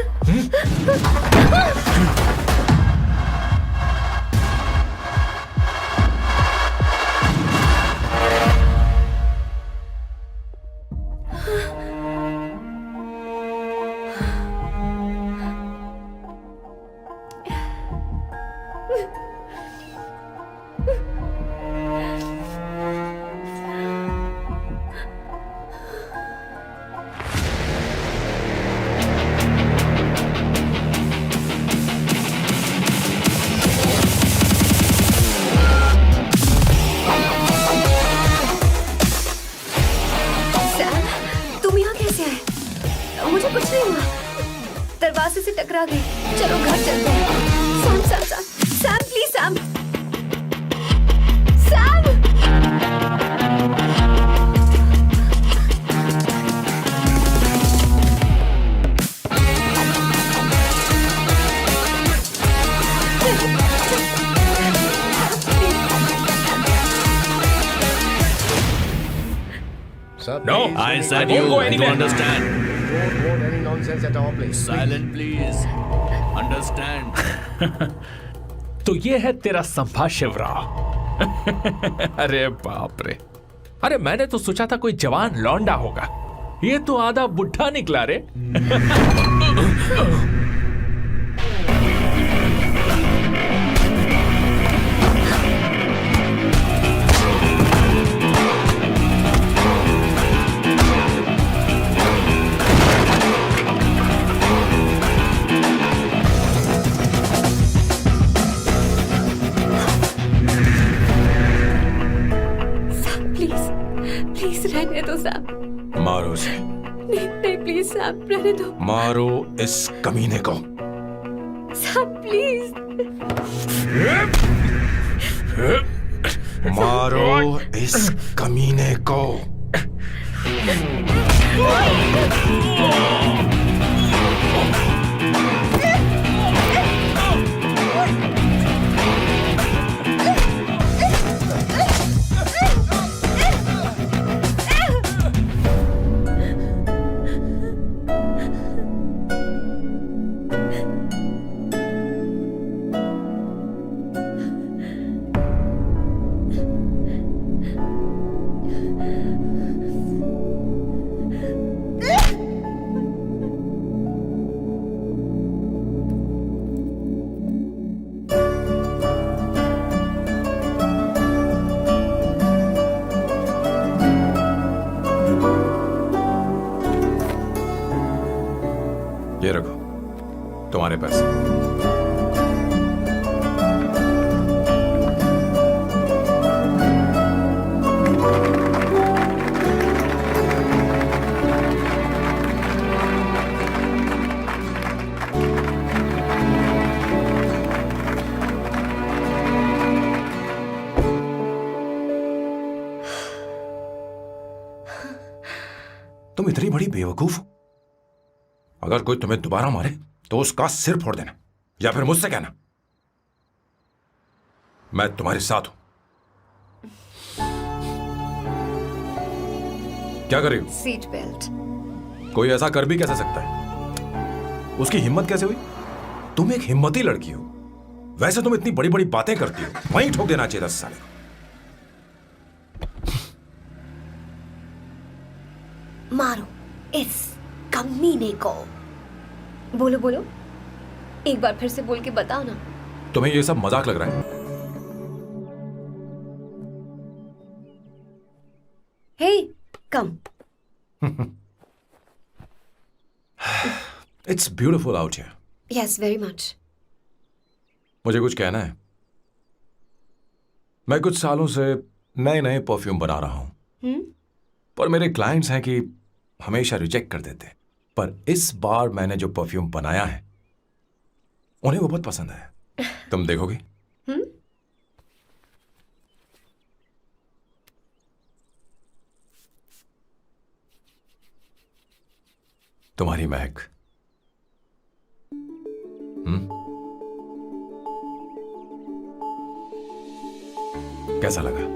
मुझे कुछ नहीं हुआ, दरवाजे से टकरा गई। चलो घर चलते हैं। Sam Sam Sam Sam please Sam Sam. No, I said I you. won't go You anywhere. understand? Don't want any nonsense at all, please. Silent, please. Understand? तो ये है तेरा संभाषिवराव। अरे बाप रे, अरे मैंने तो सोचा था कोई जवान लौंडा होगा, ये तो आधा बुढ़ा निकला रे। प्लीज रहने दो सैम। मारो उसे, नहीं प्लीज सैम रहने दो। मारो इस कमीने को। Sam please. मारो इस कमीने को। ये रखो तुम्हारे पैसे। तुम इतनी बड़ी बेवकूफ हो, अगर कोई तुम्हें दोबारा मारे तो उसका सिर फोड़ देना, या फिर मुझसे कहना मैं तुम्हारे साथ हूं। क्या कर रही हो? Seat belt. कोई ऐसा कर भी कैसे सकता है? उसकी हिम्मत कैसे हुई? तुम एक हिम्मती लड़की हो, वैसे तुम इतनी बड़ी बड़ी बातें करती हो, वहीं ठोक देना चाहिए 10 साल को। मारो इस कमीने को। बोलो बोलो, एक बार फिर से बोल के बताओ ना। तुम्हें ये सब मजाक लग रहा है? Hey come. It's beautiful out here. Yes very much. मुझे कुछ कहना है। मैं कुछ सालों से नए नए परफ्यूम बना रहा हूं, पर मेरे क्लाइंट्स हैं कि हमेशा रिजेक्ट कर देते, पर इस बार मैंने जो परफ्यूम बनाया है उन्हें वो बहुत पसंद आया। तुम देखोगे? तुम्हारी महक। कैसा लगा?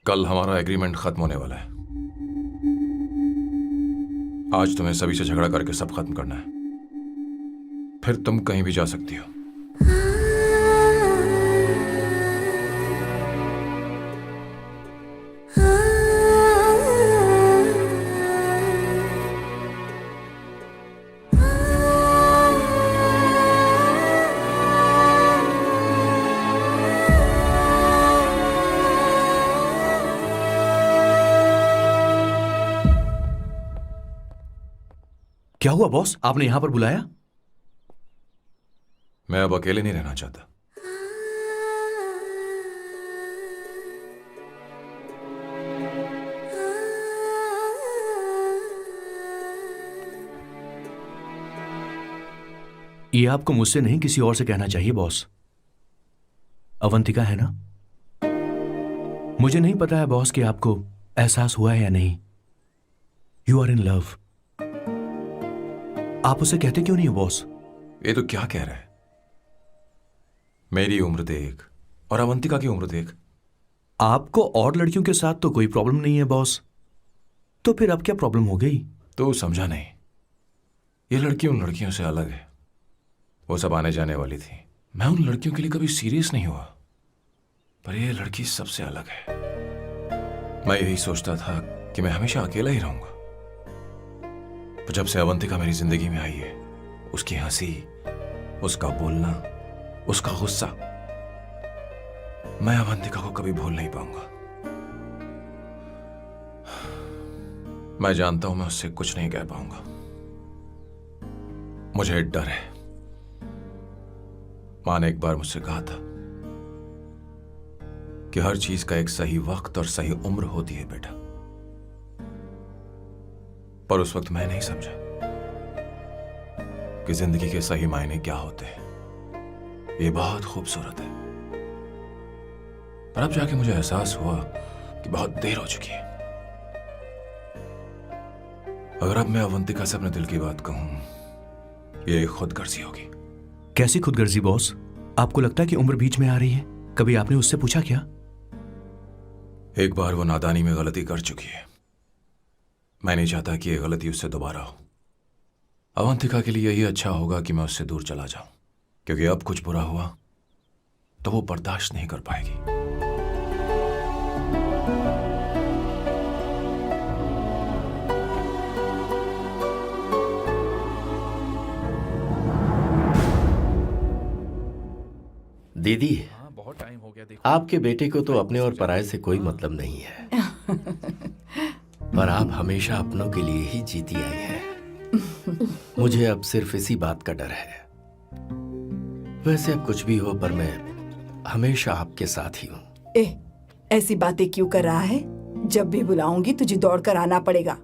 कल हमारा एग्रीमेंट खत्म होने वाला है। आज तुम्हें सभी से झगड़ा करके सब खत्म करना है, फिर तुम कहीं भी जा सकती हो। क्या हुआ बॉस, आपने यहां पर बुलाया? मैं अब अकेले नहीं रहना चाहता। ये आपको मुझसे नहीं किसी और से कहना चाहिए बॉस। अवंतिका है ना? मुझे नहीं पता है बॉस कि आपको एहसास हुआ है या नहीं। You are in love. आप उसे कहते क्यों नहीं हो बॉस? ये तो क्या कह रहा है? मेरी उम्र देख और अवंतिका की उम्र देख। आपको और लड़कियों के साथ तो कोई प्रॉब्लम नहीं है बॉस, तो फिर अब क्या प्रॉब्लम हो गई? तो समझा नहीं। ये लड़की उन लड़कियों से अलग है। वो सब आने जाने वाली थी। मैं उन लड़कियों के लिए कभी सीरियस नहीं हुआ, पर ये लड़की सबसे अलग है। मैं यही सोचता था कि मैं हमेशा अकेला ही रहूंगा, पर जब से अवंतिका मेरी जिंदगी में आई है, उसकी हंसी, उसका बोलना, उसका गुस्सा, मैं अवंतिका को कभी भूल नहीं पाऊंगा। मैं जानता हूं मैं उससे कुछ नहीं कह पाऊंगा। मुझे डर है। मां ने एक बार मुझसे कहा था कि हर चीज का एक सही वक्त और सही उम्र होती है बेटा, पर उस वक्त मैं नहीं समझा कि जिंदगी के सही मायने क्या होते हैं। ये बहुत खूबसूरत है, पर अब जाके मुझे एहसास हुआ कि बहुत देर हो चुकी है। अगर अब मैं अवंतिका से अपने दिल की बात कहूं, ये खुदगर्जी होगी। कैसी खुदगर्जी बॉस? आपको लगता है कि उम्र बीच में आ रही है? कभी आपने उससे पूछा क्या? एक बार वो नादानी में गलती कर चुकी है। मैं नहीं चाहता कि ये गलती उससे दोबारा हो। अवंतिका के लिए यही अच्छा होगा कि मैं उससे दूर चला जाऊं, क्योंकि अब कुछ बुरा हुआ तो वो बर्दाश्त नहीं कर पाएगी। दीदी, बहुत टाइम हो गया। देखो, आपके बेटे को तो अपने और पराये से कोई मतलब नहीं है, पर आप हमेशा अपनों के लिए ही जीती आई हैं। मुझे अब सिर्फ इसी बात का डर है। वैसे अब कुछ भी हो, पर मैं हमेशा आपके साथ ही हूँ। ऐसी बातें क्यों कर रहा है? जब भी बुलाऊंगी तुझे दौड़कर आना पड़ेगा।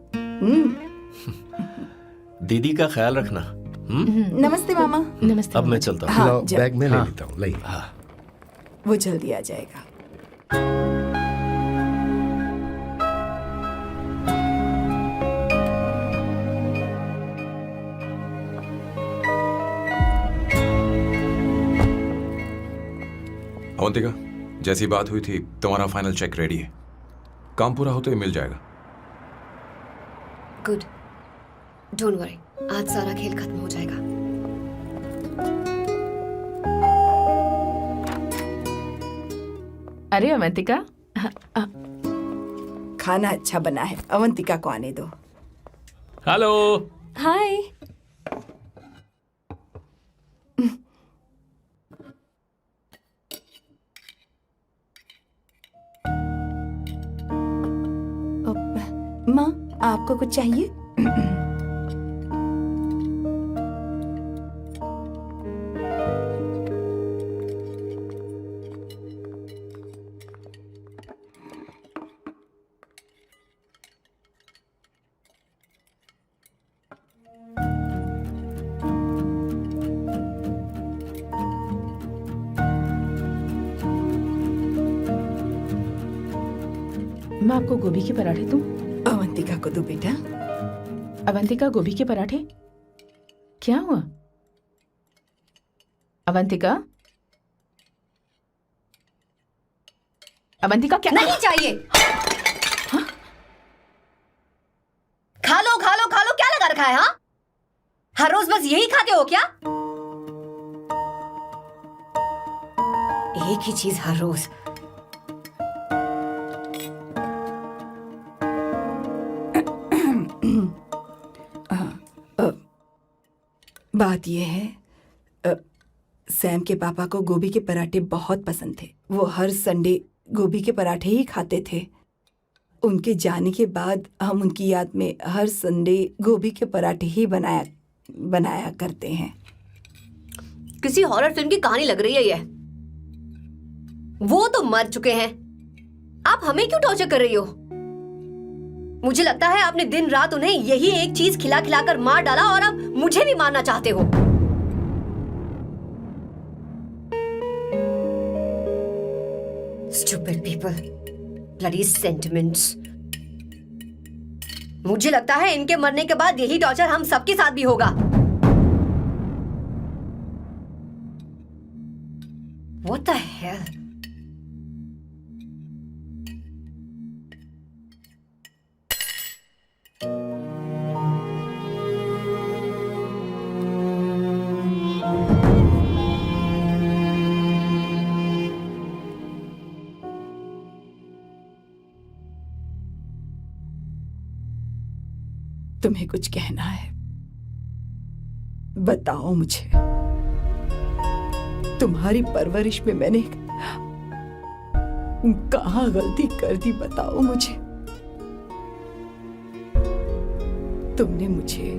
दीदी का ख्याल रखना। नमस्ते मामा। नमस्ते। अब मैं चलता हूँ। हाँ, जा। बैग में ले लेता हूँ। लाइए। हाँ। वो जल्दी आ जाएगा। अवंतिका, जैसी बात हुई थी, तुम्हारा फाइनल चेक रेडी है। काम पूरा हो तो ये मिल जाएगा। गुड, डोंट वरी, आज सारा खेल खत्म हो जाएगा। अरे अवंतिका, खाना अच्छा बना है, अवंतिका को आने दो। हेलो। हाय। माँ, आपको कुछ चाहिए? मैं आपको गोभी के पराठे दूं? अवंतिका को दो बेटा। अवंतिका, गोभी के पराठे? क्या हुआ अवंतिका? अवंतिका, क्या? नहीं चाहिए। हाँ? खा लो खा लो खा लो, क्या लगा रखा है? हाँ, हर रोज बस यही खाते हो क्या? एक ही चीज हर रोज। बात यह है, सैम के पापा को गोभी के पराठे बहुत पसंद थे। वो हर संडे गोभी के पराठे ही खाते थे। उनके जाने के बाद हम उनकी याद में हर संडे गोभी के पराठे ही बनाया करते हैं। किसी हॉरर फिल्म की कहानी लग रही है ये। वो तो मर चुके हैं, आप हमें क्यों टॉर्चर कर रही हो? मुझे लगता है आपने दिन रात उन्हें यही एक चीज खिला खिला कर मार डाला और अब मुझे भी मारना चाहते हो। Stupid people, bloody sentiments। मुझे लगता है इनके मरने के बाद यही टॉर्चर हम सबके साथ भी होगा। What the hell? तुम्हें कुछ कहना है? बताओ मुझे। तुम्हारी परवरिश में मैंने कहाँ गलती कर दी, बताओ मुझे। तुमने मुझे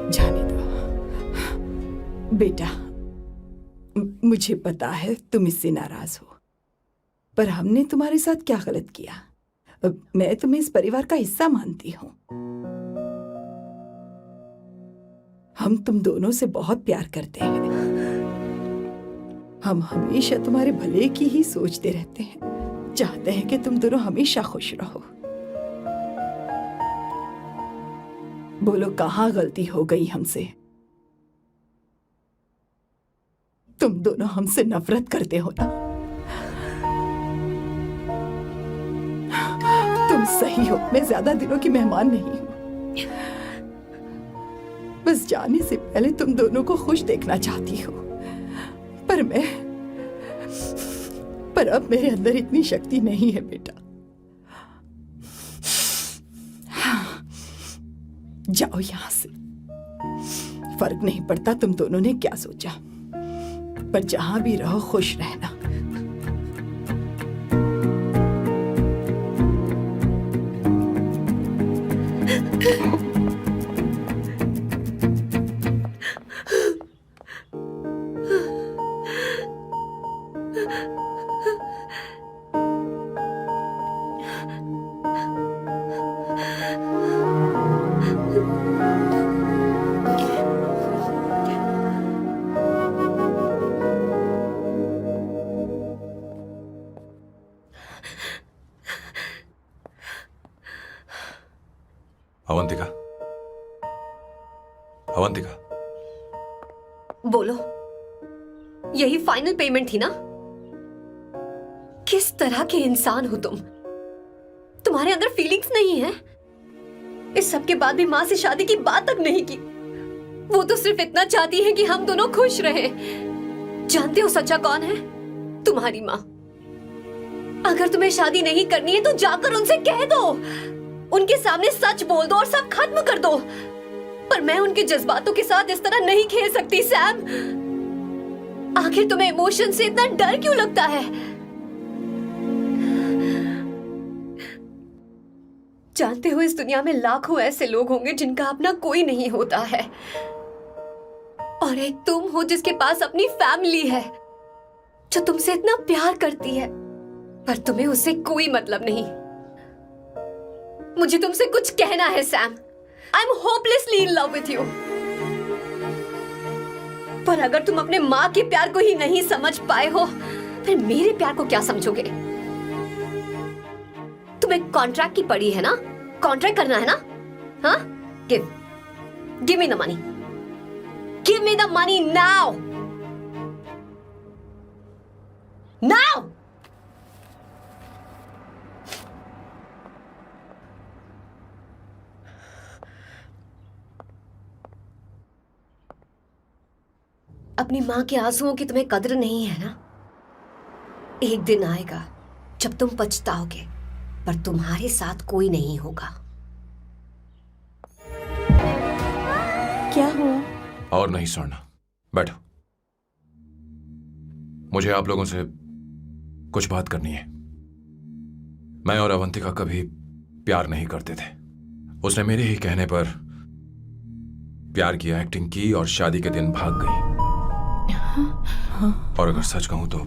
जाने दो बेटा। मुझे पता है तुम इससे नाराज हो, पर हमने तुम्हारे साथ क्या गलत किया? मैं तुम्हें इस परिवार का हिस्सा मानती हूं। हम तुम दोनों से बहुत प्यार करते हैं। हम हमेशा तुम्हारे भले की ही सोचते रहते हैं, चाहते हैं कि तुम दोनों हमेशा खुश रहो। बोलो कहाँ गलती हो गई हमसे? तुम दोनों हमसे नफरत करते हो ना? तुम सही हो, मैं ज्यादा दिनों की मेहमान नहीं हूं। बस जाने से पहले तुम दोनों को खुश देखना चाहती हो, पर अब मेरे अंदर इतनी शक्ति नहीं है बेटा। जाओ यहां से। फर्क नहीं पड़ता तुम दोनों ने क्या सोचा, पर जहां भी रहो खुश रहना। अवंतिका, अवंतिका, बोलो, यही फाइनल पेमेंट थी ना? किस तरह के इंसान हो तुम? तुम्हारे अंदर फीलिंग्स नहीं है? इस सब के बाद भी माँ से शादी की बात तक नहीं की। वो तो सिर्फ इतना चाहती है कि हम दोनों खुश रहें। जानते हो सच्चा कौन है? तुम्हारी माँ। अगर तुम्हें शादी नहीं करनी है तो जाकर उनसे कह दो, उनके सामने सच बोल दो और सब खत्म कर दो। पर मैं उनके जज्बातों के साथ इस तरह नहीं खेल सकती सैम। आखिर तुम्हें इमोशन से इतना डर क्यों लगता है? जानते हो इस दुनिया में लाखों ऐसे लोग होंगे जिनका अपना कोई नहीं होता है, और एक तुम हो जिसके पास अपनी फैमिली है जो तुमसे इतना प्यार करती है, पर तुम्हें उससे कोई मतलब नहीं। मुझे तुमसे कुछ कहना है Sam. I am hopelessly in love with you. पर अगर तुम अपने माँ के प्यार को ही नहीं समझ पाए हो, फिर मेरे प्यार को क्या समझोगे? तुम्हें कॉन्ट्रैक्ट की पड़ी है ना? कॉन्ट्रैक्ट करना है ना? हाँ? Give me the money. Give me the money now. Now. अपनी माँ के आंसुओं की तुम्हें कद्र नहीं है ना? एक दिन आएगा जब तुम पछताओगे, पर तुम्हारे साथ कोई नहीं होगा। क्या हुआ? और नहीं स्वर्णा, बैठो। मुझे आप लोगों से कुछ बात करनी है। मैं और अवंतिका कभी प्यार नहीं करते थे। उसने मेरे ही कहने पर प्यार की एक्टिंग की और शादी के दिन भाग गई। और अगर सच कहूं तो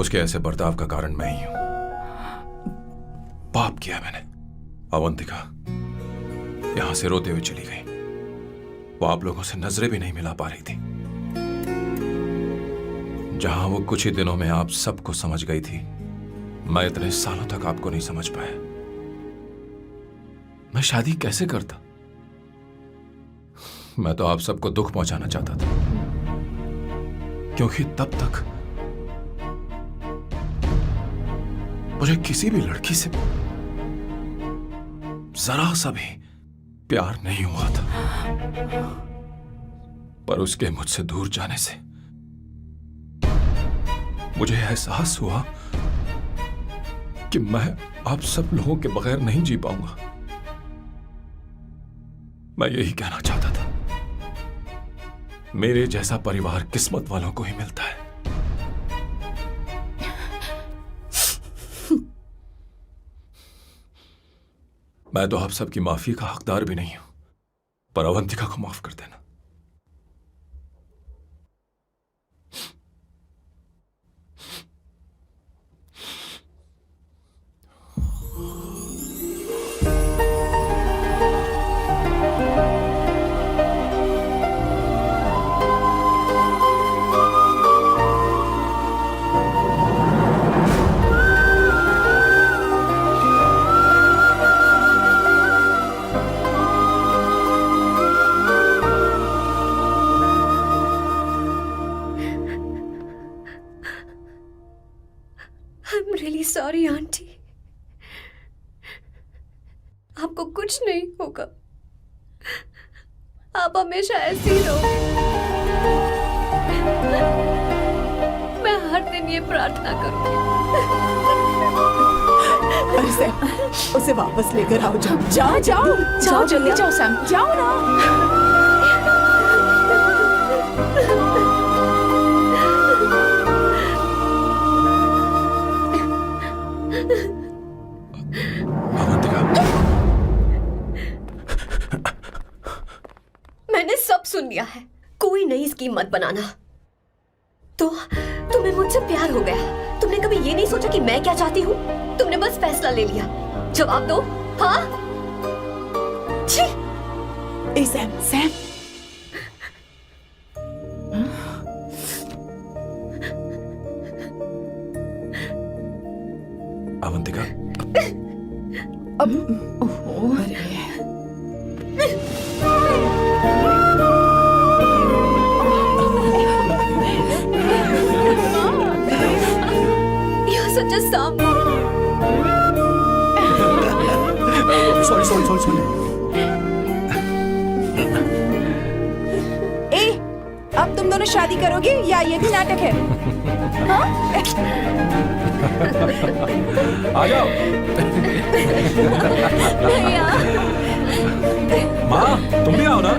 उसके ऐसे बर्ताव का कारण मैं ही हूं। पाप किया मैंने। अवंतिका यहां से रोते हुए चली गई। वो आप लोगों से नजरें भी नहीं मिला पा रही थी। जहां वो कुछ ही दिनों में आप सबको समझ गई थी, मैं इतने सालों तक आपको नहीं समझ पाया। मैं शादी कैसे करता? मैं तो आप सबको दुख पहुंचाना चाहता था, क्योंकि तब तक मुझे किसी भी लड़की से जरा सा भी प्यार नहीं हुआ था। पर उसके मुझसे दूर जाने से मुझे एहसास हुआ कि मैं आप सब लोगों के बगैर नहीं जी पाऊंगा। मैं यही कहना चाहता था, मेरे जैसा परिवार किस्मत वालों को ही मिलता है। मैं तो आप सबकी माफी का हकदार भी नहीं हूं, पर अवंतिका को माफ कर देना। I'm really sorry, aunty. आपको कुछ नहीं होगा। आप हमेशा ऐसी ही रहो। मैं हर दिन ये प्रार्थना करूंगी। अरे सैम, उसे वापस लेकर आओ। जाओ जाओ जाओ जाओ जल्दी जाओ सैम, जाओ ना। मैंने सब सुन लिया है। कोई नई स्कीम मत बनाना। तो तुम्हें मुझसे प्यार हो गया। तुमने कभी ये नहीं सोचा कि मैं क्या चाहती हूँ? तुमने बस फैसला ले लिया। जवाब दो। हाँ? छी! ए सैम, सैम। अवंतिका, अब अरे You're such a song. Sorry. ए, अब तुम दोनों शादी करोगे या ये भी नाटक है? आ जाओ। माँ, तुम भी आओ ना।